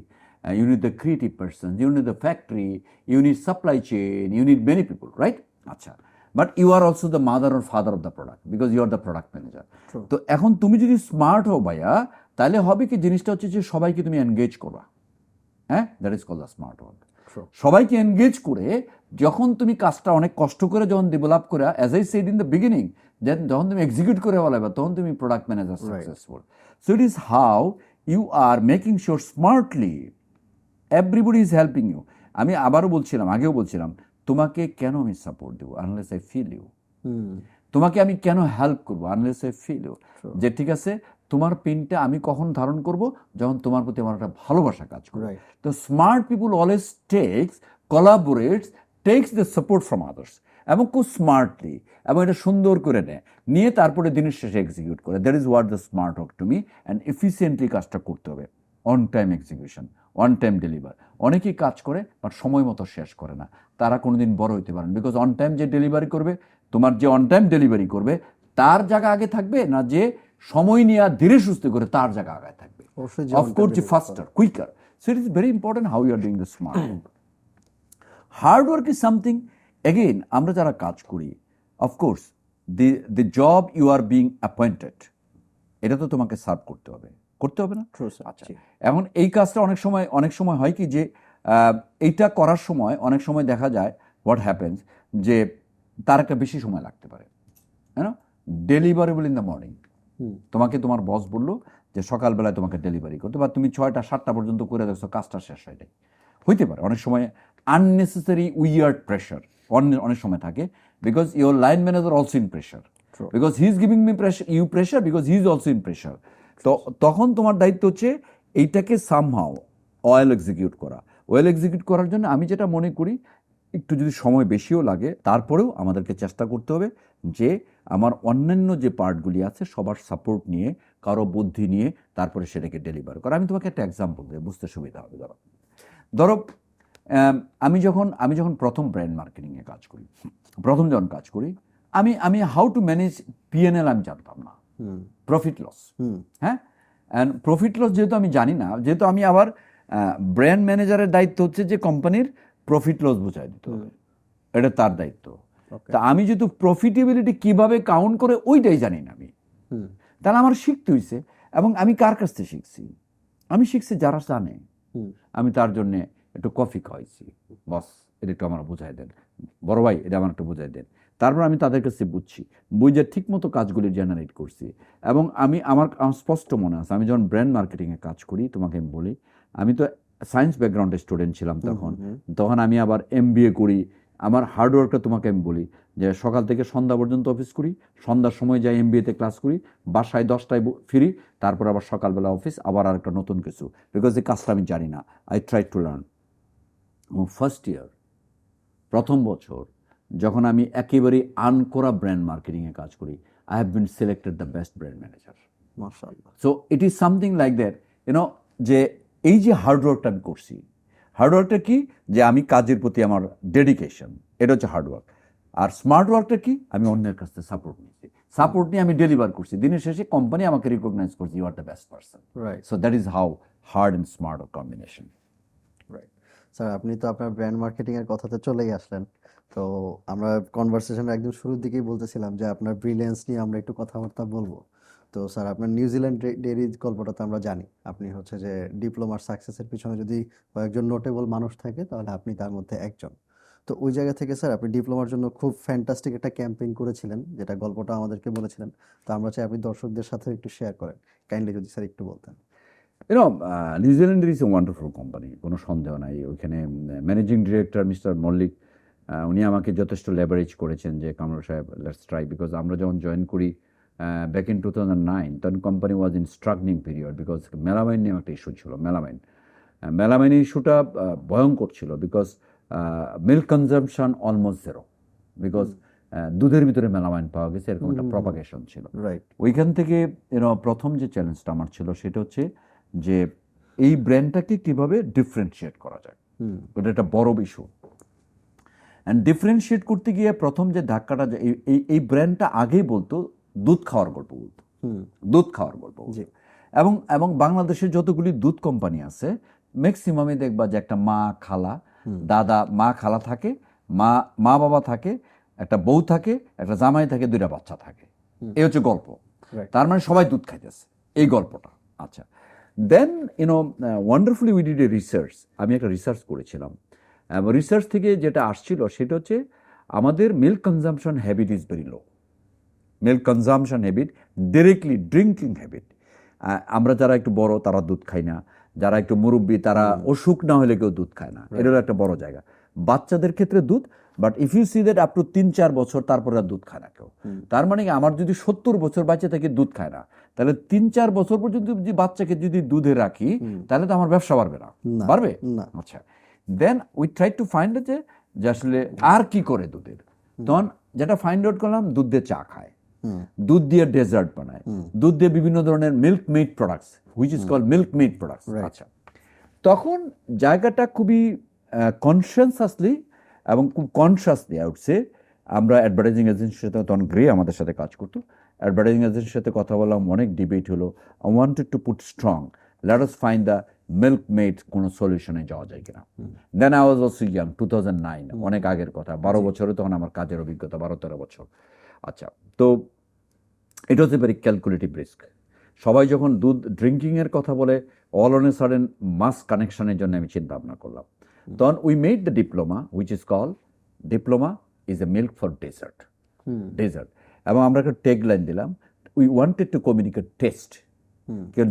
you need the creative person, you need the factory, you need supply chain, you need many people, right? আচ্ছা, but you are also the mother or father of the product because you are the product manager. তো এখন তুমি যদি smart হও ভাইয়া, তাহলে হবে কি জিনিসটা হচ্ছে যে সবাইকে তুমি এনগেজ করবা, হ্যাঁ? That is called the smart work. সবাইকে এনগেজ করে যখন তুমি কাজটা অনেক কষ্ট করে যখন ডেভেলপ করে, as I said in the beginning, then যখন তুমি এক্সিকিউট করে বলাবা তখন তুমি product manager successful. So it is how you are making sure smartly everybody is helping you. আমি আবারও বলছিলাম, আগেও বলছিলাম, তোমাকে কেন আমি সাপোর্ট দেবো আনলেস আই ফিল ইউ। তোমাকে আমি কেন হেল্প করবো আনলেস আই ফিল ইউ। যে ঠিক আছে, তোমার পেনটা আমি কখন ধারণ করব, যখন তোমার প্রতি আমার একটা ভালোবাসা কাজ করে। তো smart people always takes, collaborates, takes the support from others, এবং খুব স্মার্টলি এবং এটা সুন্দর করে নিয়ে তারপরে দিনের শেষে এক্সিকিউট করে। That is what the smart work to me. And efficiently কাজটা করতে হবে, on time execution, on time deliver. অনেকেই কাজ করে বাট সময় মতো শেষ করে না, তারা কোনোদিন বড় হইতে পারেন। বিকজ অন টাইম যে ডেলিভারি করবে, তোমার যে অন টাইম ডেলিভারি করবে তার জায়গা আগে থাকবে না, যে সময় নিয়ে ধীরে সুস্থ করে তার জায়গা আগে থাকবে। অফকোর্স যে faster, quicker. So it is very important how you are doing the smart work. Hard work is something, again আমরা যারা কাজ করি, of course the job you are being appointed, এটা তো তোমাকে সার্ভ করতে হবে, করতে হবে না? আচ্ছা, এখন এই কাজটা অনেক সময় হয় কি যে এইটা করার সময় অনেক সময় দেখা যায় হোয়াট হ্যাপেন্স যে তার একটা বেশি সময় লাগতে পারে, হ্যাঁ? ডেলিভারেবল ইন দ্য মর্নিং, তোমাকে তোমার বস বললো যে সকালবেলায় তোমাকে ডেলিভারি করতে, বা তুমি 6টা 7টা পর্যন্ত করে দেখছো কাজটা শেষ হয় নাই। হইতে পারে অনেক সময় আননেসেসারি উইয়ার্ড প্রেশার অনেক সময় থাকে, because your line manager also in pressure, because he is giving me pressure, you pressure, because he is also in pressure. তো তখন তোমার দায়িত্ব হচ্ছে এইটাকে সামহাও ওয়েল এক্সিকিউট করা। ওয়েল এক্সিকিউট করার জন্য আমি যেটা মনে করি, একটু যদি সময় বেশিও লাগে তারপরেও আমাদেরকে চেষ্টা করতে হবে যে আমার অন্যান্য যে পার্টগুলি আছে সবার সাপোর্ট নিয়ে, কারো বুদ্ধি নিয়ে তারপরে সেটাকে ডেলিভার করা। আমি তোমাকে একটা এক্সাম্পল দিই, বুঝতে সুবিধা হবে। ধরো আমি যখন প্রথম ব্র্যান্ড মার্কেটিংয়ে কাজ করি, যখন কাজ করি, আমি হাউ টু ম্যানেজ পিএনএল আমি জানতাম না, প্রফিট লস, হ্যাঁ? অ্যান্ড প্রফিট লস যেহেতু আমি জানি না, যেহেতু আমি আবার ব্র্যান্ড ম্যানেজারের দায়িত্ব হচ্ছে যে কোম্পানির প্রফিট লস বোঝাই দিতে হবে, এটা তার দায়িত্ব। তা আমি যেহেতু প্রফিটেবিলিটি কিভাবে কাউন্ট করে ওইটাই জানি না আমি, তাহলে আমার শিখতে হয়েছে। এবং আমি কার কাছ থেকে শিখছি? আমি শিখছি যারা জানে। আমি তার জন্যে একটু কফি খাওয়াইছি, বস এটা একটু আমার বোঝাই দেন, বড় ভাই এটা আমার একটু বোঝাই দেন। তারপর আমি তাদের কাছে বুঝছি, বুঝে ঠিকমতো কাজগুলি জেনারেট করছি। এবং আমার স্পষ্ট মনে আছে, আমি যখন ব্র্যান্ড মার্কেটিংয়ে কাজ করি, তোমাকে আমি বলি, আমি তো সায়েন্স ব্যাকগ্রাউন্ডের স্টুডেন্ট ছিলাম তখন আমি আবার MBA করি। আমার হার্ডওয়ার্কটা তোমাকে আমি বলি যে সকাল থেকে সন্ধ্যা পর্যন্ত অফিস করি, সন্ধ্যার সময় যাই MBA-তে ক্লাস করি, বাসায় 10টায় ফিরি, তারপর আবার সকালবেলা অফিস, আবার আর একটা নতুন কিছু, বিকজ এই কাজটা আমি জানি না। I try to learn. এবং ফার্স্ট ইয়ার, প্রথম বছর যখন আমি একেবারে আনকরা ব্র্যান্ড মার্কেটিংয়ে কাজ করি, I have been selected the best brand manager. মাশাআল্লাহ। So it is something like that, যে এই যে হার্ডওয়ার্কটা আমি করছি, হার্ডওয়ার্কটা কি, যে আমি কাজের প্রতি আমার ডেডিকেশন, এটা হচ্ছে হার্ডওয়ার্ক। আর স্মার্ট ওয়ার্কটা কি, আমি অন্যের কাছ থেকে সাপোর্ট নিয়েছি, সাপোর্ট নিয়ে আমি ডেলিভার করছি, দিনের শেষে কোম্পানি আমাকে রিকগনাইজ করছে, you are the best person. Right. So that is how hard and smart combination. Right. Sir, আপনি তো আপনার ব্র্যান্ড মার্কেটিং এর কথাতে চলেই আসলেন। তো আমরা কনভারসেশনের একদম শুরুর দিকেই বলতেছিলাম যে আপনার ব্রিলিয়েন্স নিয়ে আমরা একটু কথাবার্তা বলবো। তো স্যার, আপনার নিউজিল্যান্ড ডেইরি গল্পটা তো আমরা জানি। আপনি হচ্ছে যে ডিপ্লোমার সাকসেসের পিছনে যদি কয়েকজন নোটেবল মানুষ থাকে তাহলে আপনি তার মধ্যে একজন। তো ওই জায়গা থেকে স্যার আপনি ডিপ্লোমার জন্য খুব ফ্যান্টাস্টিক একটা ক্যাম্পেইন করেছিলেন, যেটা গল্পটা আমাদেরকে বলেছিলেন। তো আমরা চাই আপনি দর্শকদের সাথে একটু শেয়ার করেন, কাইন্ডলি যদি স্যার একটু বলতেন। নিউজিল্যান্ডের ইজ এ ওয়ান্ডারফুল কোম্পানি, কোনো সন্দেহ নাই। ওইখানে ম্যানেজিং ডিরেক্টর মিস্টার মল্লিক, উনি আমাকে যথেষ্ট লেভারেজ করেছেন যে কামরুল সাহেব, লেটস ট্রাই। বিকজ আমরা যখন জয়েন করি ব্যাক ইন 2009, তখন company was in struggling period, because melamine নিয়ে একটা ইস্যু ছিল। মেলামাইন ইস্যুটা ভয়ঙ্কর ছিল, because milk consumption almost zero, because দুধের ভিতরে মেলামাইন পাওয়া গেছে, এরকম একটা প্রপাগেশন ছিল। রাইট। ওইখান থেকে প্রথম যে চ্যালেঞ্জটা আমার ছিল সেটা হচ্ছে যে এই ব্র্যান্ডটাকে কিভাবে ডিফারেন্সিয়েট করা যায়, ওটা একটা বড় বিষয়। অ্যান্ড ডিফারেন্সিয়েট করতে গিয়ে প্রথম যে ধাক্কাটা, এই ব্র্যান্ডটা আগেই বলতো দুধ খাওয়ার গল্প বলতো, দুধ খাওয়ার গল্প বলতো। এবং বাংলাদেশের যতগুলি দুধ কোম্পানি আছে ম্যাক্সিমামে দেখবা যে একটা মা খালা দাদা, মা খালা থাকে, মা বাবা থাকে, একটা বউ থাকে, একটা জামাই থাকে, 2টা বাচ্চা থাকে, এই হচ্ছে গল্প। তার মানে সবাই দুধ খাইতেছে, এই গল্পটা। আচ্ছা, then wonderfully we did a research. আমি একটা রিসার্চ করেছিলাম, এবং রিসার্চ থেকে যেটা আসছিল সেটা হচ্ছে আমাদের milk consumption habit is very low. Milk consumption habit, directly drinking habit, আমরা যারা একটু বড় তারা দুধ খাই না, যারা একটু মুরব্বী তারা অসুখ না হলে কেউ দুধ খায় না, এটা হলো একটা বড় জায়গা। বাচ্চাদের ক্ষেত্রে দুধ, but if you see that up to 3-4 বছর তারপরে আর দুধ খায় না কেউ। তার মানে কি, আমার যদি 70 বছর বাচ্চা থেকে দুধ খায় না, তাহলে 3-4 বছর পর্যন্ত যদি বাচ্চাকে যদি দুধে রাখি, তাহলে তো আমার ব্যবসা বাড়বে না, পারবে না। আচ্ছা, then we try to find যে আসলে আর কি করে দুধের। তখন যেটা ফাইন্ড আউট করলাম, দুধ দিয়ে চা খায়, দুধ দিয়ে ডেজার্ট বানায়, দুধ দিয়ে বিভিন্ন ধরনের milk made products, which is called milk made products. আচ্ছা, তখন জায়গাটা খুবই কনসিয়াসলি এবং খুব কনসিয়াসলি আউটসে আমরা অ্যাডভার্টাইজিং এজেন্সির সাথে, তখন গ্রে আমাদের সাথে কাজ করতো, অ্যাডভার্টাইজিং এজেন্সির সাথে কথা বললাম, অনেক ডিবেট হলো। I wanted to put strong, let us find the milk made কোনো সলিউশনে যাওয়া যায় কিনা। Then I was also young, 2009, অনেক আগের কথা, 12 বছরে তখন আমার কাজের অভিজ্ঞতা, 12-13 বছর। আচ্ছা, তো এটা হচ্ছে ভেরি ক্যালকুলেটিভ রিস্ক। সবাই যখন দুধ ড্রিঙ্কিংয়ের কথা বলে, all on a sudden mass কানেকশনের জন্য আমি চিন্তা ভাবনা করলাম। তখন we made the Diploma, which is call Diploma is a milk for dessert. এবং আমরা একটা ট্যাগ লাইন দিলাম, we wanted to communicate taste.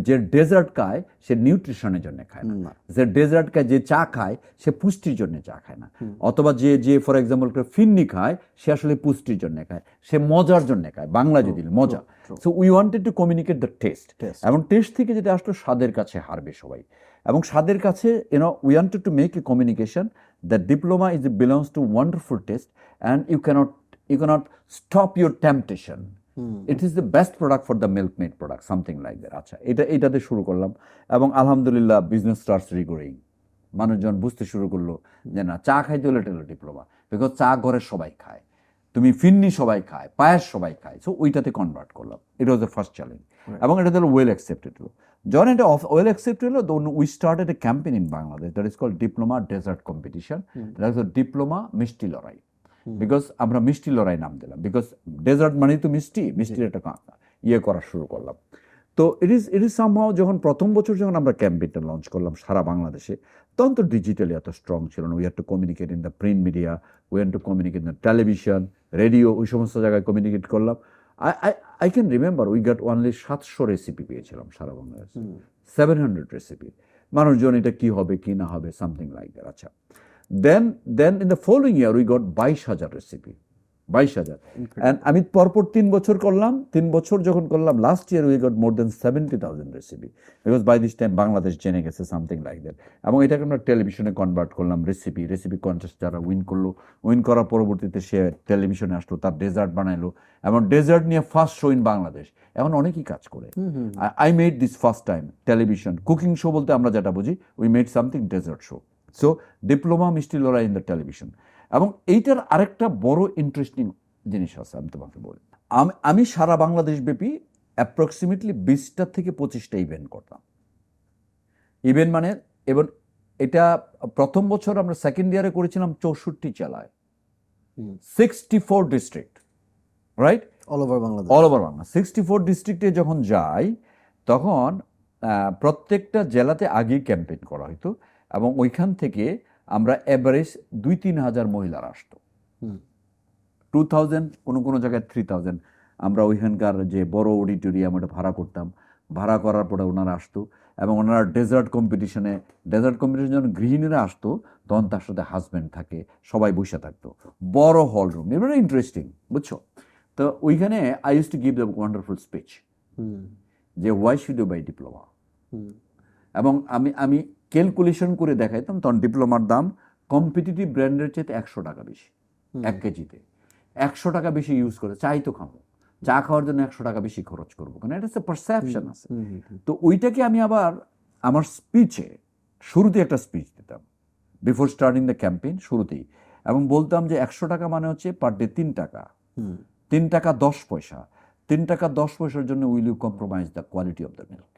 যে ডেজার্ট খায় সে নিউট্রিশনের জন্য খায় না, যে ডেজার্ট খায়, যে চা খায় সে পুষ্টির জন্য চা খায় না, অথবা যে ফর এক্সাম্পল ফিন্নি খায় সে আসলে পুষ্টির জন্য খায়, সে মজার জন্য খায়, বাংলা যদি মজা। So we wanted to communicate the test, এবং টেস্ট থেকে যেটা আসলো স্বাদের কাছে হারবে সবাই, এবং স্বাদের কাছে we wanted to make a communication that Diploma is belongs to wonderful taste and you can't stop your temptation. It is the best product for the milk made product, something like that. আচ্ছা, এটাতে শুরু করলাম, এবং আলহামদুলিল্লাহ business starts রিগ্রোয়িং। মানুষজন বুঝতে শুরু করলো যে না, চা খাইতে হলে এটা হলো ডিপ্লোমা, বিকজ চা ঘরের সবাই খায়, তুমি ফিন্নি সবাই খায়, পায়েস সবাই খায়। সো ওইটাতে কনভার্ট করলাম, এটা ওয়াজ দ্য ফার্স্ট চ্যালেঞ্জ, এবং এটা হলো ওয়েল অ্যাকসেপ্টেড হলো। যখন এটা ওয়েল অ্যাকসেপ্টেড হলো, we started a campaign in Bangladesh that is called Diploma dessert competition, that is Diploma মিষ্টি লড়াই। বিকজ আমরা মিষ্টি লড়াই নাম দিলাম, বিকজ ডেজার্ট মানেই তো মিষ্টির একটা ইয়ে করা শুরু করলাম। তো ইট ইজ সামহাও যখন প্রথম বছর যখন আমরা ক্যাম্পেইনটা লঞ্চ করলাম সারা বাংলাদেশে, তখন তো ডিজিটালি এত স্ট্রং ছিল না। We had to communicate in the print media, we had to communicate in the television, radio, ওই সমস্ত জায়গায় কমিউনিকেট করলাম। I can remember we got only 700 recipe পেয়েছিলাম সারা বাংলাদেশে, 700 রেসিপি। মানুষজন এটা কি হবে কি না হবে, সামথিং লাইক দ্যাট। আচ্ছা, then in the following year we got 22,000 recipe, 22,000। And আমি পরপর 3 বছর করলাম। 3 বছর যখন করলাম, last year we got more then 70,000 recipe, because by this time Bangladesh জেনে গেছে, সামথিং লাইক দ্যাট। এবং এটাকে আমরা টেলিভিশনে কনভার্ট করলাম। রেসিপি কন্টেস্ট যারা উইন করার পরবর্তীতে সে টেলিভিশনে আসলো, তার ডেজার্ট বানাইলো, এবং ডেজার্ট নিয়ে ফার্স্ট শো ইন বাংলাদেশ। এখন অনেকেই কাজ করে। I made this first time television cooking show বলতে আমরা যেটা বুঝি, we made something dessert show. So Diploma মিষ্টি লড়াই ইন দ্য টেলিভিশন। এবং এইটার আরেকটা বড় ইন্টারেস্টিং জিনিস আছে, আমি তোমাকে বলি। আমি সারা বাংলাদেশ ব্যাপী অ্যাপ্রক্সিমেটলি 20টা থেকে 25টা ইভেন্ট করতাম। ইভেন্ট মানে, এবং এটা প্রথম বছর আমরা সেকেন্ড ইয়ারে করেছিলাম 64 জেলায়, 64 district, right, all over Bangladesh. 64 ডিস্ট্রিক্টে যখন যাই, তখন প্রত্যেকটা জেলাতে আগেই ক্যাম্পেইন করা হতো, এবং ওইখান থেকে আমরা এভারেজ 2-3 হাজার মহিলারা আসতো। 2000, কোনো জায়গায় 3000। আমরা ওইখানকার যে বড় অডিটোরিয়াম ওটা ভাড়া করতাম। ভাড়া করার পরে ওনারা আসতো, এবং ওনারা ডেজার্ট কম্পিটিশনে যখন গৃহিণীরা আসতো, তখন তার সাথে হাজব্যান্ড থাকে, সবাই বসে থাকতো, বড় হল রুম, ভেরি ইন্টারেস্টিং, বুঝছো? তো ওইখানে I use to give the wonderful speech যে why should you buy diploma. এবং আমি ক্যালকুলেশন করে দেখাইতাম, তখন ডিপ্লোমার দাম কম্পিটিটিভ ব্র্যান্ডের চেয়ে 100 টাকা বেশি 1 কেজিতে। 100 টাকা বেশি ইউজ করে চাই তো খাবো, চা খাওয়ার জন্য 100 টাকা বেশি খরচ করবো, কারণ এটা হচ্ছে পারসেপশন আছে। তো ওইটাকে আমি আবার আমার স্পিচে শুরুতে একটা স্পিচ দিতাম বিফোর স্টার্টিং দ্য ক্যাম্পেইন, শুরুতেই, এবং বলতাম যে 100 টাকা মানে হচ্ছে পার ডে 3 টাকা, 3 টাকা 10 পয়সা, 3 টাকা 10 পয়সার জন্য will you compromise the quality of the milk.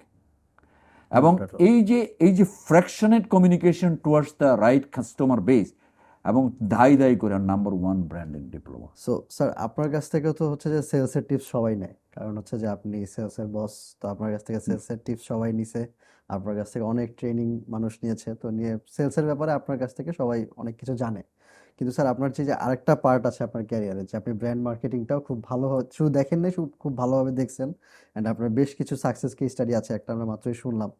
এবং এই যে fractionate communication towards the right customer base, এবং দায়ী করে number 1 brand in diploma. So sir, আপনার কাছ থেকে তো হচ্ছে যে সেলসের টিপস সবাই নেয়, কারণ হচ্ছে যে আপনি সেলসের বস, তো আপনার কাছ থেকে সেলসের টিপস সবাই নিছে, আপনার কাছ থেকে অনেক ট্রেনিং মানুষ নিয়েছে, তো নিয়ে সেলসের ব্যাপারে আপনার কাছ থেকে সবাই অনেক কিছু জানে। কিন্তু স্যার, আপনার যে আরেকটা পার্ট আছে আপনার ক্যারিয়ারে, যে আপনি ব্র্যান্ড মার্কেটিংটাও খুব ভালোভাবে শুধু দেখেন নাই, খুব ভালোভাবে দেখছেন, অ্যান্ড আপনার বেশ কিছু সাকসেস কেস স্টাডি আছে, একটা আমরা মাত্রই শুনলাম।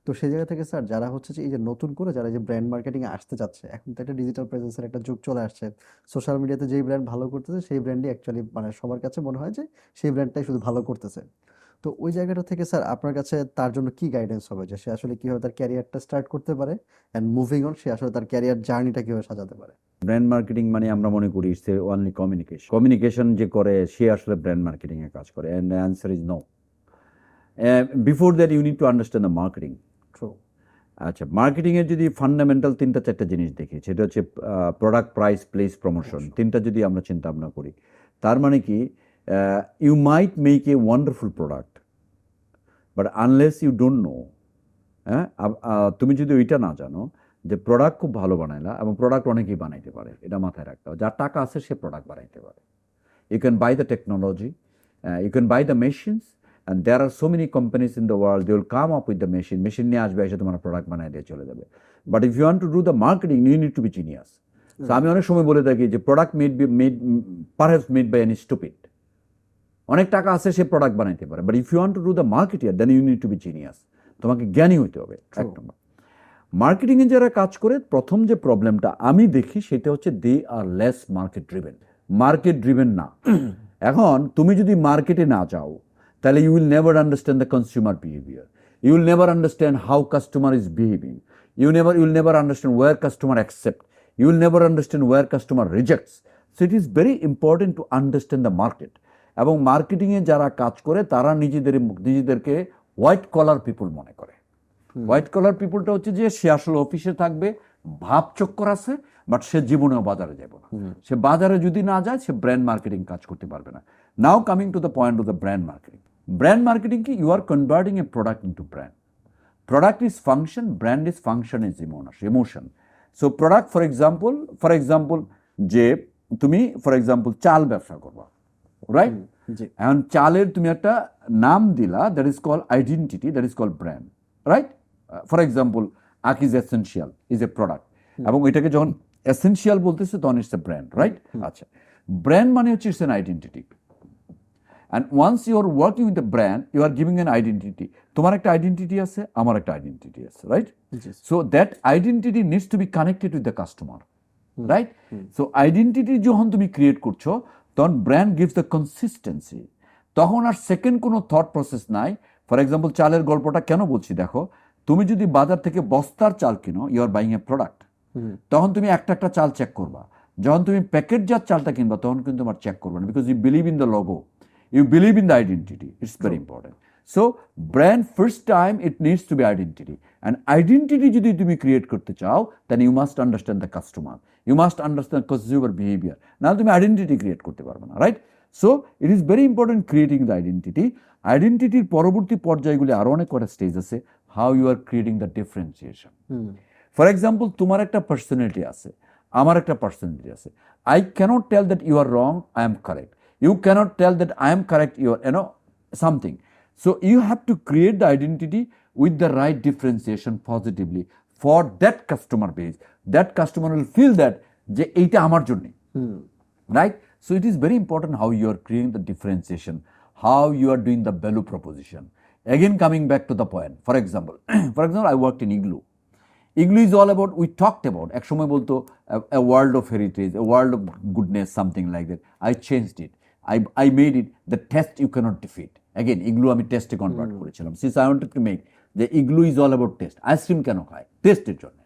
তো সেই জায়গা থেকে স্যার, যারা হচ্ছে যে এই যে নতুন করে যারা যে ব্র্যান্ড মার্কেটিংয়ে আসতে যাচ্ছে, এখন তো একটা ডিজিটাল প্রেজেন্সের একটা যুগ চলে আসছে, সোশ্যাল মিডিয়াতে যেই ব্র্যান্ড ভালো করতেছে সেই ব্র্যান্ডই অ্যাকচুয়ালি মানে সবার কাছে মনে হয় যে সেই ব্র্যান্ডটাই শুধু ভালো করতেছে। তো ওই জায়গাটা থেকে স্যার, আপনার কাছে তার জন্য কি গাইডেন্স হবে, যে সে আসলে কীভাবে তার ক্যারিয়ারটা স্টার্ট করতে পারে, অ্যান্ড মুভিং অন সে আসলে তার ক্যারিয়ার জার্নিটা কীভাবে সাজাতে পারে? ব্র্যান্ড মার্কেটিং মানে আমরা মনে করি সে অনলি কমিউনিকেশন যে করে সে আসলে ব্র্যান্ড মার্কেটিং এ কাজ করে, and answer is no. Before that you need to understand the marketing. True. আচ্ছা, মার্কেটিংয়ের যদি ফান্ডামেন্টাল 3-4টা জিনিস দেখি, সেটা হচ্ছে প্রোডাক্ট, প্রাইস, প্লেস, প্রমোশন। 3টা যদি আমরা চিন্তা ভাবনা করি, তার মানে কি, you might make a wonderful product, but unless you don't know, হ্যাঁ, তুমি যদি ওইটা না জানো যে প্রোডাক্ট খুব ভালো বানাইলা, এবং প্রোডাক্ট অনেকেই বানাইতে পারে, এটা মাথায় রাখতে হবে। যার টাকা আছে সে প্রোডাক্ট বানাইতে পারে। You can buy the technology, you can buy the machines, and there are so many companies in the world, they will come up with the machine নিয়ে আসবে, এসে তোমার প্রোডাক্ট বানাই দিয়ে চলে যাবে। But if you want to do the marketing, you need to be genius. So আমি অনেক সময় বলে থাকি যে product perhaps made by any stupid. অনেক টাকা আছে, সে প্রোডাক্ট বানাইতে পারে, but if you want to do the marketeer, then you need to be genius. তোমাকে জ্ঞানী হইতে হবে। এক নম্বর, মার্কেটিংয়ে যারা কাজ করে, প্রথম যে প্রবলেমটা আমি দেখি সেটা হচ্ছে they are less market driven না। এখন তুমি যদি মার্কেটে না যাও, তাহলে you will never understand the consumer behaviour, you will never understand how customer is behaving, you will never understand where customer accept, you will never understand where customer rejects. So it is very important to understand the market. এবং মার্কেটিংয়ে যারা কাজ করে তারা নিজেদেরকে white collar পিপুল মনে করে। White collar পিপুলটা হচ্ছে যে সে আসলে অফিসে থাকবে, ভাব চক্কর আছে, বাট সে জীবনেও বাজারে যাবে না। সে বাজারে যদি না যায়, সে ব্র্যান্ড মার্কেটিং কাজ করতে পারবে না। Now coming to the point of the brand marketing. Brand marketing কি, you are converting a product into brand. Product is function, brand is function is emotion. So product, for example যে তুমি for example চাল ব্যবসা করবা, right? জি এখন চালের তুমি একটা নাম দিলা, that is call identity, that is call brand, right? For example, Akij essential is a product, এবং এটাকে যখন এসেনশিয়াল বলতেছে তখন ইটস এ ব্র্যান্ড, রাইট? আচ্ছা, ব্র্যান্ড মানে হচ্ছে it's an identity, and once you are working with the brand you are giving an identity. তোমার একটা আইডেন্টিটি আছে, আমার একটা আইডেন্টিটি আছে, রাইট? জি so that identity needs to be connected with the customer, right? So identity যখন তুমি create করছো তখন ব্র্যান্ড গিভস দ্য কনসিস্টেন্সি, তখন আর সেকেন্ড কোনো থট প্রসেস নাই। ফর এক্সাম্পল, চালের গল্পটা কেন বলছি দেখো, তুমি যদি বাজার থেকে বস্তার চাল কিনো, you are buying a product, তখন তুমি একটা একটা চাল চেক করবা। যখন তুমি প্যাকেটজাত চালটা কিনবা তখন কিন্তু তোমার চেক করবে না, because you believe in the logo, you believe in the identity, it's very important. So brand first time it needs to be identity, and identity যদি তুমি ক্রিয়েট করতে চাও then you must understand the customer, you must understand consumer behaviour, নাহলে তুমি identity create করতে পারবে না, right? So it is very important creating the identity. আইডেন্টিটির পরবর্তী পর্যায়গুলি আরও অনেক কটা স্টেজ আছে, how you are creating the differentiation. For example, তোমার একটা পার্সোনালিটি আছে, আমার একটা পার্সোনালিটি আছে। I can't tell that you are wrong, I am correct, you cannot tell that I am correct, you are something. So you have to create the identity with the right differentiation positively for that customer base. That customer will feel that যে এইটা আমার জন্য, right? So it is very important how you are creating the differentiation, how you are doing the value proposition. Again, coming back to the point, for example, I worked in Igloo. Igloo is all about, we talked about, এক সময় বলতো a world of heritage, a world of goodness, something like that. I changed it. I made it the test you cannot defeat. Again, Igloo আমি টেস্টে convert করেছিলাম, since I wanted to make যে Igloo is all about test. Ice cream কেন খায়? টেস্টের জন্য।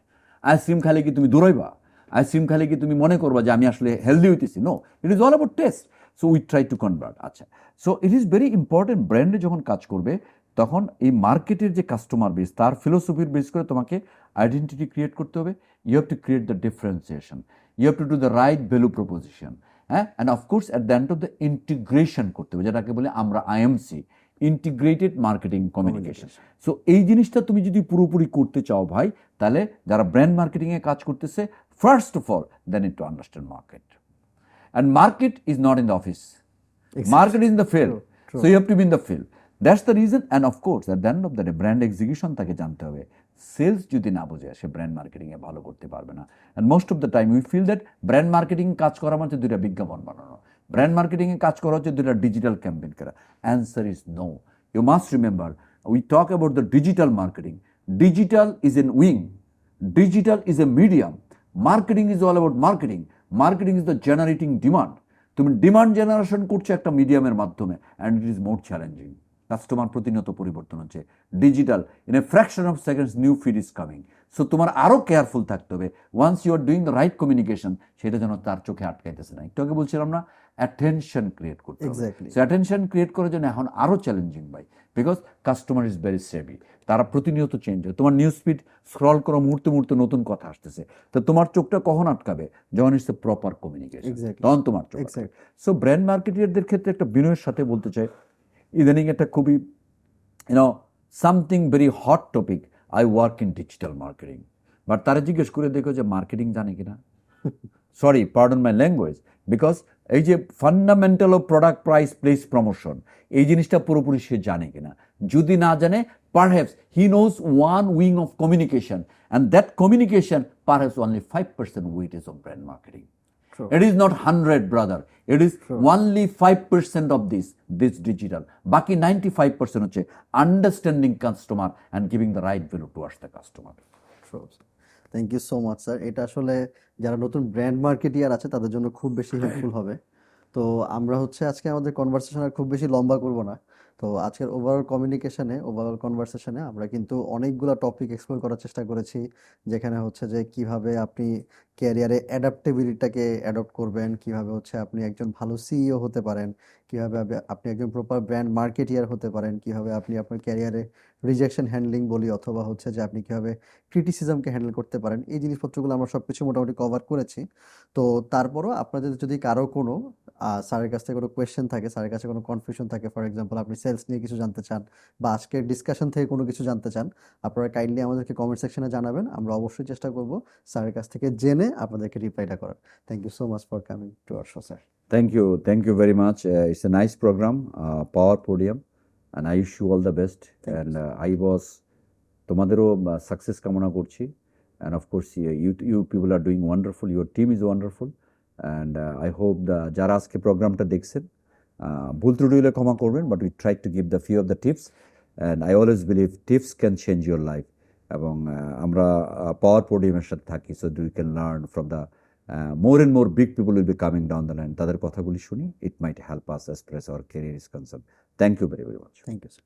Ice cream খালে কি তুমি দৌড়াইবা? আইসক্রিম খালে কি তুমি মনে করবা যে আমি আসলে হেলদি হইতেছি? No, it is all about taste. So we try to convert. আচ্ছা, so it is very important, ব্র্যান্ডে যখন কাজ করবে তখন এই মার্কেটের যে কাস্টমার বেস, তার ফিলোসফির বেস করে তোমাকে আইডেন্টিটি ক্রিয়েট করতে হবে। You have to create the differentiation, you have to do the right value proposition, হ্যাঁ, and of course at the end of the integration করতে হবে, যেটাকে বলে আমরা IMC, integrated marketing communication. So এই জিনিসটা তুমি যদি পুরোপুরি করতে চাও ভাই, তাহলে যারা ব্র্যান্ড মার্কেটিংয়ে কাজ করতেছে, first of all they need to understand market, and market is not in the office, market is in the field. True. So you have to be in the field. That's the reason. And of course at the end of the day brand execution তাকে জানতে হবে। Sales যদি না বোঝে সে brand marketing এ ভালো করতে পারবে না। And most of the time we feel that brand marketing কাজ করা মানে দুইটা বিজ্ঞাপন বানানো, ব্র্যান্ড মার্কেটিং এ কাজ করা হচ্ছে দুইটা ডিজিটাল ক্যাম্পেইন করা। Answer is no. You must remember, we talk about the digital marketing. Digital is a wing, digital is a medium, marketing is all about marketing. Marketing is the generating demand. তুমি demand generation করছো একটা মিডিয়ামের মাধ্যমে, and it is more challenging. Customer প্রতিনিয়ত পরিবর্তন হচ্ছে, digital, in a fraction of seconds new feed is coming. So তোমার আরও কেয়ারফুল থাকতে হবে, once you are doing the right communication, সেটা যেন তার চোখে আটকাইতেছে না। একটু আগে বলছিলাম না, অ্যাটেনশন ক্রিয়েট করতে হবে। Exactly. সো অ্যাটেনশন ক্রিয়েট করার জন্য এখন আরও চ্যালেঞ্জিং ভাই, because customer is very Sevi, তারা প্রতিনিয়ত চেঞ্জ হয়। তোমার নিউজ ফিড স্ক্রল করা মুহূর্তে মুহূর্তে নতুন কথা আসতেছে, তো তোমার চোখটা কখন আটকাবে? যখন it's a proper communication, Exactly. তখন তোমার চোখ। Exactly. সো ব্র্যান্ড মার্কেটিয়ারদের ক্ষেত্রে একটা বিনয়ের সাথে বলতে চাই, ইদানিং একটা খুবই something very hot topic, I work in digital marketing, but তারা জিজ্ঞেস করে দেখো যে মার্কেটিং জানে কিনা। Sorry, pardon my language, because এই যে fundamental of product, price, place, promotion, এই জিনিসটা পুরোপুরি সে জানে কিনা। যদি না জানে, perhaps he knows one wing of communication, and that communication perhaps only 5% weightage of brand marketing. True. It is not 100, brother. It is only 5% of this digital. বাকি 95% হচ্ছে understanding customer and giving the right value towards the customer. Thank you so much sir. এটা আসলে যারা নতুন brand marketeer আছে তাদের জন্য খুব বেশি হেল্পফুল হবে। তো আমরা আজকে আমাদের কনভারসেশন আর খুব বেশি লম্বা করব না। তো আজকের ওভারঅল কনভারসেশনে আমরা কিন্তু অনেকগুলো টপিক এক্সপ্লোর করার চেষ্টা করেছি, যেখানে যে কিভাবে আপনি ক্যারিয়ারে অ্যাডাপ্টেবিলিটিটাকে অ্যাডপ্ট করবেন, কিভাবে আপনি একজন ভালো সিইও হতে পারেন, কিভাবে আপনি একজন প্রপার ব্র্যান্ড মার্কেটিয়ার হতে পারেন, কিভাবে আপনি আপনার ক্যারিয়ারে রিজেকশন হ্যান্ডলিং বলি, অথবা যে আপনি কিভাবে ক্রিটিসিজমকে হ্যান্ডেল করতে পারেন। এই জিনিসপত্রগুলো আমরা সব কিছু মোটামুটি কভার করেছি। তো তারপরও আপনাদের যদি কারো কোনো স্যারের কাছ থেকে কোনো কোয়েশ্চেন থাকে, স্যারের কাছে কোনো কনফিউশন থাকে, ফর এক্সাম্পল আপনি সেলস নিয়ে কিছু জানতে চান বা আজকের ডিসকাশন থেকে কোনো কিছু জানতে চান, আপনারা কাইন্ডলি আমাদেরকে কমেন্ট সেকশনে জানাবেন। আমরা অবশ্যই চেষ্টা করব স্যারের কাছ থেকে জেনে আপনাদেরকে রিপ্লাইটা করার। Thank you so much for coming to our show sir. Thank you very much. It's a nice program, Power Podium, and I wish you all the best. Thank you, And sir. I was তোমাদেরও success কামনা করছি, and of course you people are doing wonderful, your team is wonderful, and I hope যারা আজকে প্রোগ্রামটা দেখছেন ভুল ত্রুটি হলে ক্ষমা করবেন, but we try to give the few of the tips, and I always believe tips can change your life. এবং আমরা পাওয়ার পোডিয়ামের সাথে থাকি, so we can learn from the more and more big people will be coming down the line, তাদের কথাগুলি শুনি, it might help us as far as our career is concerned. Thank you very much. Thank you sir.